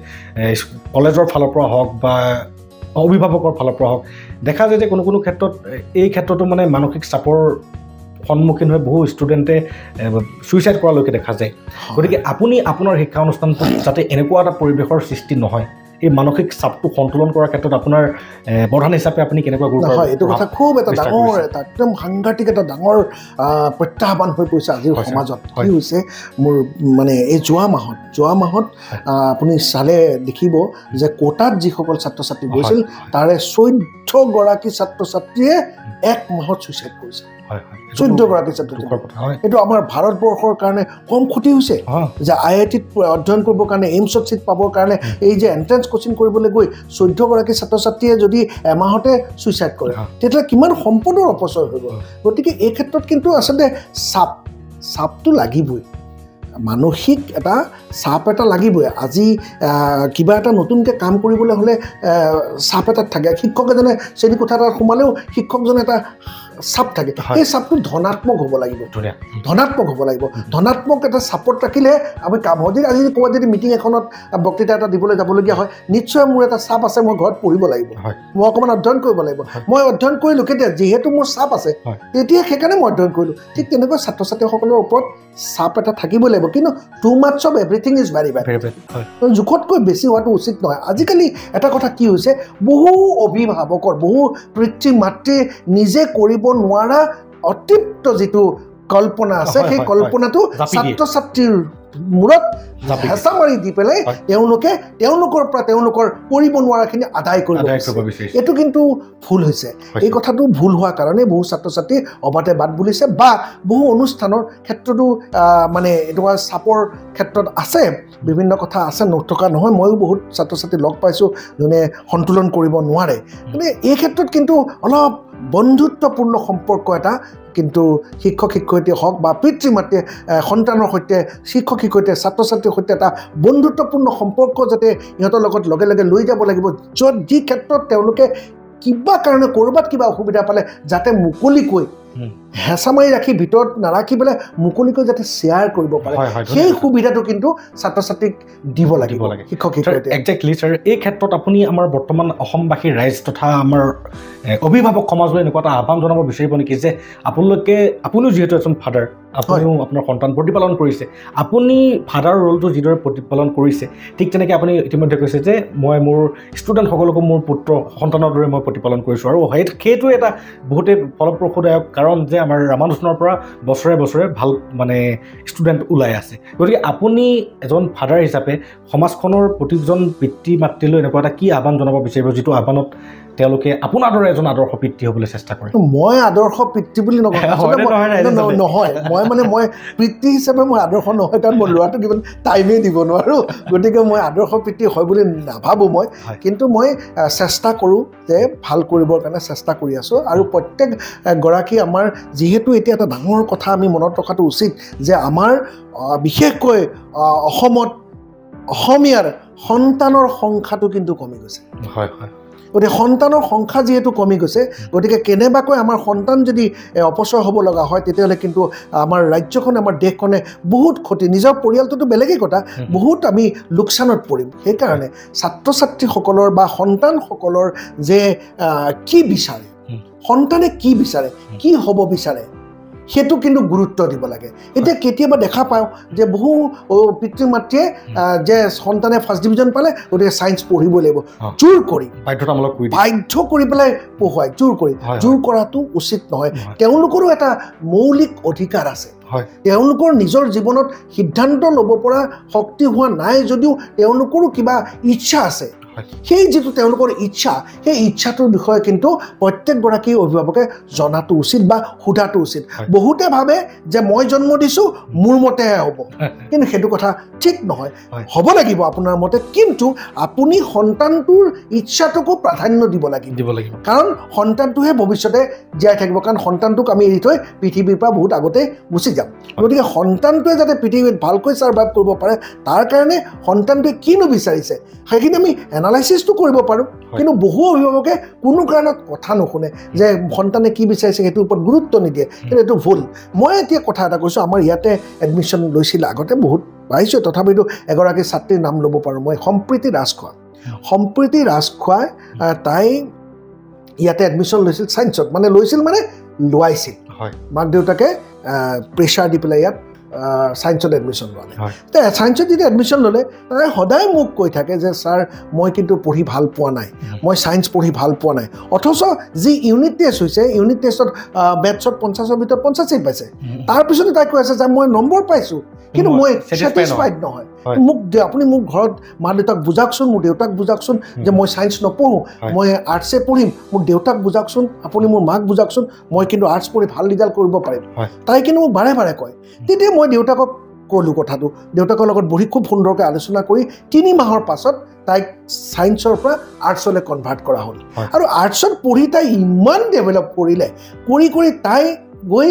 কলেজৰ ফালৰ পৰা হওক বা অভিভাৱকৰ ফালৰ পৰা হওক, দেখা যায় যে কোনো কোনো ক্ষেত্ৰত এই ক্ষেত্ৰতো মানে মানসিক চাপৰ সন্মুখীন হৈ বহু ষ্টুডেণ্টে ছুইচাইড কৰালৈকে দেখা যায় গতিকে আপুনি আপোনাৰ শিক্ষা অনুষ্ঠানটোত যাতে এনেকুৱা এটা পৰিৱেশৰ সৃষ্টি নহয় এই মানসিক চাপটো সন্তুলন কৰাৰ ক্ষেত্ৰত আপোনাৰ প্ৰধান হিচাপে আপুনি কেনেকুৱা গুৰুত্ব
হয় এইটো কথা খুব এটা ডাঙৰ এটা একদম সাংঘাতিক এটা ডাঙৰ প্ৰত্যাহ্বান হৈ পৰিছে আজিৰ সমাজত কি হৈছে মোৰ মানে এই যোৱা মাহত আপুনি চালে দেখিব যে কোটাত যিসকল ছাত্ৰ ছাত্ৰী গৈছিল তাৰে 14 গৰাকী ছাত্ৰ ছাত্ৰীয়ে এক মাহত ছুইচাইড কৰিছে 14 গৰাকী ছাত্ৰ এইটো আমাৰ ভাৰতবৰ্ষৰ কাৰণে কম ক্ষতি হৈছে যে IITত অধ্যয়ন কৰিবৰ কাৰণে এইমছত চিট পাবৰ কাৰণে এই যে এন্ট্ৰেন্স কোচিং কৰিবলৈ গৈ 14 গৰাকী ছাত্ৰ ছাত্ৰীয়ে যদি এমাহতে ছুইচাইড কৰে তেতিয়া কিমান সম্পদৰ অপচয় হৈ গ'ল গতিকে এই ক্ষেত্ৰত কিন্তু আচলতে চাপটো লাগিবই মানসিক এটা চাপ এটা লাগিবই আজি কিবা এটা নতুনকৈ কাম কৰিবলৈ হ'লে চাপ এটাত থাকে শিক্ষক এজনে শ্ৰেণী কোঠা এটাত সোমালেও শিক্ষকজনে এটা চাপ থাকে এই চাপটো ধনাত্মক হ'ব লাগিব ধনাত্মক এটা চাপত ৰাখিলে আমি কাম হয় যদি আজি ক'ৰবাত যদি মিটিং এখনত বক্তৃতা এটা দিবলৈ যাবলগীয়া হয় নিশ্চয় মোৰ এটা চাপ আছে মই ঘৰত পঢ়িব লাগিব মই অকণমান অধ্যয়ন কৰিব লাগিব মই অধ্যয়ন কৰিলোঁ কেতিয়া যিহেতু মোৰ চাপ আছে তেতিয়া সেইকাৰণে মই অধ্যয়ন কৰিলোঁ ঠিক তেনেকৈ ছাত্ৰ ছাত্ৰীসকলৰ ওপৰত চাপ এটা থাকিবই লাগিব কিন্তু too much of everything is very bad জোখতকৈ বেছি হোৱাটো উচিত নহয় আজিকালি এটা কথা কি হৈছে বহু অভিভাৱকৰ বহু পিতৃ মাতৃ নিজে কৰিব নোৱাৰা অতৃপ্ত যিটো কল্পনা আছে সেই কল্পনাটো ছাত্ৰ ছাত্ৰীৰ মূৰত হেঁচা মাৰি দি পেলাই তেওঁলোকৰ পৰা তেওঁলোকৰ কৰিব নোৱাৰাখিনি আদায় কৰিব বিচাৰিছে এইটো কিন্তু ভুল হৈছে এই কথাটো ভুল হোৱাৰ কাৰণে বহু ছাত্ৰ ছাত্ৰী অবাতে বাদ বুলিছে বা বহু অনুষ্ঠানৰ ক্ষেত্ৰতো মানে এনেকুৱা চাপৰ ক্ষেত্ৰত আছে বিভিন্ন কথা আছে নথকা নহয় ময়ো বহুত ছাত্ৰ ছাত্ৰী লগ পাইছোঁ যোনে সন্তুলন কৰিব নোৱাৰে মানে এই ক্ষেত্ৰত কিন্তু অলপ বন্ধুত্বপূৰ্ণ সম্পৰ্ক এটা কিন্তু শিক্ষক শিক্ষয়িত্ৰী হওক বা পিতৃ মাতৃয়ে সন্তানৰ সৈতে শিক্ষক শিক্ষয়িত্ৰীয়ে ছাত্ৰ ছাত্ৰীৰ সৈতে এটা বন্ধুত্বপূৰ্ণ সম্পৰ্ক যাতে ইহঁতৰ লগত লগে লগে লৈ যাব লাগিব য'ত যি ক্ষেত্ৰত তেওঁলোকে কিবা কাৰণে ক'ৰবাত কিবা অসুবিধা পালে যাতে মুকলিকৈ হেঁচা মাৰি ৰাখি ভিতৰত নাৰাখি পেলাই মুকলিকৈ যাতে শ্বেয়াৰ কৰিব পাৰে সেই সুবিধাটো কিন্তু ছাত্ৰ ছাত্ৰীক দিব লাগিব শিক্ষক শিক্ষয়িত্ৰী
একজেক্টলি ছাৰ এই ক্ষেত্ৰত আপুনি আমাৰ বৰ্তমান অসমবাসী ৰাইজ তথা আমাৰ অভিভাৱক সমাজলৈ এনেকুৱা এটা আহ্বান জনাব বিচাৰিব নেকি যে আপুনিও যিহেতু এজন ফাদাৰ আপুনিও আপোনাৰ সন্তান প্ৰতিপালন কৰিছে আপুনি ফাদাৰৰ ৰোলটো যিদৰে প্ৰতিপালন কৰিছে ঠিক তেনেকৈ আপুনি ইতিমধ্যে কৈছে যে মই মোৰ ষ্টুডেণ্টসকলকো মোৰ পুত্ৰ সন্তানৰ দৰে মই প্ৰতিপালন কৰিছোঁ আৰু সেইটো এটা বহুতেই ফলপ্ৰসূদায়ক কাৰণ যে আমাৰ ৰামানুজনৰ পৰা বছৰে বছৰে ভাল মানে ষ্টুডেণ্ট ওলাই আছে গতিকে আপুনি এজন ফাদাৰ হিচাপে সমাজখনৰ প্ৰতিজন পিতৃ মাতৃলৈ এনেকুৱা এটা কি আহ্বান জনাব বিচাৰিব যিটো আহ্বানত তেওঁলোকে আপোনাৰ দৰে এজন আদৰ্শ পিতৃ হ'বলৈ চেষ্টা কৰে
মই আদৰ্শ পিতৃ বুলি নহয় মই পিতৃ হিচাপে মই আদৰ্শ নহয় কাৰণ মই ল'ৰাটোক ইমান টাইমেই দিব নোৱাৰোঁ গতিকে মই আদৰ্শ পিতৃ হয় বুলি নাভাবোঁ মই কিন্তু মই চেষ্টা কৰোঁ যে ভাল কৰিবৰ কাৰণে চেষ্টা কৰি আছোঁ আৰু প্ৰত্যেক গৰাকী আমাৰ যিহেতু এতিয়া এটা ডাঙৰ কথা আমি মনত ৰখাটো উচিত যে আমাৰ বিশেষকৈ অসমত অসমীয়াৰ সন্তানৰ সংখ্যাটো কিন্তু কমি গৈছে গতিকে সন্তানৰ সংখ্যা যিহেতু কমি গৈছে গতিকে কেনেবাকৈ আমাৰ সন্তান যদি অপচয় হ'ব লগা হয় তেতিয়াহ'লে কিন্তু আমাৰ ৰাজ্যখনে আমাৰ দেশখনে বহুত ক্ষতি নিজৰ পৰিয়ালটোতো বেলেগেই কথা বহুত আমি লোকচানত পৰিম সেইকাৰণে ছাত্ৰ ছাত্ৰীসকলৰ বা সন্তানসকলৰ যে কি বিচাৰে সন্তানে কি বিচাৰে কি হ'ব বিচাৰে সেইটো কিন্তু গুৰুত্ব দিব লাগে এতিয়া কেতিয়াবা দেখা পাওঁ যে বহু পিতৃ মাতৃয়ে যে সন্তানে ফাৰ্ষ্ট ডিভিজন পালে গতিকে ছায়েন্স পঢ়িবই লাগিব জোৰ কৰি বাধ্য কৰি পেলাই পঢ়ুৱাই জোৰ কৰাটো উচিত নহয় তেওঁলোকৰো এটা মৌলিক অধিকাৰ আছে তেওঁলোকৰ নিজৰ জীৱনত সিদ্ধান্ত ল'ব পৰা শক্তি হোৱা নাই যদিও তেওঁলোকৰো কিবা ইচ্ছা আছে সেই যিটো তেওঁলোকৰ ইচ্ছা সেই ইচ্ছাটোৰ বিষয়ে কিন্তু প্ৰত্যেকগৰাকী অভিভাৱকে জনাটো উচিত বা সোধাটো উচিত বহুতে ভাবে যে মই জন্ম দিছোঁ মোৰ মতেহে হ'ব কিন্তু সেইটো কথা ঠিক নহয় হ'ব লাগিব আপোনাৰ মতে কিন্তু আপুনি সন্তানটোৰ ইচ্ছাটোকো প্ৰাধান্য দিব লাগিব কাৰণ সন্তানটোহে ভৱিষ্যতে জীয়াই থাকিব কাৰণ সন্তানটোক আমি এৰি থৈ পৃথিৱীৰ পৰা বহুত আগতে গুচি যাম গতিকে সন্তানটোৱে যাতে পৃথিৱীত ভালকৈ ছাৰ্ভাইভ কৰিব পাৰে তাৰ কাৰণে সন্তানটোৱে কিনো বিচাৰিছে সেইখিনি আমি এনালাইচিছটো কৰিব পাৰোঁ কিন্তু বহু অভিভাৱকে কোনো কাৰণত কথা নুশুনে যে সন্তানে কি বিচাৰিছে সেইটোৰ ওপৰত গুৰুত্ব নিদিয়ে কিন্তু এইটো ভুল মই এতিয়া কথা এটা কৈছোঁ আমাৰ ইয়াতে এডমিশ্যন লৈছিলে আগতে বহুত পাইছোঁ তথাপিতো এগৰাকী ছাত্ৰীৰ নাম ল'ব পাৰোঁ মই সম্প্ৰীতি ৰাজখোৱা তাই ইয়াতে এডমিশ্যন লৈছিল ছায়েন্সত মানে লোৱাইছিল মাক দেউতাকে প্ৰেছাৰ দি পেলাই ইয়াত ছায়েন্সত এডমিশ্যন ল'লে তো ছায়েন্সত যেতিয়া এডমিশ্যন ল'লে তাই সদায় মোক কৈ থাকে যে ছাৰ মই কিন্তু পঢ়ি ভাল পোৱা নাই মই ছায়েন্স পঢ়ি ভাল পোৱা নাই অথচ যি ইউনিট টেষ্ট হৈছে ইউনিট টেষ্টত মেথছত 50ৰ ভিতৰত 50 পাইছে তাৰপিছতে তাই কৈ আছে যে মই নম্বৰ পাইছোঁ কিন্তু মই ছেটিছফাইড নহয় মোক আপুনি মোক ঘৰত মা দেউতাক বুজাওকচোন মোৰ দেউতাক বুজাওকচোন যে মই ছায়েন্স নপঢ়োঁ মই আৰ্টছে পঢ়িম মোৰ দেউতাক বুজাওকচোন আপুনি মোৰ মাক বুজাওকচোন মই কিন্তু আৰ্টছ পঢ়ি ভাল ৰিজাল্ট কৰিব পাৰিম তাই কিন্তু মোক বাৰে বাৰে কয় তেতিয়া মই দেউতাকক ক'লোঁ কথাটো দেউতাকৰ লগত বহি খুব সুন্দৰকৈ আলোচনা কৰি 3 মাহৰ পাছত তাইক ছায়েন্সৰ পৰা আৰ্টছলৈ কনভাৰ্ট কৰা হ'ল আৰু আৰ্টছত পঢ়ি তাই ইমান ডেভেলপ কৰিলে কৰি তাই গৈ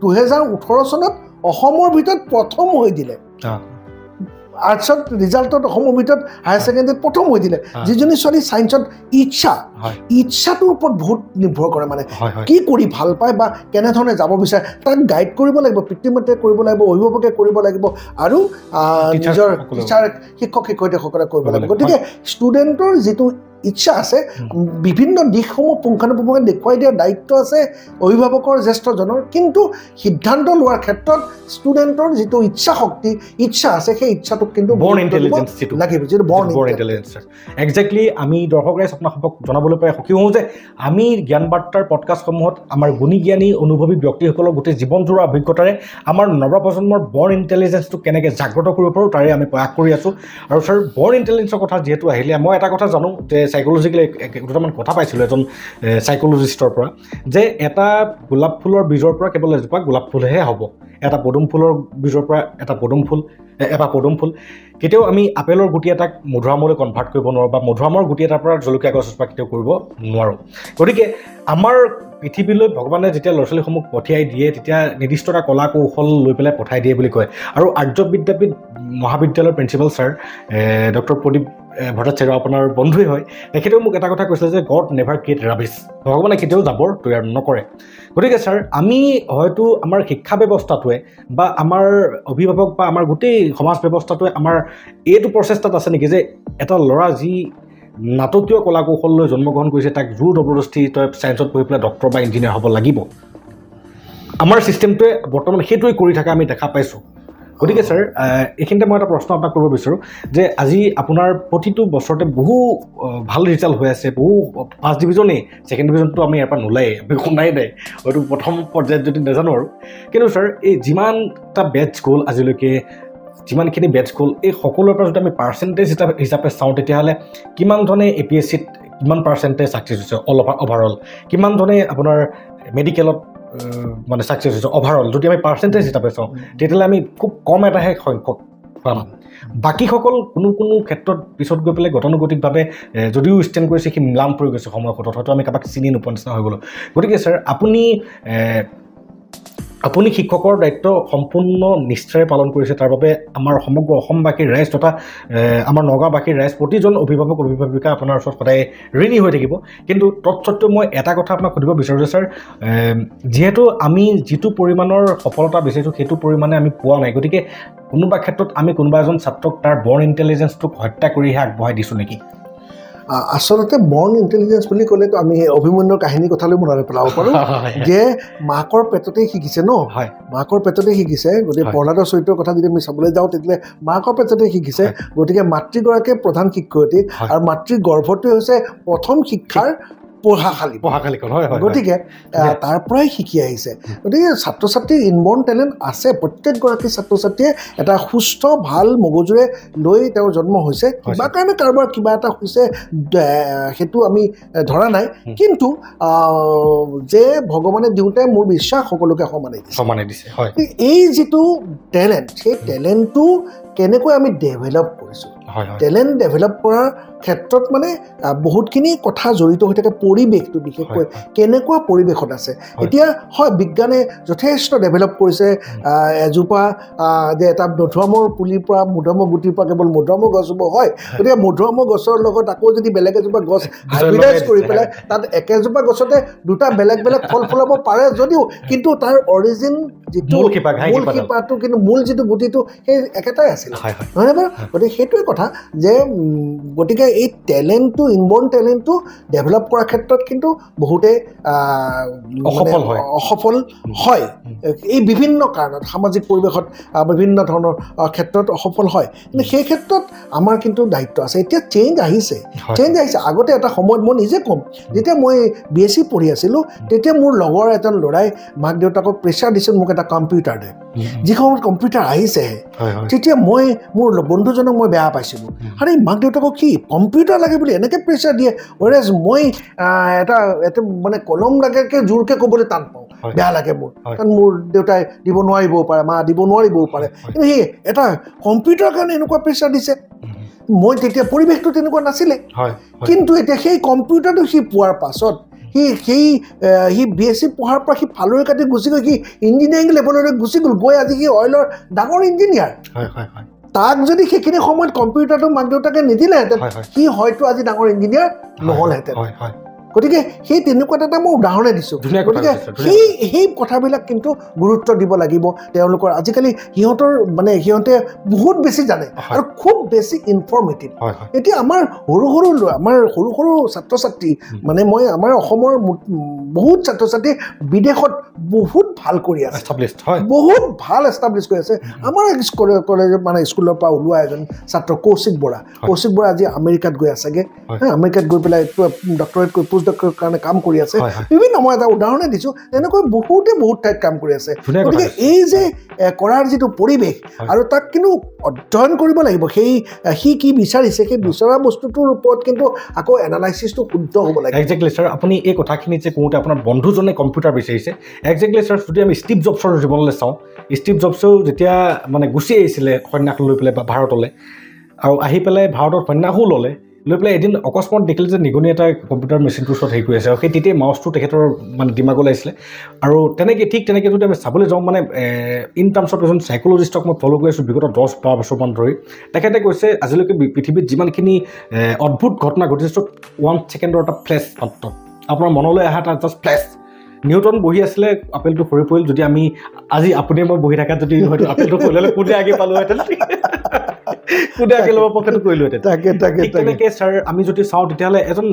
2018 চনত অসমৰ ভিতৰত প্ৰথম হৈ দিলে আৰ্টছত ৰিজাল্টত অসমৰ ভিতৰত হায়াৰ ছেকেণ্ডেৰীত প্ৰথম হৈ দিলে যিজনী ছোৱালী ছায়েন্সত ইচ্ছাটোৰ ওপৰত বহুত নিৰ্ভৰ কৰে মানে কি কৰি ভাল পায় বা কেনেধৰণে যাব বিচাৰে তাক গাইড কৰিব লাগিব পিতৃ মাতৃয়ে কৰিব লাগিব অভিভাৱকে কৰিব লাগিব আৰু নিজৰ টিচাৰ শিক্ষক শিক্ষয়িত্ৰীসকলে কৰিব লাগিব গতিকে ষ্টুডেণ্টৰ যিটো ইচ্ছা আছে বিভিন্ন দিশসমূহ পুংখানুপুংখভাৱে দেখুৱাই দিয়াৰ দায়িত্ব আছে অভিভাৱকৰ জ্যেষ্ঠজনৰ কিন্তু সিদ্ধান্ত লোৱাৰ ক্ষেত্ৰত ষ্টুডেণ্টৰ যিটো ইচ্ছা আছে সেই ইচ্ছাটোক কিন্তু
বৰ্ণ ইণ্টেলিজেন্স
লাগিব যিটো বৰ্ণ
ইণ্টেলিজেন্স একজেক্টলি আমি দৰ্শক ৰাইজ আপোনালোকক জনাবলৈ পাই সুখী হওঁ যে আমি জ্ঞান বাৰ্তাৰ পডকাষ্টসমূহত আমাৰ গুণী জ্ঞানী অনুভৱী ব্যক্তিসকলৰ গোটেই জীৱনজোৰা অভিজ্ঞতাৰে আমাৰ নৱপ্ৰজন্মৰ বৰ্ণ ইণ্টেলিজেন্সটো কেনেকৈ জাগ্ৰত কৰিব পাৰোঁ তাৰে আমি প্ৰয়াস কৰি আছোঁ আৰু ছাৰ বৰ্ণ ইণ্টেলিজেন্সৰ কথা যিহেতু আহিলে মই এটা কথা জানো যে সাইকোলজিকেলি দুটামান কথা পাইছিলোঁ এজন সাইকোলজিষ্টৰ পৰা যে এটা গোলাপ ফুলৰ বীজৰ পৰা কেৱল এজোপা গোলাপ ফুলহে হ'ব এটা পদুম ফুলৰ বীজৰ পৰা এটা পদুম ফুল কেতিয়াও আমি আপেলৰ গুটি এটাক মধুৰামলৈ কনভাৰ্ট কৰিব নোৱাৰোঁ বা মধুৰামৰ গুটি এটাৰ পৰা জলকীয়া গছ এজোপা কেতিয়াও কৰিব নোৱাৰোঁ গতিকে আমাৰ পৃথিৱীলৈ ভগৱানে যেতিয়া ল'ৰা ছোৱালীসমূহ পঠিয়াই দিয়ে তেতিয়া নিৰ্দিষ্ট এটা কলা কৌশল লৈ পেলাই পঠাই দিয়ে বুলি কয় আৰু আৰ্য বিদ্যাপীঠ মহাবিদ্যালয়ৰ principal sir doctor Pradip Bhattacharya আপোনাৰ বন্ধুৱে হয় তেখেতেও মোক এটা কথা কৈছিলে যে গড নেভাৰ ক্ৰিয়েট ৰাবিছ ভগৱানে কেতিয়াও জাবৰ তৈয়াৰ নকৰে গতিকে ছাৰ আমি হয়তো আমাৰ শিক্ষা ব্যৱস্থাটোৱে বা আমাৰ অভিভাৱক বা আমাৰ গোটেই সমাজ ব্যৱস্থাটোৱে আমাৰ এইটো প্ৰচেষ্টাত আছে নেকি যে এটা ল'ৰা যি নাটকীয় কলা কৌশল লৈ জন্মগ্ৰহণ কৰিছে তাক জোৰ জবৰদস্তি তই ছায়েন্সত পঢ়ি পেলাই ডক্টৰ বা ইঞ্জিনিয়াৰ হ'ব লাগিব আমাৰ ছিষ্টেমটোৱে বৰ্তমান সেইটোৱে কৰি থকা আমি দেখা পাইছোঁ গতিকে ছাৰ এইখিনিতে মই এটা প্ৰশ্ন আপোনাক কৰিব বিচাৰোঁ যে আজি আপোনাৰ প্ৰতিটো বছৰতে বহু ভাল ৰিজাল্ট হৈ আছে বহু ফাৰ্ষ্ট ডিভিজনেই ছেকেণ্ড ডিভিজনটো আমি ইয়াৰ পৰা নোলায়েই আমি শুনাই নাই হয়তো প্ৰথম পৰ্যায়ত যদি নাজানো আৰু কিন্তু ছাৰ এই যিমানটা বেটছ গ'ল আজিলৈকে যিমানখিনি বেটছ গ'ল এই সকলোৰে পৰা যদি আমি পাৰ্চেণ্টেজ হিচাপে চাওঁ তেতিয়াহ'লে কিমান ধৰণে APSCত কিমান পাৰ্চেণ্টেজ ছাকচেছ হৈছে অভাৰঅল কিমান ধৰণে আপোনাৰ মেডিকেলত মানে ছাকচেছ হৈছে অভাৰঅল যদি আমি পাৰ্চেণ্টেজ হিচাপে চাওঁ তেতিয়াহ'লে আমি খুব কম এটাহে সংখ্যক পাম বাকীসকল কোনো ক্ষেত্ৰত পিছত গৈ পেলাই গতানুগতিকভাৱে যদিও ষ্টেণ্ড কৰিছে সি ম্লান পৰি গৈছে সময়ত হয়তো আমি কাৰোবাক চিনি নোপোৱা নিচিনা হৈ গ'লোঁ গতিকে ছাৰ আপুনি শিক্ষকৰ দায়িত্ব সম্পূৰ্ণ নিষ্ঠাৰে পালন কৰিছে তাৰ বাবে আমাৰ সমগ্ৰ অসমবাসীৰ ৰাইজ তথা আমাৰ নগাঁওবাসীৰ ৰাইজ প্ৰতিজন অভিভাৱক অভিভাৱিকা আপোনাৰ ওচৰত সদায় ঋণী হৈ থাকিব কিন্তু তৎসত্ত্বেও মই এটা কথা আপোনাক সুধিব বিচাৰোঁ যে ছাৰ যিহেতু আমি যিটো পৰিমাণৰ সফলতা বিচাৰিছোঁ সেইটো পৰিমাণে আমি পোৱা নাই গতিকে কোনোবা ক্ষেত্ৰত আমি কোনোবা এজন ছাত্ৰক তাৰ বৰ্ণ ইণ্টেলিজেন্সটোক হত্যা কৰিহে আগবঢ়াই দিছোঁ নেকি
আচলতে বৰ্ণ ইণ্টেলিজেন্স বুলি ক'লেতো আমি অভিমন্যুৰ কাহিনীৰ কথালৈ মনত পেলাব পাৰোঁ যে মাকৰ পেটতেই শিকিছে ন মাকৰ পেটতে শিকিছে গতিকে প্ৰহ্লাদৰ চৰিত্ৰৰ কথা যদি আমি চাবলৈ যাওঁ তেতিয়াহ'লে মাকৰ পেটতে শিকিছে গতিকে মাতৃগৰাকীয়ে প্ৰধান শিক্ষয়িত্ৰী আৰু মাতৃৰ গৰ্ভটোৱে হৈছে প্ৰথম শিক্ষাৰ পঢ়াশালীখন গতিকে তাৰ পৰাই শিকি আহিছে গতিকে ছাত্ৰ ছাত্ৰীৰ ইনবৰ্ণ টেলেণ্ট আছে প্ৰত্যেকগৰাকী ছাত্ৰ ছাত্ৰীয়ে এটা সুস্থ ভাল মগজুৰে লৈ তেওঁৰ জন্ম হৈছে কিবা কাৰণে কাৰোবাৰ কিবা এটা হৈছে সেইটো আমি ধৰা নাই কিন্তু যে ভগৱানে দিওঁতে মোৰ বিশ্বাস সকলোকে সমানে দিছে এই যিটো টেলেণ্ট সেই টেলেণ্টটো কেনেকৈ আমি ডেভেলপ কৰিছোঁ টেলেণ্ট ডেভেলপ কৰাৰ ক্ষেত্ৰত মানে বহুতখিনি কথা জড়িত হৈ থাকে পৰিৱেশটো বিশেষকৈ কেনেকুৱা পৰিৱেশত আছে এতিয়া হয় বিজ্ঞানে যথেষ্ট ডেভেলপ কৰিছে এজোপা যে এটা মধুৰামৰ পুলিৰ পৰা মধুৰামৰ গুটিৰ পৰা কেৱল মধুৰামৰ গছ হ'ব হয় গতিকে মধুৰামৰ গছৰ লগত আকৌ যদি বেলেগ এজোপা গছ হাইব্ৰিডাইজ কৰি পেলাই তাত একেজোপা গছতে দুটা বেলেগ বেলেগ ফল ফলাব পাৰে যদিও কিন্তু তাৰ অৰিজিন যিটো মূল শিপাটো কিন্তু মূল যিটো গুটিটো সেই একেটাই আছিল নহয় বাৰু গতিকে সেইটোৱে কথা কথা যে গতিকে এই টেলেণ্টটো ইনবৰ্ণ টেলেণ্টটো ডেভেলপ কৰাৰ ক্ষেত্ৰত কিন্তু বহুতে অসফল হয় এই বিভিন্ন কাৰণত সামাজিক পৰিৱেশত বিভিন্ন ধৰণৰ ক্ষেত্ৰত অসফল হয় কিন্তু সেই ক্ষেত্ৰত আমাৰ কিন্তু দায়িত্ব আছে এতিয়া চেঞ্জ আহিছে আগতে এটা সময়ত মই নিজে ক'ম যেতিয়া মই BSc পঢ়ি আছিলোঁ তেতিয়া মোৰ লগৰ এজন ল'ৰাই মাক দেউতাকক প্ৰেছাৰ দিছিল মোক এটা কম্পিউটাৰ দে যিখন কম্পিউটাৰ আহিছেহে তেতিয়া মই মোৰ বন্ধুজনক মই বেয়া পাইছিলোঁ আৰে মাক দেউতাকক কি কম্পিউটাৰ লাগে বুলি এনেকৈ প্ৰেছাৰ দিয়ে ৱেৰাজ মই এটা মানে কলম লাগেকৈ জোৰকৈ ক'বলৈ টান পাওঁ বেয়া লাগে মোৰ কাৰণ মোৰ দেউতাই দিব নোৱাৰিবও পাৰে মা দিব নোৱাৰিবও পাৰে কিন্তু সেই এটা কম্পিউটাৰৰ কাৰণে এনেকুৱা প্ৰেছাৰ দিছে মই তেতিয়া পৰিৱেশটো তেনেকুৱা নাছিলে কিন্তু এতিয়া সেই কম্পিউটাৰটো সি পোৱাৰ পাছত সি BSc পঢ়াৰ পৰা সি ফালৰি কাটি গুচি গৈ সি ইঞ্জিনিয়াৰিং লেভেললৈ গুচি গ'ল গৈ আজি সি অইলৰ ডাঙৰ ইঞ্জিনিয়াৰ তাক যদি সেইখিনি সময়ত কম্পিউটাৰটো মাক দেউতাকে নিদিলেহেঁতেন সি হয়তো আজি ডাঙৰ ইঞ্জিনিয়াৰ নহ'লহেঁতেন গতিকে সেই তেনেকুৱা এটা মই উদাহৰণে দিছোঁ গতিকে সেই কথাবিলাক কিন্তু গুৰুত্ব দিব লাগিব তেওঁলোকৰ আজিকালি সিহঁতে বহুত বেছি জানে আৰু খুব বেছি ইনফৰ্মেটিভ এতিয়া আমাৰ সৰু সৰু ছাত্ৰ ছাত্ৰী মানে মই আমাৰ অসমৰ বহুত ছাত্ৰ ছাত্ৰী বিদেশত বহুত ভাল কৰি আছে বহুত ভাল এষ্টাব্লিছ কৰি আছে আমাৰ কলেজ মানে স্কুলৰ পৰা ওলোৱা এজন ছাত্ৰ কৌশিক বৰা আজি আমেৰিকাত গৈ আছেগৈ আমেৰিকাত গৈ পেলাই ডক্টৰেট কৰি পোষ্ট ডক্টৰৰ কাৰণে কাম কৰি আছে বিভিন্ন মই এটা উদাহৰণে দিছোঁ এনেকৈ বহুত ঠাইত কাম কৰি আছে গতিকে এই যে কৰাৰ যিটো পৰিৱেশ আৰু তাক কিন্তু অধ্যয়ন কৰিব লাগিব সি কি বিচাৰিছে সেই বিচৰা বস্তুটোৰ ওপৰত কিন্তু আকৌ এনালাইচিছটো শুদ্ধ হ'ব লাগে
একজেক্টলি ছাৰ আপুনি এই কথাখিনি যে কওঁতে আপোনাৰ বন্ধুজনে কম্পিউটাৰ বিচাৰিছে একজেক্টলি ছাৰ যদি আমি ষ্টিভ জবছৰ জীৱনলৈ চাওঁ ষ্টিভ জবছেও যেতিয়া মানে গুচি আহিছিলে সন্ন্যাস লৈ পেলাই ভাৰতলৈ আৰু আহি পেলাই ভাৰতত সন্ন্যাসো ল'লে লৈ পেলাই এদিন অকস্মাত দেখিলে যে নিগনি এটা কম্পিউটাৰ মেচিনটোৰ ওচৰত হেৰি কৰি আছে আৰু সেই তেতিয়াই মাউচটো তেখেতৰ মানে ডিমাগলৈ আহিছিলে আৰু ঠিক তেনেকৈ যদি আমি চাবলৈ যাওঁ মানে ইন টাৰ্মছ অফ এজন চাইক'লজিষ্টক মই ফ'ল' কৰি আছোঁ বিগত 10-12 বছৰমান ধৰি তেখেতে কৈছে আজিলৈকে পৃথিৱীত যিমানখিনি অদ্ভুত ঘটনা ঘটিছে 1 ছেকেণ্ডৰ এটা ফ্লেছ মাত্ৰ আপোনাৰ মনলৈ অহা এটা জাষ্ট ফ্লেছ নিউটন বহি আছিলে আপেলটো সৰি পৰিল যদি আমি আজি আপুনি মই বহি থাকাত যদি হয়তো আপেলটো পৰিলে কোনে আগে পালোহেঁতেন তেনেকৈ ছাৰ আমি যদি চাওঁ তেতিয়াহ'লে এজন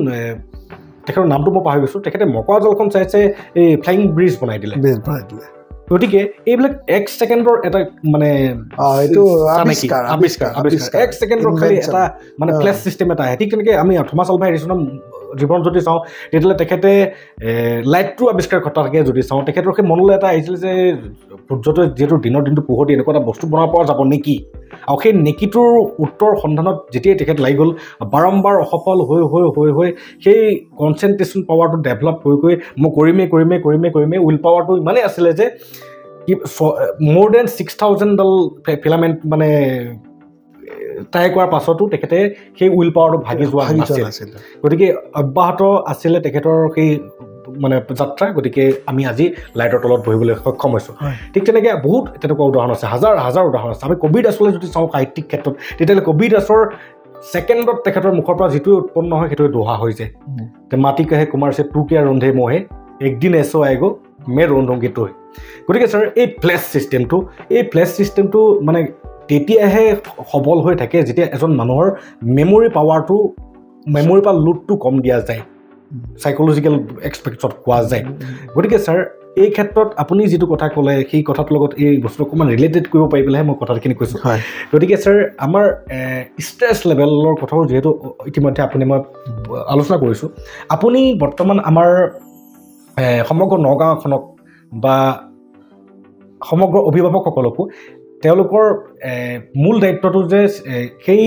তেখেতৰ নামটো মই পাহৰি গৈছোঁ তেখেতে মকৰা জালখন চাইছে এই ফ্লাইং ব্ৰিজ বনাই দিলে গতিকে এইবিলাক 1 ছেকেণ্ডৰ এটা মানে আৱিষ্কাৰ 1 ছেকেণ্ডৰ খালি এটা মানে ফ্লেছ ছিষ্টেম এটা আহে ঠিক তেনেকৈ আমি থমাছ আলভা এডিছনৰ জীৱন যদি চাওঁ তেতিয়াহ'লে তেখেতে লাইটটো আৱিষ্কাৰ ঘটাকৈ যদি চাওঁ তেখেতৰ সেই মনলৈ এটা আহিছিল যে সূৰ্যটোৱে যিহেতু দিনটো পোহৰ দিয়ে এনেকুৱা এটা বস্তু বনাব পৰা যাব নেকি আৰু সেই নেকিটোৰ উত্তৰ সন্ধানত যেতিয়াই তেখেত লাগি গ'ল বাৰম্বাৰ অসফল হৈ সেই কনচেনট্ৰেশ্যন পাৱাৰটো ডেভেলপ কৰি মই কৰিমেই উইল পাৱাৰটো ইমানেই আছিলে যে মোৰ দেন 6,000ডাল ফিলামেণ্ট মানে ট্ৰাই কৰাৰ পাছতো তেখেতে সেই উইল পাৱাৰটো ভাগি যোৱা নাছিল গতিকে অব্যাহত আছিলে তেখেতৰ সেই মানে যাত্ৰা গতিকে আমি আজি লাইটৰ তলত বহিবলৈ সক্ষম হৈছোঁ ঠিক তেনেকৈ বহুত তেনেকুৱা উদাহৰণ আছে হাজাৰ উদাহৰণ আছে আমি কবি দাসলৈ যদি চাওঁ সাহিত্যিক ক্ষেত্ৰত তেতিয়াহ'লে কবি দাসৰ ছেকেণ্ডত তেখেতৰ মুখৰ পৰা যিটোৱে উৎপন্ন হয় সেইটোৱে দোহা হৈ যায় মাটি কাহে কুমাৰ চে টু কে ৰন্ধে মহে একদিন এছো আইগো মে ৰন্ধোগে তই গতিকে ছাৰ এই ফ্লেছ ছিষ্টেমটো মানে তেতিয়াহে সবল হৈ থাকে যেতিয়া এজন মানুহৰ মেমৰি পৰা লোডটো কম দিয়া যায় চাইক'লজিকেল এক্সপেক্টছত কোৱা যায় গতিকে ছাৰ এই ক্ষেত্ৰত আপুনি যিটো কথা ক'লে সেই কথাটোৰ লগত এই বস্তুটো অকণমান ৰিলেটেড কৰিব পাৰি পেলাইহে মই কথাখিনি কৈছোঁ গতিকে ছাৰ আমাৰ ষ্ট্ৰেছ লেভেলৰ কথাও যিহেতু ইতিমধ্যে মই আলোচনা কৰিছোঁ আপুনি বৰ্তমান আমাৰ সমগ্ৰ নগাঁওখনক বা সমগ্ৰ অভিভাৱকসকলকো তেওঁলোকৰ মূল দায়িত্বটো যে সেই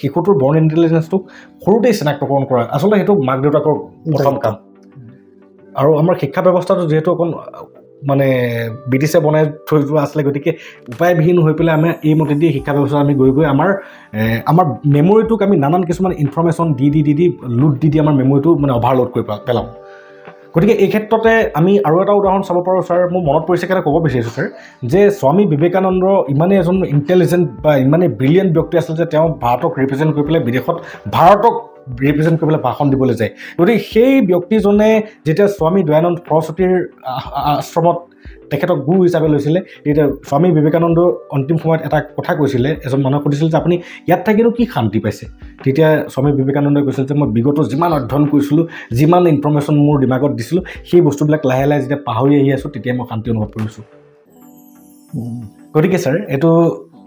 শিশুটোৰ বৰ্ণ ইণ্টেলিজেঞ্চটোক সৰুতেই চিনাক্তকৰণ কৰা আচলতে সেইটো মাক দেউতাকৰ প্ৰথম কাম আৰু আমাৰ শিক্ষা ব্যৱস্থাটো যিহেতু অকণ মানে ব্ৰিটিছে বনাই থৈ যোৱা আছিলে গতিকে উপায়বিহীন হৈ পেলাই আমি এই মতেদি শিক্ষা ব্যৱস্থা আমি গৈ আমাৰ মেমৰিটোক আমি নানান কিছুমান ইনফৰ্মেশ্যন দি লোড দি আমাৰ মেমৰিটো মানে অভাৰলোড কৰি পেলাওঁ গতিকে এই ক্ষেত্ৰতে আমি আৰু এটা উদাহৰণ চাব পাৰোঁ ছাৰ মোৰ মনত পৰিছে কাৰণে ক'ব বিচাৰিছোঁ ছাৰ যে স্বামী বিবেকানন্দ ইমানেই এজন ইণ্টেলিজেণ্ট বা ইমানেই ব্ৰিলিয়েণ্ট ব্যক্তি আছিল যে তেওঁ ভাৰতক ৰিপ্ৰেজেণ্ট কৰি পেলাই বিদেশত ভাৰতক ৰিপ্ৰেজেণ্ট কৰিবলৈ ভাষণ দিবলৈ যায় গতিকে সেই ব্যক্তিজনে যেতিয়া স্বামী দয়ানন্দ সৰস্বতীৰ আশ্ৰমত তেখেতক গুৰু হিচাপে লৈছিলে তেতিয়া স্বামী বিবেকানন্দ অন্তিম সময়ত এটা কথা কৈছিলে এজন মানুহক সুধিছিল যে আপুনি ইয়াত থাকিনো কি শান্তি পাইছে তেতিয়া স্বামী বিবেকানন্দই কৈছিল যে মই বিগত যিমান অধ্যয়ন কৰিছিলোঁ যিমান ইনফৰ্মেশ্যন মোৰ দিমাগত দিছিলোঁ সেই বস্তুবিলাক লাহে লাহে যেতিয়া পাহৰি আহি আছোঁ তেতিয়া মই শান্তি অনুভৱ কৰিছোঁ গতিকে ছাৰ এইটো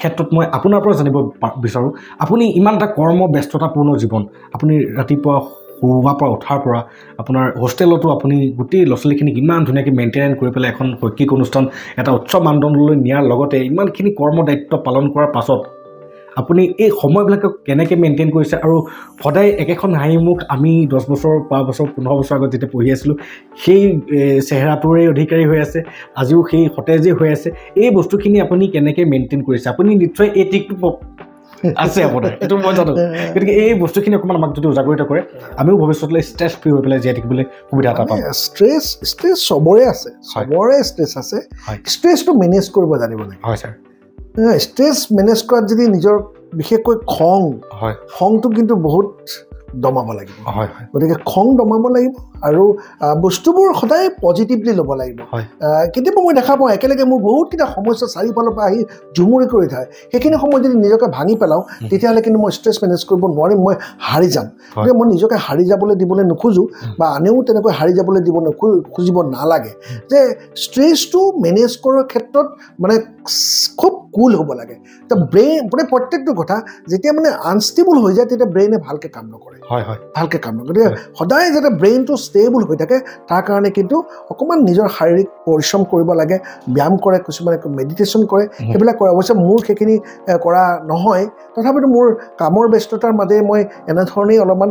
ক্ষেত্ৰত মই আপোনাৰ পৰা জানিব বিচাৰোঁ আপুনি ইমান এটা কৰ্মব্যস্ততাপূৰ্ণ জীৱন আপুনি ৰাতিপুৱা শুৱাৰ পৰা উঠাৰ পৰা আপোনাৰ হোষ্টেলতো আপুনি গোটেই ল'ৰা ছোৱালীখিনিক ইমান ধুনীয়াকৈ মেইনটেইন কৰি পেলাই এখন শৈক্ষিক অনুষ্ঠান এটা উচ্চ মানদণ্ডলৈ নিয়াৰ লগতে ইমানখিনি কৰ্ম দায়িত্ব পালন কৰাৰ পাছত আপুনি এই সময়বিলাকক কেনেকৈ মেইনটেইন কৰিছে আৰু সদায় একেখন হাঁহিমুখ আমি 10 বছৰ 5 বছৰ 15 বছৰ আগত যেতিয়া পঢ়ি আছিলোঁ সেই চেহেৰাটোৰে অধিকাৰী হৈ আছে আজিও সেই সতেজেই হৈ আছে এই বস্তুখিনি আপুনি কেনেকৈ মেইনটেইন কৰিছে আপুনি নিশ্চয় এই টিকটো আছে আপোনাৰ এইটো মই জানো গতিকে এই বস্তুখিনি অকণমান আমাক যদি উজাগৰিত কৰে আমিও ভৱিষ্যতলৈ ষ্ট্ৰেছ ফ্ৰী হৈ পেলাই জীয়াই থাকিবলৈ সুবিধা এটা পাম
ষ্ট্ৰেছ চবৰে আছে চবৰে ষ্ট্ৰেছ আছে ষ্ট্ৰেছটো মেনেজ কৰিব জানিব লাগে
হয় ছাৰ
ষ্ট্ৰেছ মেনেজ কৰাত যদি নিজৰ বিশেষকৈ খংটো কিন্তু বহুত দমাব লাগিব গতিকে খং দমাব লাগিব আৰু বস্তুবোৰ সদায় পজিটিভলি ল'ব লাগিব কেতিয়াবা মই দেখা পাওঁ একেলগে মোৰ বহুতকেইটা সমস্যা চাৰিওফালৰ পৰা আহি ঝুমুৰি কৰি থাকে সেইখিনি সময়ত যদি নিজকে ভাঙি পেলাওঁ তেতিয়াহ'লে কিন্তু মই ষ্ট্ৰেছ মেনেজ কৰিব নোৱাৰিম মই হাৰি যাম গতিকে মই নিজকে হাৰি যাবলৈ দিবলৈ নোখোজোঁ বা আনেও তেনেকৈ হাৰি যাবলৈ দিব খুজিব নালাগে যে ষ্ট্ৰেছটো মেনেজ কৰাৰ ক্ষেত্ৰত মানে খুব কুল হ'ব লাগে তো ব্ৰেইন মানে প্ৰত্যেকটো কথা যেতিয়া মানে আনষ্টেবল হৈ যায় তেতিয়া ব্ৰেইনে ভালকৈ কাম নকৰে ভালকৈ কাম নকৰে গতিকে সদায় যাতে ব্ৰেইনটো ষ্টেবল হৈ থাকে তাৰ কাৰণে কিন্তু অকণমান নিজৰ শাৰীৰিক পৰিশ্ৰম কৰিব লাগে ব্যায়াম কৰে কিছুমানে মেডিটেশ্যন কৰে সেইবিলাক কৰে অৱশ্যে মোৰ সেইখিনি কৰা নহয় তথাপিতো মোৰ কামৰ ব্যস্ততাৰ মাজে মই এনেধৰণেই অলপমান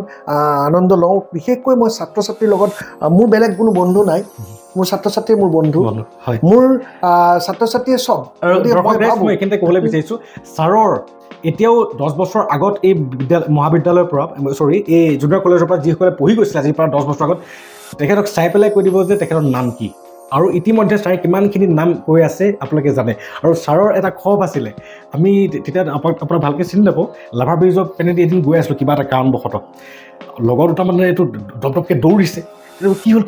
আনন্দ লওঁ বিশেষকৈ মই ছাত্ৰ ছাত্ৰীৰ লগত মোৰ বেলেগ কোনো বন্ধু নাই মোৰ ছাত্ৰ ছাত্ৰী মোৰ বন্ধু মোৰ ছাত্ৰ ছাত্ৰীয়ে চব
মই এইখিনিতে ক'বলৈ বিচাৰিছোঁ ছাৰৰ এতিয়াও 10 বছৰ আগত এই মহাবিদ্যালয়ৰ পৰা এই জুনিয়ৰ কলেজৰ পৰা যিসকলে পঢ়ি গৈছিলে আজিৰ পৰা 10 বছৰ আগত তেখেতক চাই পেলাই কৈ দিব যে তেখেতৰ নাম কি আৰু ইতিমধ্যে ছাৰে কিমানখিনি নাম কৈ আছে আপোনালোকে জানে আৰু ছাৰৰ এটা খব আছিলে আমি তেতিয়া আপোনাক ভালকৈ চিনি নাপাওঁ লাভাৰ ব্ৰিজৰ পেনেদি এদিন গৈ আছিলোঁ কিবা এটা কাৰণবশতঃ লগৰ দুটা মানে এইটো দপদপকৈ দৌৰিছে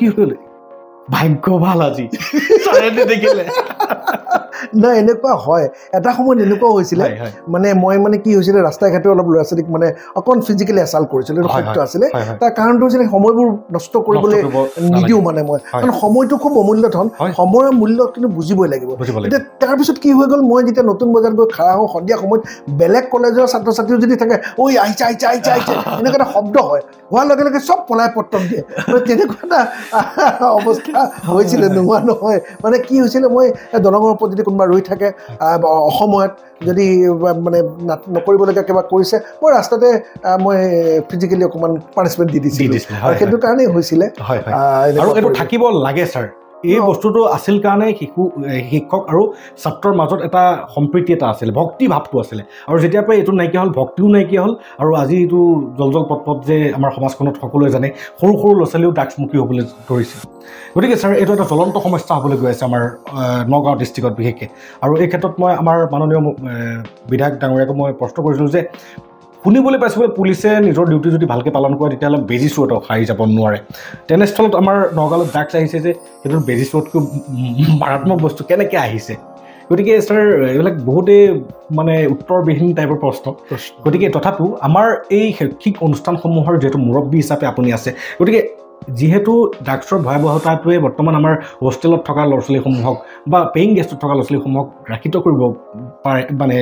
কি হ'ল ভাগ্য ভাল আজি দেখিলে
নাই এনেকুৱা হয় এটা সময়ত এনেকুৱাও হৈছিলে মানে মই মানে কি হৈছিলে ৰাস্তা ঘাটে অলপ ল'ৰা ছোৱালীক মানে অকণ ফিজিকেলি এছাল্ট কৰিছিলোঁ এইটো সত্য আছিলে তাৰ কাৰণটো হৈছিলে সময়বোৰ নষ্ট কৰিবলৈ নিদিওঁ মানে মই কাৰণ সময়টো খুব অমূল্য ধন সময়ৰ মূল্য কিন্তু বুজিবই লাগিব এতিয়া তাৰপিছত কি হৈ গ'ল মই যেতিয়া নতুন বজাৰত গৈ খাৰা হওঁ সন্ধিয়া সময়ত বেলেগ কলেজৰ ছাত্ৰ ছাত্ৰীও যদি থাকে ঐ আহিছে এনেকুৱা এটা শব্দ হয় হোৱাৰ লগে লগে চব পলাই পত্ৰম দিয়ে তেনেকুৱা এটা অৱস্থা হৈছিলে নোহোৱা নহয় মানে কি হৈছিলে মই দলঙৰ ওপৰত যদি কোনোবা ৰৈ থাকে অসময়ত যদি মানে নকৰিবলগীয়া কিবা কৰিছে মই ৰাস্তাতে মই ফিজিকেলি অকণমান পানিছমেণ্ট দি দিছিলোঁ আৰু সেইটো কাৰণেই হৈছিলে
আৰু এইটো থাকিব লাগে ছাৰ এই বস্তুটো আছিল কাৰণে শিক্ষক আৰু ছাত্ৰৰ মাজত এটা সম্প্ৰীতি এটা আছিলে ভক্তি ভাৱটো আছিলে আৰু যেতিয়াৰ পৰা এইটো নাইকিয়া হ'ল ভক্তিও নাইকিয়া হ'ল আৰু আজি এইটো জল পট যে আমাৰ সমাজখনত সকলোৱে জানে সৰু সৰু ল'ৰা ছোৱালীও ড্ৰাগছমুখী হ'বলৈ ধৰিছে গতিকে ছাৰ এইটো এটা জ্বলন্ত সমস্যা হ'বলৈ গৈ আছে আমাৰ নগাঁও ডিষ্ট্ৰিক্টত বিশেষকৈ আৰু এই ক্ষেত্ৰত মই আমাৰ মাননীয় বিধায়ক ডাঙৰীয়াকো মই প্ৰশ্ন কৰিছিলোঁ যে শুনিবলৈ পাইছোঁ যে পুলিচে নিজৰ ডিউটি যদি ভালকৈ পালন কৰে তেতিয়াহ'লে বেজি চোৱাটো সাৰি যাব নোৱাৰে তেনেস্থলত আমাৰ নগাঁৱত ড্ৰাগছ আহিছে যে সেইটো বেজি চোৱাতকৈ মাৰাত্মক বস্তু কেনেকৈ আহিছে গতিকে ছাৰ এইবিলাক বহুতেই মানে উত্তৰবিহীন টাইপৰ প্ৰশ্ন গতিকে তথাপিও আমাৰ এই শৈক্ষিক অনুষ্ঠানসমূহৰ যিহেতু মুৰব্বী হিচাপে আপুনি আছে গতিকে যিহেতু ড্ৰাগছৰ ভয়াৱহতাটোৱে বৰ্তমান আমাৰ হোষ্টেলত থকা ল'ৰা ছোৱালীসমূহক বা পেইং গেষ্টত থকা ল'ৰা ছোৱালীসমূহক ৰাখিত কৰিব পাৰে মানে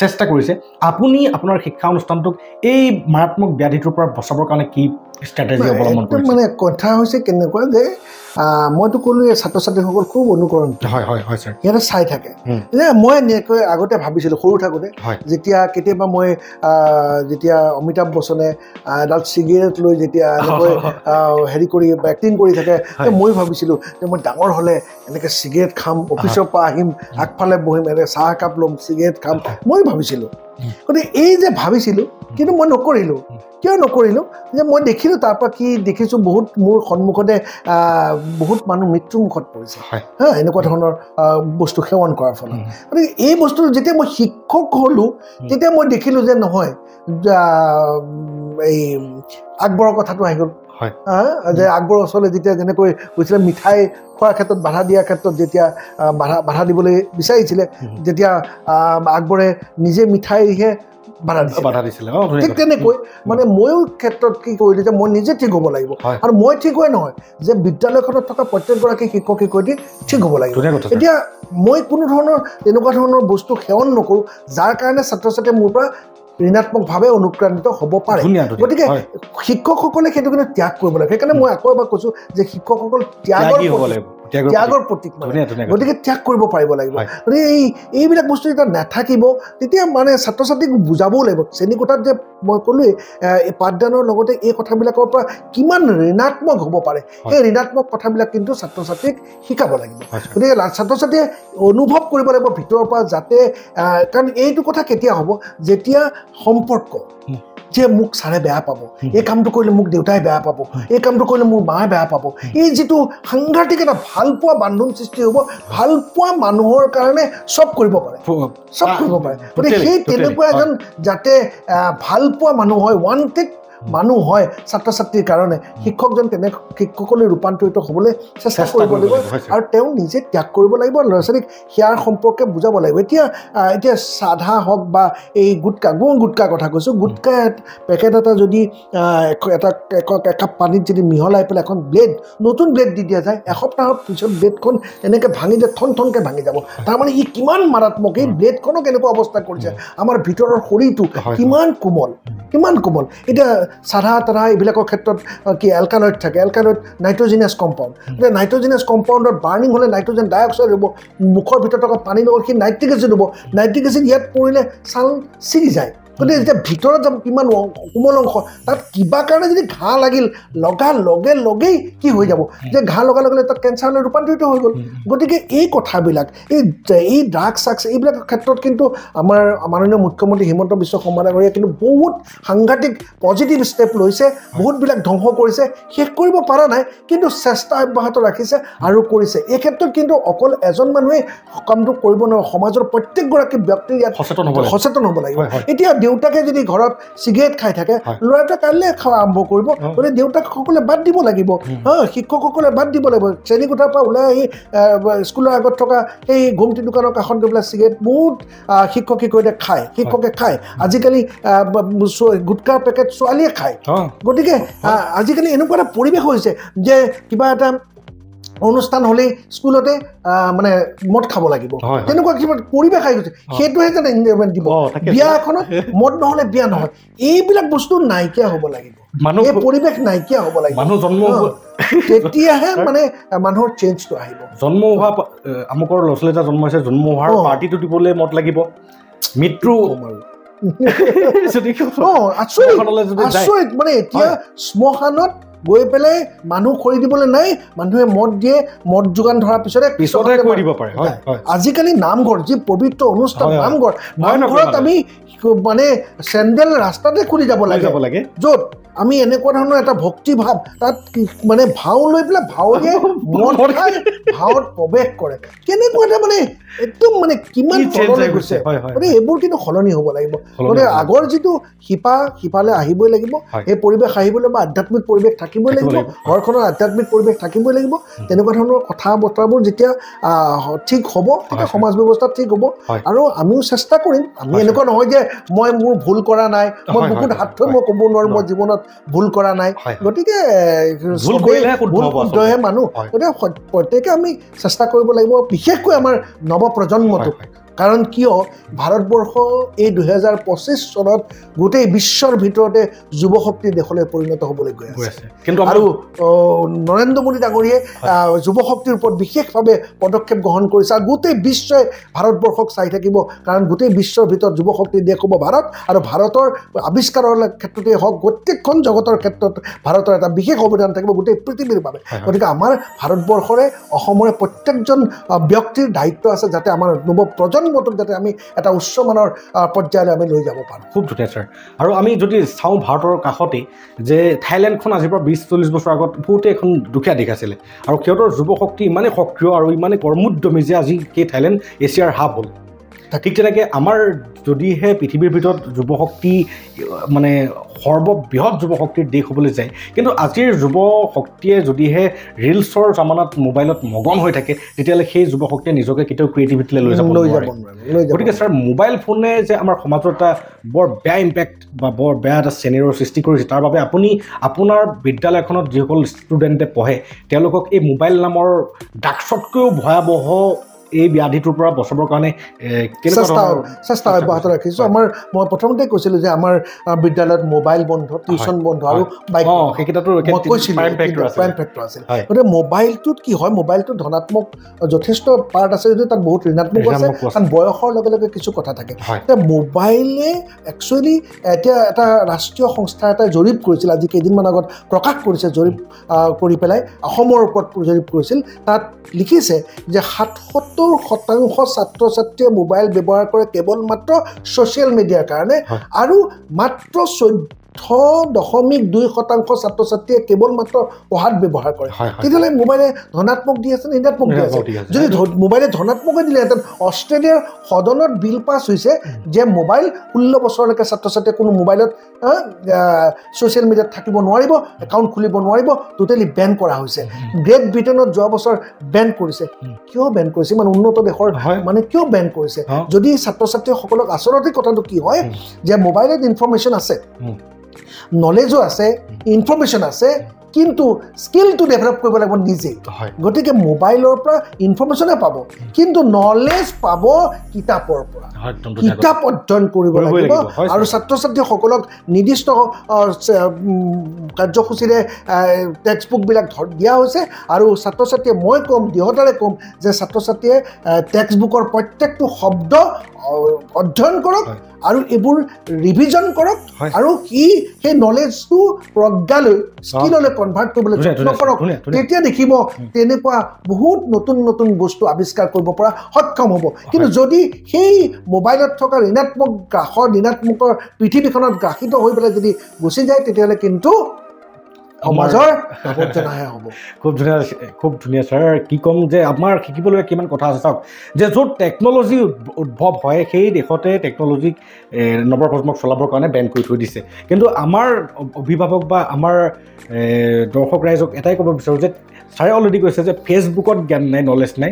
চেষ্টা কৰিছে আপুনি আপোনাৰ শিক্ষা অনুষ্ঠানটোক এই মাৰাত্মক ব্যাধিটোৰ পৰা বচাবৰ কাৰণে কি ষ্ট্ৰেটেজি অৱলম্বন কৰিছে
মানে কথা হৈছে কেনেকুৱা যে মইতো ক'লো ছাত্ৰ ছাত্ৰীসকল খুব অনুকৰণ
হয় ছাৰ
সিহঁতে চাই থাকে যে মই এনেকৈ আগতে ভাবিছিলোঁ সৰু থাকোঁতে যেতিয়া কেতিয়াবা মই যেতিয়া অমিতাভ বচ্চনে এডাল চিগাৰেট লৈ যেতিয়া এনেকৈ হেৰি কৰি এক্টিং কৰি থাকে মই ভাবিছিলোঁ যে মই ডাঙৰ হ'লে এনেকৈ চিগাৰেট খাম অফিচৰ পৰা আহিম আগফালে বহিম এনেকৈ চাহ একাপ ল'ম চিগাৰেট খাম মই ভাবিছিলোঁ গতিকে এই যে ভাবিছিলোঁ কিন্তু মই নকৰিলোঁ কিয় নকৰিলোঁ যে মই দেখিলোঁ তাৰ পৰা কি দেখিছোঁ বহুত মোৰ সন্মুখতে বহুত মানুহ মৃত্যুমুখত পৰিছে এনেকুৱা ধৰণৰ বস্তু সেৱন কৰাৰ ফলত গতিকে এই বস্তু যেতিয়া মই শিক্ষক হ'লোঁ তেতিয়া মই দেখিলোঁ যে নহয় এই আকবৰৰ কথাটো আহি গ'ল
হয়
যে আকবৰৰ ওচৰলৈ যেতিয়া যেনেকৈ কৈছিলে মিঠাই খোৱাৰ ক্ষেত্ৰত বাধা দিয়াৰ ক্ষেত্ৰত যেতিয়া বাধা দিবলৈ বিচাৰিছিলে যেতিয়া আকবৰে নিজে মিঠাইহে বাধা দিছিলে ঠিক তেনেকৈ মানে ময়ো ক্ষেত্ৰত কি কৰিলোঁ যে মই নিজে ঠিক হ'ব লাগিব আৰু মই ঠিক হোৱাই নহয় যে বিদ্যালয়খনত থকা প্ৰত্যেকগৰাকী শিক্ষক শিক্ষয়িত্ৰী ঠিক হ'ব লাগিব এতিয়া মই কোনো ধৰণৰ তেনেকুৱা ধৰণৰ বস্তু সেৱন নকৰোঁ যাৰ কাৰণে ছাত্ৰ ছাত্ৰীয়ে মোৰ পৰা ঋণাত্মকভাৱে অনুপ্ৰাণিত হ'ব পাৰে গতিকে শিক্ষকসকলে সেইটো কিন্তু ত্যাগ কৰিব লাগে সেইকাৰণে মই আকৌ এবাৰ কৈছোঁ যে শিক্ষকসকল ত্যাগৰ প্ৰতীক গতিকে ত্যাগ কৰিব পাৰিব লাগিব গতিকে এইবিলাক বস্তু যেতিয়া নাথাকিব তেতিয়া মানে ছাত্ৰ ছাত্ৰীক বুজাবও লাগিব শ্ৰেণীকোঠাত যে মই ক'লোৱেই এই পাঠদানৰ লগতে এই কথাবিলাকৰ পৰা কিমান ঋণাত্মক হ'ব পাৰে সেই ঋণাত্মক কথাবিলাক কিন্তু ছাত্ৰ ছাত্ৰীক শিকাব লাগিব গতিকে ছাত্ৰ ছাত্ৰীয়ে অনুভৱ কৰিব লাগিব ভিতৰৰ পৰা যাতে কাৰণ এইটো কথা কেতিয়া হ'ব যেতিয়া সম্পৰ্ক যে মোক ছাৰে বেয়া পাব এই কামটো কৰিলে মোক দেউতাই বেয়া পাব এই কামটো কৰিলে মোৰ মায়ে বেয়া পাব এই যিটো সাংঘাতিক এটা ভালপোৱা বান্ধোন সৃষ্টি হ'ব ভালপোৱা মানুহৰ কাৰণে চব কৰিব পাৰে গতিকে সেই তেনেকুৱা এজন যাতে ভালপোৱা মানুহ হয় ৱান্টেড মানুহ হয় ছাত্ৰ ছাত্ৰীৰ কাৰণে শিক্ষকজন তেনে শিক্ষকলৈ ৰূপান্তৰিত হ'বলৈ চেষ্টা কৰিব লাগিব আৰু তেওঁ নিজে ত্যাগ কৰিব লাগিব ল'ৰা ছোৱালীক সেয়াৰ সম্পৰ্কে বুজাব লাগিব এতিয়া চাধা হওক বা এই গুটকা কথা কৈছোঁ গুটকা পেকেট এটা যদি একাপ পানীত যদি মিহলাই পেলাই এখন নতুন ব্লেড দি দিয়া যায় এসপ্তাহৰ পিছত ব্লেডখন এনেকৈ ভাঙি যায় ঠনকৈ ভাঙি যাব তাৰমানে ই কিমান মাৰাত্মক এই ব্লেডখনক কেনেকুৱা অৱস্থা কৰিছে আমাৰ ভিতৰৰ শৰীৰটো কিমান কোমল এতিয়া চাধা তাধা এইবিলাকৰ ক্ষেত্ৰত কি এলকালয়েড থাকে এলকালয়েড নাইট্ৰজেনাছ কম্পাউণ্ড এতিয়া নাইট্ৰজেনাছ কম্পাউণ্ডত বাৰ্ণিং হ'লে নাইট্ৰজেন ডাই অক্সাইড হ'ব মুখৰ ভিতৰত থকা পানীৰ লগত সি নাইট্ৰিক এচিড হ'ব নাইট্ৰিক এচিড ইয়াত পৰিলে ছাল ছিগি যায় গতিকে যেতিয়া ভিতৰত যাব কিমান কোমল অংশ তাত কিবা কাৰণে যদি ঘাঁ লাগিল লগেই কি হৈ যাব যে ঘাঁ লগে তাত কেঞ্চাৰলৈ ৰূপান্তৰিত হৈ গ'ল গতিকে এই কথাবিলাক এই ড্ৰাগছ এইবিলাকৰ ক্ষেত্ৰত কিন্তু আমাৰ মাননীয় মুখ্যমন্ত্ৰী হিমন্ত বিশ্ব শৰ্মা ডাঙৰীয়াই কিন্তু বহুত সাংঘাতিক পজিটিভ ষ্টেপ লৈছে বহুতবিলাক ধ্বংস কৰিছে শেষ কৰিব পৰা নাই কিন্তু চেষ্টা অব্যাহত ৰাখিছে আৰু কৰিছে এই ক্ষেত্ৰত কিন্তু অকল এজন মানুহে কামটো কৰিব নোৱাৰে সমাজৰ প্ৰত্যেকগৰাকী ব্যক্তি ইয়াত সচেতন হ'ব লাগিব এতিয়া দেউতাকে যদি ঘৰত চিগাৰেট খাই থাকে ল'ৰাটোৱে কাইলৈ খোৱা আৰম্ভ কৰিব গতিকে দেউতাকসকলে বাদ দিব লাগিব শিক্ষকসকলে বাদ দিব লাগিব শ্ৰেণীকোঠাৰ পৰা ওলাই আহি স্কুলৰ আগত থকা সেই ঘুমটি দোকানৰ কাষত গৈ পেলাই চিগাৰেট বহুত শিক্ষকে খায় আজিকালি গুটকাৰ পেকেট ছোৱালীয়ে খায় গতিকে আজিকালি এনেকুৱা এটা পৰিৱেশ হৈছে যে কিবা এটা অনুষ্ঠান হ'লেই স্কুলতে মানে মদ খাব লাগিব তেনেকুৱা কিবা পৰিৱেশ আহি গৈছে সেইটোহে যেন এনভাইৰনমেণ্ট দিব বিয়া এখনত মদ নহ'লে বিয়া নহয় এইবিলাক বস্তু নাইকিয়া হ'ব লাগিব এই পৰিৱেশ নাইকিয়া হ'ব লাগিব
মানুহ জন্ম
তেতিয়াহে মানে মানুহৰ চেঞ্জটো আহিব
জন্ম হোৱা আমুকৰ ল'ৰা ছোৱালী এটা জন্ম হৈছে জন্ম হোৱাৰ পাৰ্টিটো দিবলৈ মদ লাগিব মৃত্যু
আচৰিত মানে এতিয়া শ্মশানত গৈ পেলাই মানুহ খৰি দিবলৈ নাই মানুহে মদ দিয়ে মদ যোগান ধৰাৰ পিছতে
কৰি দিব পাৰে
আজিকালি নামঘৰ যি পবিত্ৰ অনুষ্ঠান নামঘৰত আমি মানে চেণ্ডেল ৰাস্তাতে খুলি যাব লাগে য'ত আমি এনেকুৱা ধৰণৰ এটা ভক্তিভাৱ তাত মানে ভাও লৈ পেলাই ভাৱৰীয়ে মদ খাই ভাৱত প্ৰৱেশ কৰে কেনেকুৱা এটা মানে একদম মানে কিমান তললৈ গৈছে গতিকে এইবোৰ কিন্তু সলনি হ'ব লাগিব গতিকে আগৰ যিটো শিপালে আহিবই লাগিব সেই পৰিৱেশ আহিবলৈ বা আধ্যাত্মিক পৰিৱেশ থাকিবই লাগিব ঘৰখনৰ আধ্যাত্মিক পৰিৱেশ থাকিবই লাগিব তেনেকুৱা ধৰণৰ কথা বতৰাবোৰ যেতিয়া ঠিক হ'ব তেতিয়া সমাজ ব্যৱস্থা ঠিক হ'ব আৰু আমিও চেষ্টা কৰিম আমি এনেকুৱা নহয় যে মই মোৰ ভুল কৰা নাই মই বহুত হাত থৈ মই ক'ব নোৱাৰোঁ মই জীৱনত ভুল কৰা নাই গতিকে শুদ্ধহে মানুহ গতিকে প্ৰত্যেকে আমি চেষ্টা কৰিব লাগিব বিশেষকৈ আমাৰ নৱপ্ৰজন্মটোক কাৰণ কিয় ভাৰতবৰ্ষ এই 2025 চনত গোটেই বিশ্বৰ ভিতৰতে যুৱশক্তিৰ দেশলৈ পৰিণত হ'বলৈ গৈ আছে আৰু নৰেন্দ্ৰ মোদী ডাঙৰীয়ে যুৱশক্তিৰ ওপৰত বিশেষভাৱে পদক্ষেপ গ্ৰহণ কৰিছে আৰু গোটেই বিশ্বই ভাৰতবৰ্ষক চাই থাকিব কাৰণ গোটেই বিশ্বৰ ভিতৰত যুৱশক্তিৰ দেশ হ'ব ভাৰত আৰু ভাৰতৰ আৱিষ্কাৰৰ ক্ষেত্ৰতে হওক প্ৰত্যেকখন জগতৰ ক্ষেত্ৰত ভাৰতৰ এটা বিশেষ অৱদান থাকিব গোটেই পৃথিৱীৰ বাবে গতিকে আমাৰ ভাৰতবৰ্ষৰে অসমৰে প্ৰত্যেকজন ব্যক্তিৰ দায়িত্ব আছে যাতে আমাৰ নৱপ্ৰজন্ম যাতে আমি এটা উচ্চমানৰ পৰ্যায়লৈ আমি লৈ যাব পাৰোঁ
খুব ধুনীয়া ছাৰ আৰু আমি যদি চাওঁ ভাৰতৰ কাষতে যে থাইলেণ্ডখন আজিৰ পৰা 20-40 বছৰ আগত বহুতে এখন দুখীয়া দেশ আছিলে আৰু সিহঁতৰ যুৱশক্তি ইমানেই সক্ৰিয় আৰু ইমানেই কৰ্মোদ্যমী যে আজি সেই থাইলেণ্ড এছিয়াৰ হাব হ'ল ঠিক তেনেকৈ আমাৰ যদিহে পৃথিৱীৰ ভিতৰত যুৱশক্তি মানে সৰ্ববৃহৎ যুৱশক্তিৰ দেশ হ'বলৈ যায়, কিন্তু আজিৰ যুৱশক্তিয়ে যদিহে ৰিলছৰ জামানাত মোবাইলত মগন হৈ থাকে, তেতিয়াহ'লে সেই যুৱশক্তিয়ে নিজকে কেতিয়াও ক্ৰিয়েটিভিটিলৈ লৈ যাব নোৱাৰে। গতিকে ছাৰ, মোবাইল ফোনে যে আমাৰ সমাজৰ এটা বৰ বেয়া ইম্পেক্ট বা বৰ বেয়া এটা শ্ৰেণীৰৰ সৃষ্টি কৰিছে, তাৰ বাবে আপুনি আপোনাৰ বিদ্যালয়খনত যিসকল ষ্টুডেণ্টে পঢ়ে তেওঁলোকক এই মোবাইল নামৰ ড্ৰাগছতকৈও ভয়াৱহ এই ব্যাধিটোৰ পৰা বচাবৰ কাৰণে
চেষ্টা অব্যাহত ৰাখিছোঁ। মই প্ৰথমতে কৈছিলোঁ যে আমাৰ বিদ্যালয়ত মোবাইল বন্ধ, টিউশ্যন বন্ধ আৰু প্ৰাইম ফেক্টৰ আছিল। গতিকে মোবাইলটোত কি হয়, মোবাইলটোত ধনাত্মক যথেষ্ট পাৰ্ট আছে যদিও তাত বহুত ঋণাত্মক আছে, কাৰণ বয়সৰ লগে লগে কিছু কথা থাকে। এতিয়া মোবাইলে একচুৱেলি এতিয়া এটা ৰাষ্ট্ৰীয় সংস্থা এটাই জৰীপ কৰিছিল, আজি কেইদিনমান আগত প্ৰকাশ কৰিছে, জৰীপ কৰি পেলাই অসমৰ ওপৰত জৰীপ কৰিছিল। তাত লিখিছে যে ৭৭% ছাত্ৰ ছাত্ৰীয়ে মোবাইল ব্যৱহাৰ কৰে কেৱল মাত্ৰ ছ'চিয়েল মিডিয়াৰ কাৰণে, আৰু মাত্ৰ 14.2% ছাত্ৰ ছাত্ৰীয়ে কেৱল মাত্ৰ পঢ়াত ব্যৱহাৰ কৰে। তেতিয়াহ'লে মোবাইলে ধনাত্মক দি আছে নে ঋণাত্মক দি আছে? যদি মোবাইলে ধনাত্মকে দিলেহেঁতেন, অষ্ট্ৰেলিয়াৰ সদনত বিল পাছ হৈছে যে মোবাইল 16 বছৰলৈকে ছাত্ৰ ছাত্ৰীয়ে কোনো মোবাইলত ছ'চিয়েল মিডিয়াত থাকিব নোৱাৰিব, একাউণ্ট খুলিব নোৱাৰিব, টোটেলি বেন কৰা হৈছে। গ্ৰেট ব্ৰিটেইনত যোৱা বছৰ বেন কৰিছে। কিয় বেন কৰিছে? ইমান উন্নত দেশৰ মানে কিয় বেন কৰিছে? যদি ছাত্ৰ ছাত্ৰীসকলক আচলতে কথাটো কি হয় যে মোবাইলত ইনফৰমেশ্যন আছে, নলেজো আছে, ইনফৰমেশ্যন আছে, কিন্তু স্কিলটো ডেভেলপ কৰিব লাগিব নিজে। গতিকে মোবাইলৰ পৰা ইনফৰমেশ্যনে পাব, কিন্তু নলেজ পাব কিতাপৰ পৰা। কিতাপ অধ্যয়ন কৰিব লাগিব, আৰু ছাত্ৰ ছাত্ৰীসকলক নিৰ্দিষ্ট কাৰ্যসূচীৰে টেক্সট বুকবিলাক দিয়া হৈছে। আৰু ছাত্ৰ ছাত্ৰীয়ে, মই ক'ম, দৃঢ়তাৰে ক'ম যে ছাত্ৰ ছাত্ৰীয়ে টেক্সট বুকৰ প্ৰত্যেকটো শব্দ অধ্যয়ন কৰক আৰু এইবোৰ ৰিভিজন কৰক, আৰু সেই নলেজটো প্ৰজ্ঞালৈ, স্কিললৈ কনভাৰ্ট কৰিবলৈ যত্ন কৰক। তেতিয়া দেখিব তেনেকুৱা বহুত নতুন নতুন বস্তু আৱিষ্কাৰ কৰিব পৰা সক্ষম হ'ব। কিন্তু যদি সেই মোবাইলত থকা ঋণাত্মক ঋণাত্মকৰ পৃথিৱীখনত গ্ৰাসিত হৈ পেলাই যদি গুচি যায়, তেতিয়াহ'লে কিন্তু সমাজৰ আৱৰ্জনাহে হ'ব।
খুব ধুনীয়া ছাৰ। কি ক'ম যে আমাৰ শিকিবলগীয়া কিমান কথা আছে। চাওক যে য'ত টেকন'লজি উদ্ভৱ হয়, সেই দেশতে টেকন'লজিক নৱপ্ৰজন্মক চলাবৰ কাৰণে বেন কৰি থৈ দিছে। কিন্তু আমাৰ অভিভাৱক বা আমাৰ দৰ্শক ৰাইজক এটাই ক'ব বিচাৰোঁ যে ছাৰে অলৰেডি কৈছে যে ফেচবুকত জ্ঞান নাই, নলেজ নাই,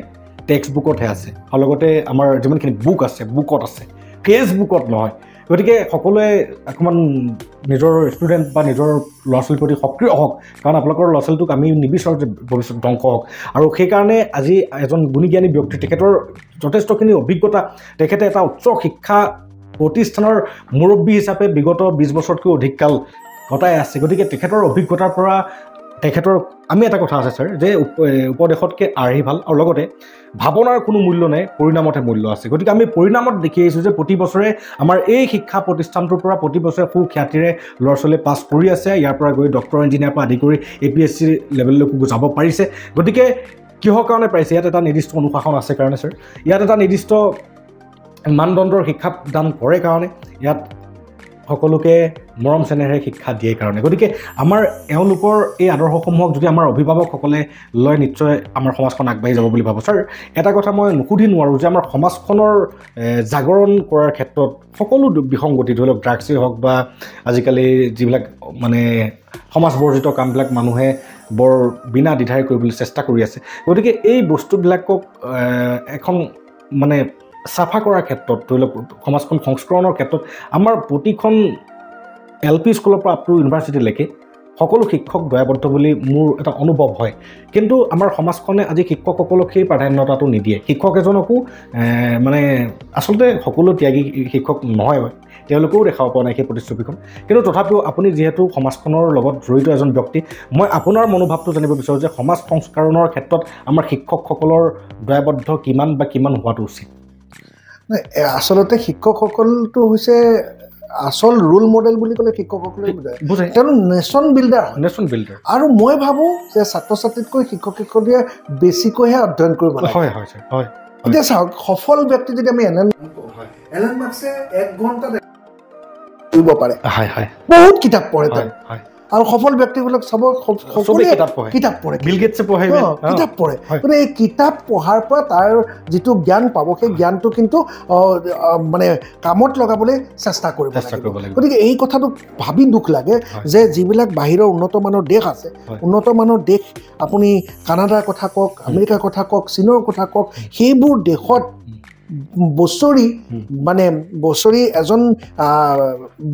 টেক্সট বুকতহে আছে, আৰু লগতে আমাৰ যিমানখিনি বুক আছে বুকত আছে, ফেচবুকত নহয়। গতিকে সকলোৱে অকণমান নিজৰ ষ্টুডেণ্ট বা নিজৰ ল'ৰা ছোৱালীৰ প্ৰতি সক্ৰিয় হওক, কাৰণ আপোনালোকৰ ল'ৰা ছোৱালীটোক আমি নিবিচাৰোঁ যে ভৱিষ্যত ধ্বংস হওক। আৰু সেইকাৰণে আজি এজন গুণীজ্ঞানী ব্যক্তি, তেখেতৰ যথেষ্টখিনি অভিজ্ঞতা, তেখেতে এটা উচ্চ শিক্ষা প্ৰতিষ্ঠানৰ মুৰব্বী হিচাপে বিগত 20 বছৰতকৈ অধিক কাল কটাই আছে। গতিকে তেখেতৰ অভিজ্ঞতাৰ পৰা আমি এটা কথা আছে ছাৰ, যে উপদেশতকৈ আৰ্হি ভাল, আৰু লগতে ভাৱনাৰ কোনো মূল্য নাই, পৰিণামতহে মূল্য আছে। গতিকে আমি পৰিণামত দেখি আহিছোঁ যে প্ৰতি বছৰে আমাৰ এই শিক্ষা প্ৰতিষ্ঠানটোৰ পৰা প্ৰতি বছৰে সুখ্যাতিৰে ল'ৰা ছোৱালীয়ে পাছ কৰি আছে। ইয়াৰ পৰা গৈ ডক্টৰ ইঞ্জিনিয়াৰ পৰা আদি কৰি APSC লেভেললৈকো যাব পাৰিছে। গতিকে কিহৰ কাৰণে পাৰিছে? ইয়াত এটা নিৰ্দিষ্ট অনুশাসন আছে কাৰণে ছাৰ, ইয়াত এটা নিৰ্দিষ্ট মানদণ্ডৰ শিক্ষা দান কৰে কাৰণে, ইয়াত সকলোকে মৰম চেনেহে শিক্ষা দিয়ে কাৰণে। গতিকে আমাৰ এওঁলোকৰ এই আদৰ্শসমূহক যদি আমাৰ অভিভাৱকসকলে লয়, নিশ্চয় আমাৰ সমাজখন আগবাঢ়ি যাব বুলি ভাবোঁ। ছাৰ, এটা কথা মই নুসুধি নোৱাৰোঁ যে আমাৰ সমাজখনৰ জাগৰণ কৰাৰ ক্ষেত্ৰত সকলো বিসংগতি, ধৰি লওক ড্ৰাগছেই হওক বা আজিকালি যিবিলাক মানে সমাজবৰ্জিত কামবিলাক মানুহে বৰ বিনা দ্বিধাৰে কৰিবলৈ চেষ্টা কৰি আছে। গতিকে এই বস্তুবিলাকক এখন মানে চাফা কৰাৰ ক্ষেত্ৰত, ধৰি লওক সমাজখন সংস্কৰণৰ ক্ষেত্ৰত আমাৰ প্ৰতিখন LP স্কুলৰ পৰা আপ টু ইউনিভাৰ্চিটিলৈকে সকলো শিক্ষক দায়বদ্ধ বুলি মোৰ এটা অনুভৱ হয়। কিন্তু আমাৰ সমাজখনে আজি শিক্ষকসকলক সেই প্ৰাধান্যতাটো নিদিয়ে। শিক্ষক এজনকো মানে আচলতে সকলো ত্যাগী শিক্ষক নহয়, তেওঁলোকেও দেখাব পৰা নাই সেই প্ৰতিচ্ছবিখন। কিন্তু তথাপিও আপুনি যিহেতু সমাজখনৰ লগত জড়িত এজন ব্যক্তি, মই আপোনাৰ মনোভাৱটো জানিব বিচাৰোঁ যে সমাজ সংস্কৰণৰ ক্ষেত্ৰত আমাৰ শিক্ষকসকলৰ দায়বদ্ধ কিমান হোৱাটো উচিত?
আচলতে শিক্ষকসকলটো হৈছে আসল ৰোল মডেল বুলি ক'লে শিক্ষকসকলে বুজায়। তেওঁলোক নেশ্যন বিল্ডাৰ হয়,
নেশ্যন বিল্ডাৰ।
আৰু মই ভাবোঁ যে ছাত্ৰ ছাত্ৰীতকৈ শিক্ষক শিক্ষয়িত্ৰীয়ে বেছিকৈহে অধ্যয়ন কৰিব লাগে।
হয়।
এতিয়া চাওক, সফল ব্যক্তি যদি আমি এলেন মাৰ্কছে 1 ঘণ্টা কৰিব পাৰে, বহুত কিতাপ পঢ়ে তেওঁ, আৰু সফল ব্যক্তিবিলাক সকলোৱে কিতাপ পঢ়ে
বিল গেটছে পঢ়ে
কিতাপ পঢ়ে গতিকে এই কিতাপ পঢ়াৰ পৰা তাৰ যিটো জ্ঞান পাব সেই জ্ঞানটো কিন্তু মানে কামত লগাবলৈ চেষ্টা কৰিব লাগিব গতিকে এই কথাটো ভাবি দুখ লাগে যে যিবিলাক বাহিৰৰ উন্নতমানৰ দেশ আছে উন্নতমানৰ দেশ আপুনি কানাডাৰ কথা কওক আমেৰিকাৰ কথা কওক চীনৰ কথা কওক সেইবোৰ দেশত বছৰি এজন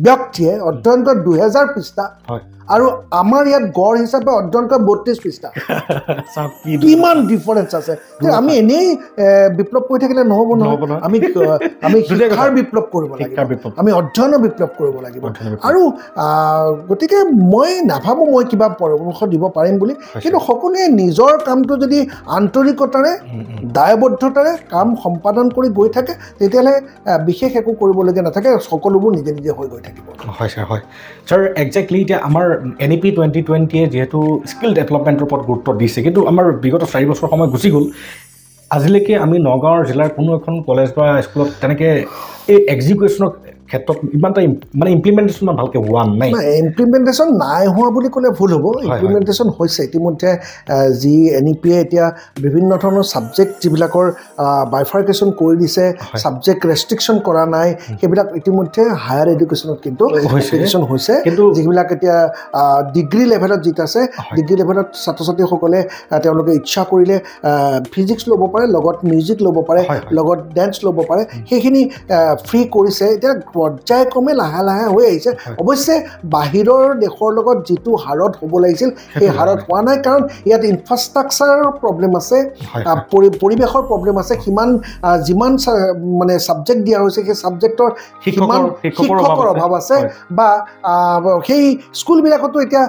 ব্যক্তিয়ে অধ্যয়ন কৰে 2000 পৃষ্ঠা আৰু আমাৰ ইয়াত গড় হিচাপে অধ্যয়ন কৰে 32 পৃষ্ঠা কিমান ডিফাৰেঞ্চ আছে আমি এনেই বিপ্লৱ কৰি থাকিলে নহ'ব আমি শিক্ষাৰ বিপ্লৱ কৰিব লাগিব আমি অধ্যয়নৰ বিপ্লৱ কৰিব লাগিব আৰু গতিকে মই নাভাবোঁ মই কিবা পৰামৰ্শ দিব পাৰিম বুলি কিন্তু সকলোৱে নিজৰ কামটো যদি আন্তৰিকতাৰে দায়বদ্ধতাৰে কাম সম্পাদন কৰি গৈ থাকে তেতিয়াহ'লে বিশেষ একো কৰিবলগীয়া নাথাকে সকলোবোৰ নিজে নিজে হৈ গৈ থাকিব
হয় ছাৰ হয় ছাৰ একজেক্টলি এতিয়া আমাৰ NEP 2020 যেহেতু স্কিল ডেভেলপমেণ্টৰ ওপৰত গুৰুত্ব দিছে কিন্তু আমাৰ বিগত 4 বছৰ সময় গুচি গ'ল আজিলৈকে আমি নগাঁৱৰ জিলাৰ কোনো এখন কলেজ বা স্কুলত তেনেকৈ এই এক্সিকিউশ্যনৰ ক্ষেত্ৰত ইমান এটা মানে ইমপ্লিমেণ্টেশ্যন ভালকৈ হোৱা নাই
ইমপ্লিমেণ্টেশ্যন নাই হোৱা বুলি ক'লে ভুল হ'ব ইমপ্লিমেণ্টেশ্যন হৈছে ইতিমধ্যে যি NEP এতিয়া বিভিন্ন ধৰণৰ ছাবজেক্ট যিবিলাকৰ বাইফাৰ্কেশ্যন কৰি দিছে ছাবজেক্ট ৰেষ্ট্ৰিকশ্যন কৰা নাই সেইবিলাক ইতিমধ্যে হায়াৰ এডুকেশ্যনত কিন্তু ৰেষ্ট্ৰিকশ্যন হৈছে কিন্তু যিবিলাক এতিয়া ডিগ্ৰী লেভেলত যিটো আছে ডিগ্ৰী লেভেলত ছাত্ৰ ছাত্ৰীসকলে তেওঁলোকে ইচ্ছা কৰিলে ফিজিক্স ল'ব পাৰে লগত মিউজিক ল'ব পাৰে লগত ডেন্স ল'ব পাৰে সেইখিনি ফ্ৰী কৰিছে এতিয়া পৰ্যায়ক্ৰমে লাহে লাহে হৈ আহিছে অৱশ্যে বাহিৰৰ দেশৰ লগত যিটো হাৰত হ'ব লাগিছিল সেই হাৰত হোৱা নাই কাৰণ ইয়াত ইনফ্ৰাষ্ট্ৰাকচাৰৰ প্ৰব্লেম আছে পৰিৱেশৰ প্ৰব্লেম আছে যিমান মানে ছাবজেক্ট দিয়া হৈছে সেই ছাবজেক্টৰ শিক্ষকৰ অভাৱ আছে বা সেই স্কুলবিলাকতো এতিয়া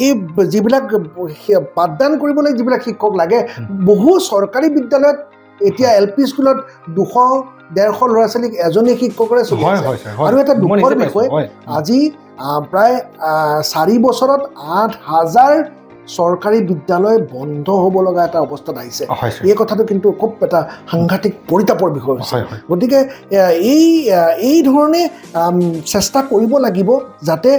এই যিবিলাক পাঠদান কৰিবলৈ যিবিলাক শিক্ষক লাগে বহু চৰকাৰী বিদ্যালয়ত এতিয়া LP স্কুলত 200-150 ল'ৰা ছোৱালীক এজনী শিক্ষকৰে চলি আছে আৰু এটা দুখৰ বিষয় আজি প্ৰায় 4 বছৰত 8000 চৰকাৰী বিদ্যালয় বন্ধ হ'ব লগা এটা অৱস্থাত আহিছে এই কথাটো কিন্তু খুব এটা সাংঘাতিক পৰিতাপৰ বিষয় হৈছে গতিকে এই ধৰণে চেষ্টা কৰিব লাগিব যাতে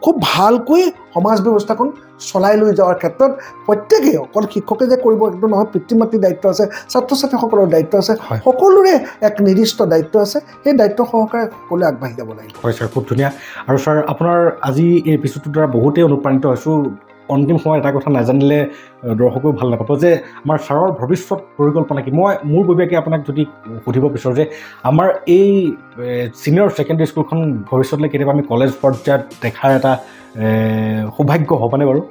খুব ভালকৈ সমাজ ব্যৱস্থাখন চলাই লৈ যোৱাৰ ক্ষেত্ৰত প্ৰত্যেকেই অকল শিক্ষকে যে কৰিব সেইটো নহয় পিতৃ মাতৃৰ দায়িত্ব আছে ছাত্ৰ ছাত্ৰীসকলৰ দায়িত্ব আছে সকলোৰে এক নিৰ্দিষ্ট দায়িত্ব আছে সেই দায়িত্ব সহকাৰে সকলোৱে আগবাঢ়ি যাব লাগিব
হয় ছাৰ খুব ধুনীয়া আৰু ছাৰ আপোনাৰ আজি এই এপিছডটোৰ দ্বাৰা বহুতেই অনুপ্ৰাণিত হৈছোঁ অন্তিম সময়ত এটা কথা নাজানিলে দৰ্শকেও ভাল নাপাব যে আমাৰ ছাৰৰ ভৱিষ্যত পৰিকল্পনা কি মই মোৰ ববিয়াকে আপোনাক যদি সুধিব বিচাৰোঁ যে আমাৰ এই ছিনিয়ৰ ছেকেণ্ডেৰী স্কুলখন ভৱিষ্যতলৈ কেতিয়াবা আমি কলেজ পৰ্যায়ত দেখাৰ এটা সৌভাগ্য হ'বনে বাৰু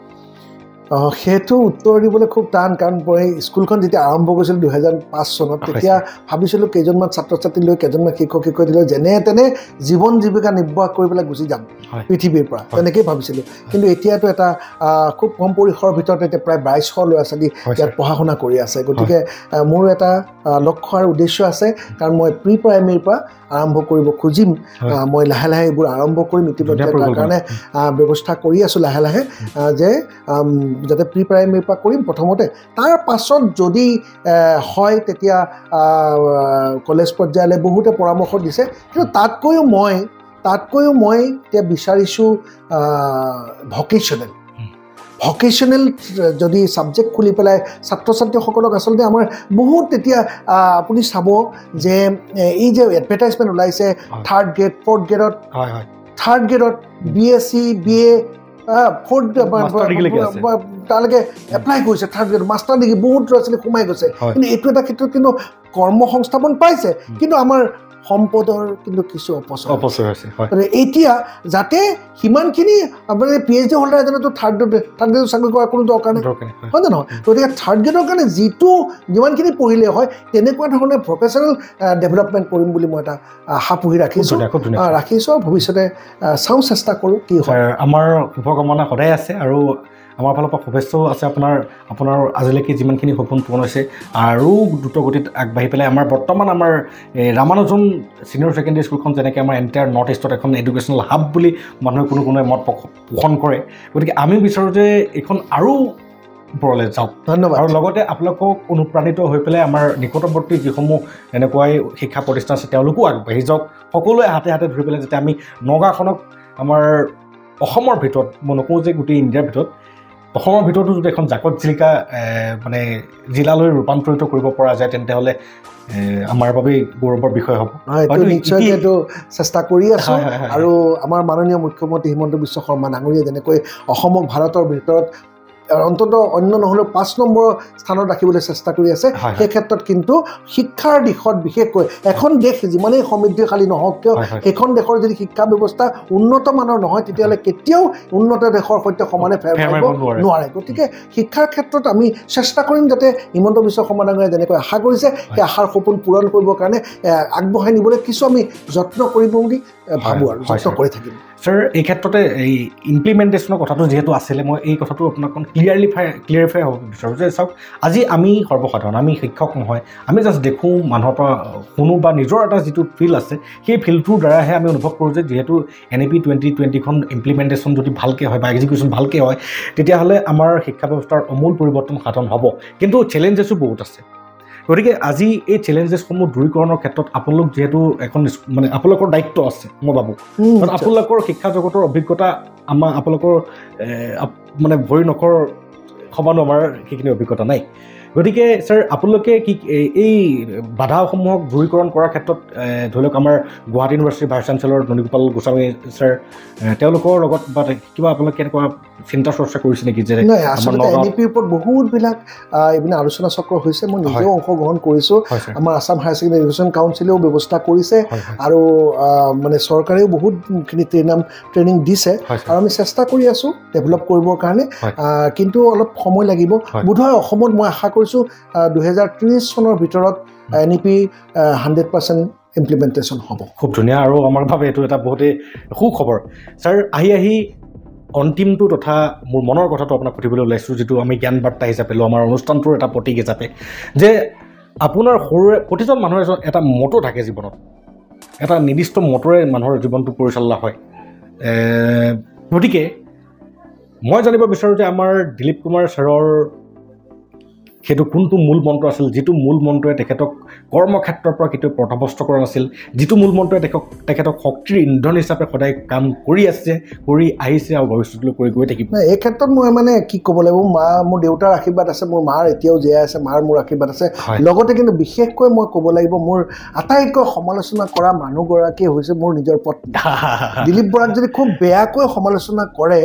সেইটো উত্তৰ দিবলৈ খুব টান কাৰণ মই স্কুলখন যেতিয়া আৰম্ভ কৰিছিলোঁ 2005 চনত তেতিয়া ভাবিছিলোঁ কেইজনমান ছাত্ৰ ছাত্ৰী লৈ কেইজনমান শিক্ষক শিক্ষয়িত্ৰী লৈ যেনে তেনে জীৱন জীৱিকা নিৰ্বাহ কৰি পেলাই গুচি যাম পৃথিৱীৰ পৰা তেনেকৈয়ে ভাবিছিলোঁ কিন্তু এতিয়াতো এটা খুব কম পৰিসৰৰ ভিতৰত এতিয়া প্ৰায় 2200 ল'ৰা ছোৱালী ইয়াত পঢ়া শুনা কৰি আছে গতিকে মোৰ এটা লক্ষ্য আৰু উদ্দেশ্য আছে কাৰণ মই প্ৰি প্ৰাইমেৰীৰ পৰা আৰম্ভ কৰিব খুজিম মই লাহে লাহে এইবোৰ আৰম্ভ কৰিম ইতিমধ্যে তাৰ কাৰণে ব্যৱস্থা কৰি আছোঁ লাহে লাহে যে যাতে প্ৰি প্ৰাইমেৰীৰ পৰা কৰিম প্ৰথমতে তাৰ পাছত যদি হয় তেতিয়া কলেজ পৰ্যায়লৈ বহুতে পৰামৰ্শ দিছে কিন্তু তাতকৈও মই এতিয়া বিচাৰিছোঁ ভকেশ্যনেল যদি ছাবজেক্ট খুলি পেলাই ছাত্ৰ ছাত্ৰীসকলক আচলতে আমাৰ বহুত এতিয়া আপুনি চাব যে এই যে এডভাৰটাইজমেণ্ট ওলাইছে 3rd grade 4th গ্ৰেডত 3rd গ্ৰেডত BSc BA 4th তালৈকে এপ্লাই কৰিছে 3rd গ্ৰেড মাষ্টাৰ ডিগ্ৰী বহুত ল'ৰা ছোৱালী সোমাই গৈছে কিন্তু এইটো এটা ক্ষেত্ৰত কিন্তু কৰ্ম সংস্থাপন পাইছে কিন্তু আমাৰ সম্পদৰ কিন্তু কিছু অপচয় হৈছে এতিয়া যাতে সিমানখিনি আপোনাৰ PhD হোল্ডাৰ এজনেতো 3rd গ্ৰেডত চাকৰি কৰাৰ কোনো দৰকাৰ নাই হয় নে নহয় গতিকে 3rd গ্ৰেডৰ কাৰণে যিমানখিনি পঢ়িলে হয় তেনেকুৱা ধৰণে প্ৰফেচনেল ডেভেলপমেণ্ট কৰিম বুলি মই এটা আশা পুহি ৰাখিছোঁ আৰু ভৱিষ্যতে চাওঁ চেষ্টা কৰোঁ কি হয়
আমাৰ শুভকামনা সদায় আছে আৰু আমাৰ ফালৰ পৰা শুভেচ্ছাও আছে আপোনাৰ আজিলৈকে যিমানখিনি সপোন পূৰণ হৈছে আৰু দ্ৰুত গতিত আগবাঢ়ি পেলাই আমাৰ বৰ্তমান আমাৰ ৰামানুজন ছিনিয়ৰ ছেকেণ্ডেৰী স্কুলখন যেনেকৈ আমাৰ এণ্টায়াৰ নৰ্থ ইষ্টত এখন এডুকেশ্যনেল হাব বুলি মানুহে কোনোৱে মত পোষণ কৰে গতিকে আমি বিচাৰোঁ যে এইখন আৰু ওপৰলৈ যাওক
ধন্যবাদ
আৰু লগতে আপোনালোকক অনুপ্ৰাণিত হৈ পেলাই আমাৰ নিকটৱৰ্তী যিসমূহ এনেকুৱাই শিক্ষা প্ৰতিষ্ঠান আছে তেওঁলোকো আগবাঢ়ি যাওক সকলোৱে হাতে হাতে ধৰি পেলাই যাতে আমি নগাঁওখনক আমাৰ অসমৰ ভিতৰত মই নকওঁ যে গোটেই ইণ্ডিয়াৰ ভিতৰত অসমৰ ভিতৰতো যদি এখন জাকত জিলিকা মানে জিলালৈ ৰূপান্তৰিত কৰিব পৰা যায় তেন্তে হ'লে আমাৰ বাবে গৌৰৱৰ বিষয় হ'ব
নিশ্চয় এইটো চেষ্টা কৰি আছো আৰু আমাৰ মাননীয় মুখ্যমন্ত্ৰী হিমন্ত বিশ্ব শৰ্মা ডাঙৰীয়াই যেনেকৈ অসমক ভাৰতৰ ভিতৰত অন্তত অন্য নহ'লেও 5 নম্বৰ স্থানত ৰাখিবলৈ চেষ্টা কৰি আছে সেই ক্ষেত্ৰত কিন্তু শিক্ষাৰ দিশত বিশেষকৈ এখন দেশ যিমানেই সমৃদ্ধিশালী নহওক কিয় এখন দেশৰ যদি শিক্ষা ব্যৱস্থা উন্নত মানৰ নহয় তেতিয়াহ'লে কেতিয়াও উন্নত দেশৰ সৈতে সমানে ফেৰ মাৰিব নোৱাৰে গতিকে শিক্ষাৰ ক্ষেত্ৰত আমি চেষ্টা কৰিম যাতে হিমন্ত বিশ্ব শৰ্মা ডাঙৰীয়াই যেনেকৈ আশা কৰিছে সেই আশাৰ সপোন পূৰণ কৰিবৰ কাৰণে আগবঢ়াই নিবলৈ কিছু আমি যত্ন কৰিব বুলি ভাবোঁ আৰু যত্ন কৰি থাকিম
ছাৰ এই ক্ষেত্ৰতে এই ইমপ্লিমেণ্টেশ্যনৰ কথাটো যিহেতু আছিলে মই এই কথাটো আপোনাক ক্লিয়াৰিফাই হ'ব বিচাৰোঁ যে চাওক আজি আমি সৰ্বসাধাৰণ আমি শিক্ষক নহয় আমি জাষ্ট দেখোঁ মানুহৰ পৰা শুনো বা নিজৰ এটা যিটো ফিল আছে সেই ফিলটোৰ দ্বাৰাহে আমি অনুভৱ কৰোঁ যে যিহেতু NEP 2020খন ইমপ্লিমেণ্টেশ্যন যদি ভালকৈ হয় বা এক্সিকিউশ্যন ভালকৈ হয় তেতিয়াহ'লে আমাৰ শিক্ষা ব্যৱস্থাৰ আমূল পৰিৱৰ্তন সাধন হ'ব কিন্তু চেলেঞ্জেছো বহুত আছে গতিকে আজি এই চেলেঞ্জেছসমূহ দূৰীকৰণৰ ক্ষেত্ৰত আপোনালোক যিহেতু এখন মানে আপোনালোকৰ দায়িত্ব আছে মই ভাবোঁ কাৰণ আপোনালোকৰ শিক্ষা জগতৰ অভিজ্ঞতা আপোনালোকৰ মানে ভৰি নখৰ সমানো আমাৰ সেইখিনি অভিজ্ঞতা নাই গতিকে ছাৰ আপোনালোকে কি এই বাধাসমূহক দূৰীকৰণ কৰাৰ ক্ষেত্ৰত ধৰি লওক আমাৰ গুৱাহাটী ইউনিভাৰ্চিটিৰ ভাইচ চেঞ্চেলৰ ননীগোপাল গোস্বামী ছাৰ তেওঁলোকৰ লগত বা কিবা আপোনালোকে এনেকুৱা চিন্তা চৰ্চা কৰিছে নেকি যে
আচলতে NEPৰ ওপৰত বহুতবিলাক এইবিলাক আলোচনা চক্ৰ হৈছে মই নিজেও অংশগ্ৰহণ কৰিছোঁ আমাৰ আছাম হায়াৰ ছেকেণ্ডেৰী এডুকেশ্যন কাউন্সিলেও ব্যৱস্থা কৰিছে আৰু মানে চৰকাৰেও বহুতখিনি ট্ৰেইনিং দিছে আৰু আমি চেষ্টা কৰি আছোঁ ডেভেলপ কৰিবৰ কাৰণে কিন্তু অলপ সময় লাগিব বোধহয় অসমত মই আশা কৰিছোঁ 2030 চনৰ ভিতৰত NEP 100% ইমপ্লিমেণ্টেশ্যন হ'ব
খুব ধুনীয়া আৰু আমাৰ বাবে এইটো এটা বহুতেই সুখবৰ ছাৰ আহি অন্তিমটো তথা মোৰ মনৰ কথাটো আপোনাক সুধিবলৈ ওলাইছোঁ যিটো আমি জ্ঞান বাৰ্তা হিচাপে লওঁ আমাৰ অনুষ্ঠানটোৰ এটা প্ৰতীক হিচাপে যে আপোনাৰ সৰুৰে প্ৰতিজন মানুহৰ এটা মটো থাকে জীৱনত এটা নিৰ্দিষ্ট মটৰে মানুহৰ জীৱনটো পৰিচালনা হয় গতিকে মই জানিব বিচাৰোঁ যে আমাৰ দিলীপ কুমাৰ ছাৰৰ সেইটো কোনটো মূল মন্ত্ৰ আছিল যিটো মূল মন্ত্ৰই তেখেতক কৰ্মক্ষেত্ৰৰ পৰা কেতিয়াও পথভ্ৰষ্ট কৰা নাছিল যিটো মূল মন্ত্ৰই তেখেতক শক্তিৰ ইন্ধন হিচাপে সদায় কাম কৰি আহিছে আৰু ভৱিষ্যতলৈ কৰি গৈ থাকিব
এই ক্ষেত্ৰত মই মানে কি ক'ব লাগিব মোৰ দেউতাৰ আশীৰ্বাদ আছে মোৰ মাৰ এতিয়াও জীয়াই আছে মাৰ মোৰ আশীৰ্বাদ আছে লগতে কিন্তু বিশেষকৈ মই ক'ব লাগিব মোৰ আটাইতকৈ সমালোচনা কৰা মানুহগৰাকী হৈছে মোৰ নিজৰ পত্নী দিলীপ বৰাক যদি খুব বেয়াকৈ সমালোচনা কৰে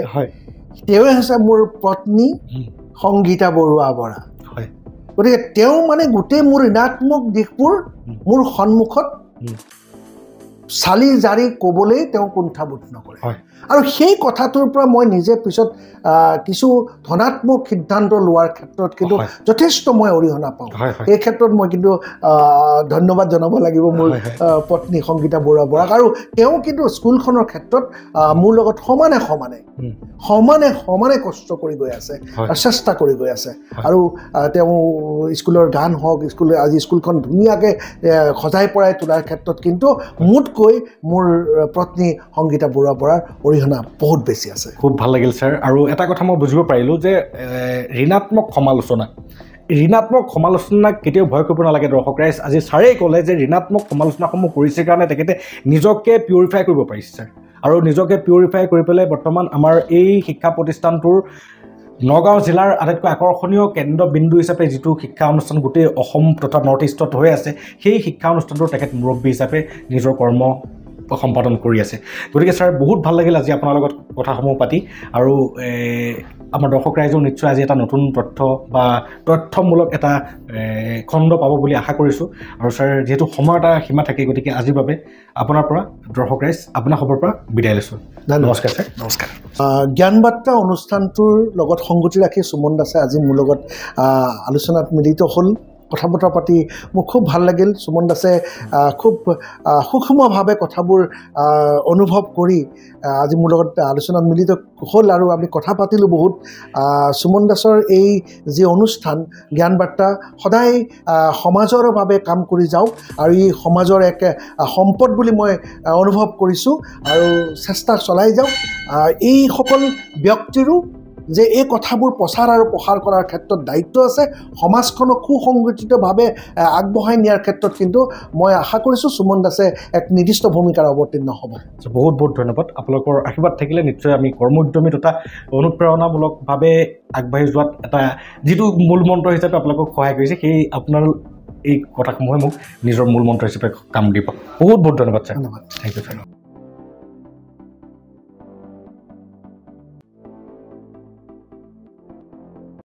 তেওঁৱে হৈছে মোৰ পত্নী সংগীতা বৰুৱা বৰা গতিকে তেওঁ মানে গোটেই মোৰ ঋণাত্মক দিশবোৰ মোৰ সন্মুখত চালি জাৰি ক'বলৈ তেওঁ কুণ্ঠাবোধ নকৰে আৰু সেই কথাটোৰ পৰা মই নিজে পিছত কিছু ধনাত্মক সিদ্ধান্ত লোৱাৰ ক্ষেত্ৰত কিন্তু যথেষ্ট মই অৰিহণা পাওঁ এই ক্ষেত্ৰত মই কিন্তু ধন্যবাদ জনাব লাগিব মোৰ পত্নী সংগীতা বৰুৱা বৰাক আৰু তেওঁ কিন্তু স্কুলখনৰ ক্ষেত্ৰত মোৰ লগত সমানে কষ্ট কৰি গৈ আছে আৰু চেষ্টা কৰি গৈ আছে আৰু তেওঁ স্কুলৰ গান হওক আজি স্কুলখন ধুনীয়াকৈ সজাই পৰাই তোলাৰ ক্ষেত্ৰত কিন্তু মোতকৈ মোৰ পত্নী সংগীতা বৰুৱা বৰাৰ অৰিহণা বহুত বেছি আছে
খুব ভাল লাগিল ছাৰ আৰু এটা কথা মই বুজিব পাৰিলোঁ যে ঋণাত্মক সমালোচনাক কেতিয়াও ভয় কৰিব নালাগে দৰ্শক ৰাইজ আজি ছাৰেই ক'লে যে ঋণাত্মক সমালোচনাসমূহ কৰিছে কাৰণে তেখেতে নিজকে পিউৰিফাই কৰিব পাৰিছে ছাৰ আৰু নিজকে পিউৰিফাই কৰি পেলাই বৰ্তমান আমাৰ এই শিক্ষা প্ৰতিষ্ঠানটোৰ নগাঁও জিলাৰ আটাইতকৈ আকৰ্ষণীয় কেন্দ্ৰবিন্দু হিচাপে যিটো শিক্ষা অনুষ্ঠান গোটেই অসম তথা নৰ্থ ইষ্টত হৈ আছে সেই শিক্ষা অনুষ্ঠানটোৰ তেখেত মুৰব্বী হিচাপে নিজৰ কৰ্ম সম্পাদন কৰি আছে গতিকে ছাৰ বহুত ভাল লাগিল আজি আপোনাৰ লগত কথাসমূহ পাতি আৰু আমাৰ দৰ্শক ৰাইজেও নিশ্চয় আজি এটা নতুন তথ্যমূলক এটা খণ্ড পাব বুলি আশা কৰিছোঁ আৰু ছাৰ যিহেতু সময় এটা সীমা থাকে গতিকে আজিৰ বাবে আপোনাৰ পৰা দৰ্শক ৰাইজ আপোনাৰ খবৰ পৰা বিদায় লৈছোঁ নমস্কাৰ ছাৰ
নমস্কাৰ জ্ঞান বাৰ্তা অনুষ্ঠানটোৰ লগত সংগতি ৰাখি সুমন দাসে আজি মোৰ লগত আলোচনাত মিলিত হ'ল কথা বতৰা পাতি মোৰ খুব ভাল লাগিল সুমন দাসে খুব সূক্ষ্মভাৱে কথাবোৰ অনুভৱ কৰি আজি মোৰ লগত আলোচনাত মিলিত হ'ল আৰু আমি কথা পাতিলোঁ বহুত সুমন দাসৰ এই যি অনুষ্ঠান জ্ঞান বাৰ্তা সদায় সমাজৰ বাবে কাম কৰি যাওক আৰু এই সমাজৰ এক সম্পদ বুলি মই অনুভৱ কৰিছোঁ আৰু চেষ্টা চলাই যাওক এইসকল ব্যক্তিৰো যে এই কথাবোৰ প্ৰচাৰ আৰু প্ৰসাৰ কৰাৰ ক্ষেত্ৰত দায়িত্ব আছে সমাজখনক সুসংগঠিতভাৱে আগবঢ়াই নিয়াৰ ক্ষেত্ৰত কিন্তু মই আশা কৰিছোঁ সুমন দাসে এক নিৰ্দিষ্ট ভূমিকাৰ অৱতীৰ্ণ হ'ব
বহুত বহুত ধন্যবাদ আপোনালোকৰ আশীৰ্বাদ থাকিলে নিশ্চয় আমি কৰ্মোদ্যমী তথা অনুপ্ৰেৰণামূলকভাৱে আগবাঢ়ি যোৱাত এটা যিটো মূল মন্ত্ৰ হিচাপে আপোনালোকক সহায় কৰিছে সেই আপোনাৰ এই কথাসমূহে মোক নিজৰ মূল মন্ত্ৰ হিচাপে কাম দিব বহুত বহুত ধন্যবাদ ছাৰ
ধন্যবাদ
থেংক ইউ ছাৰ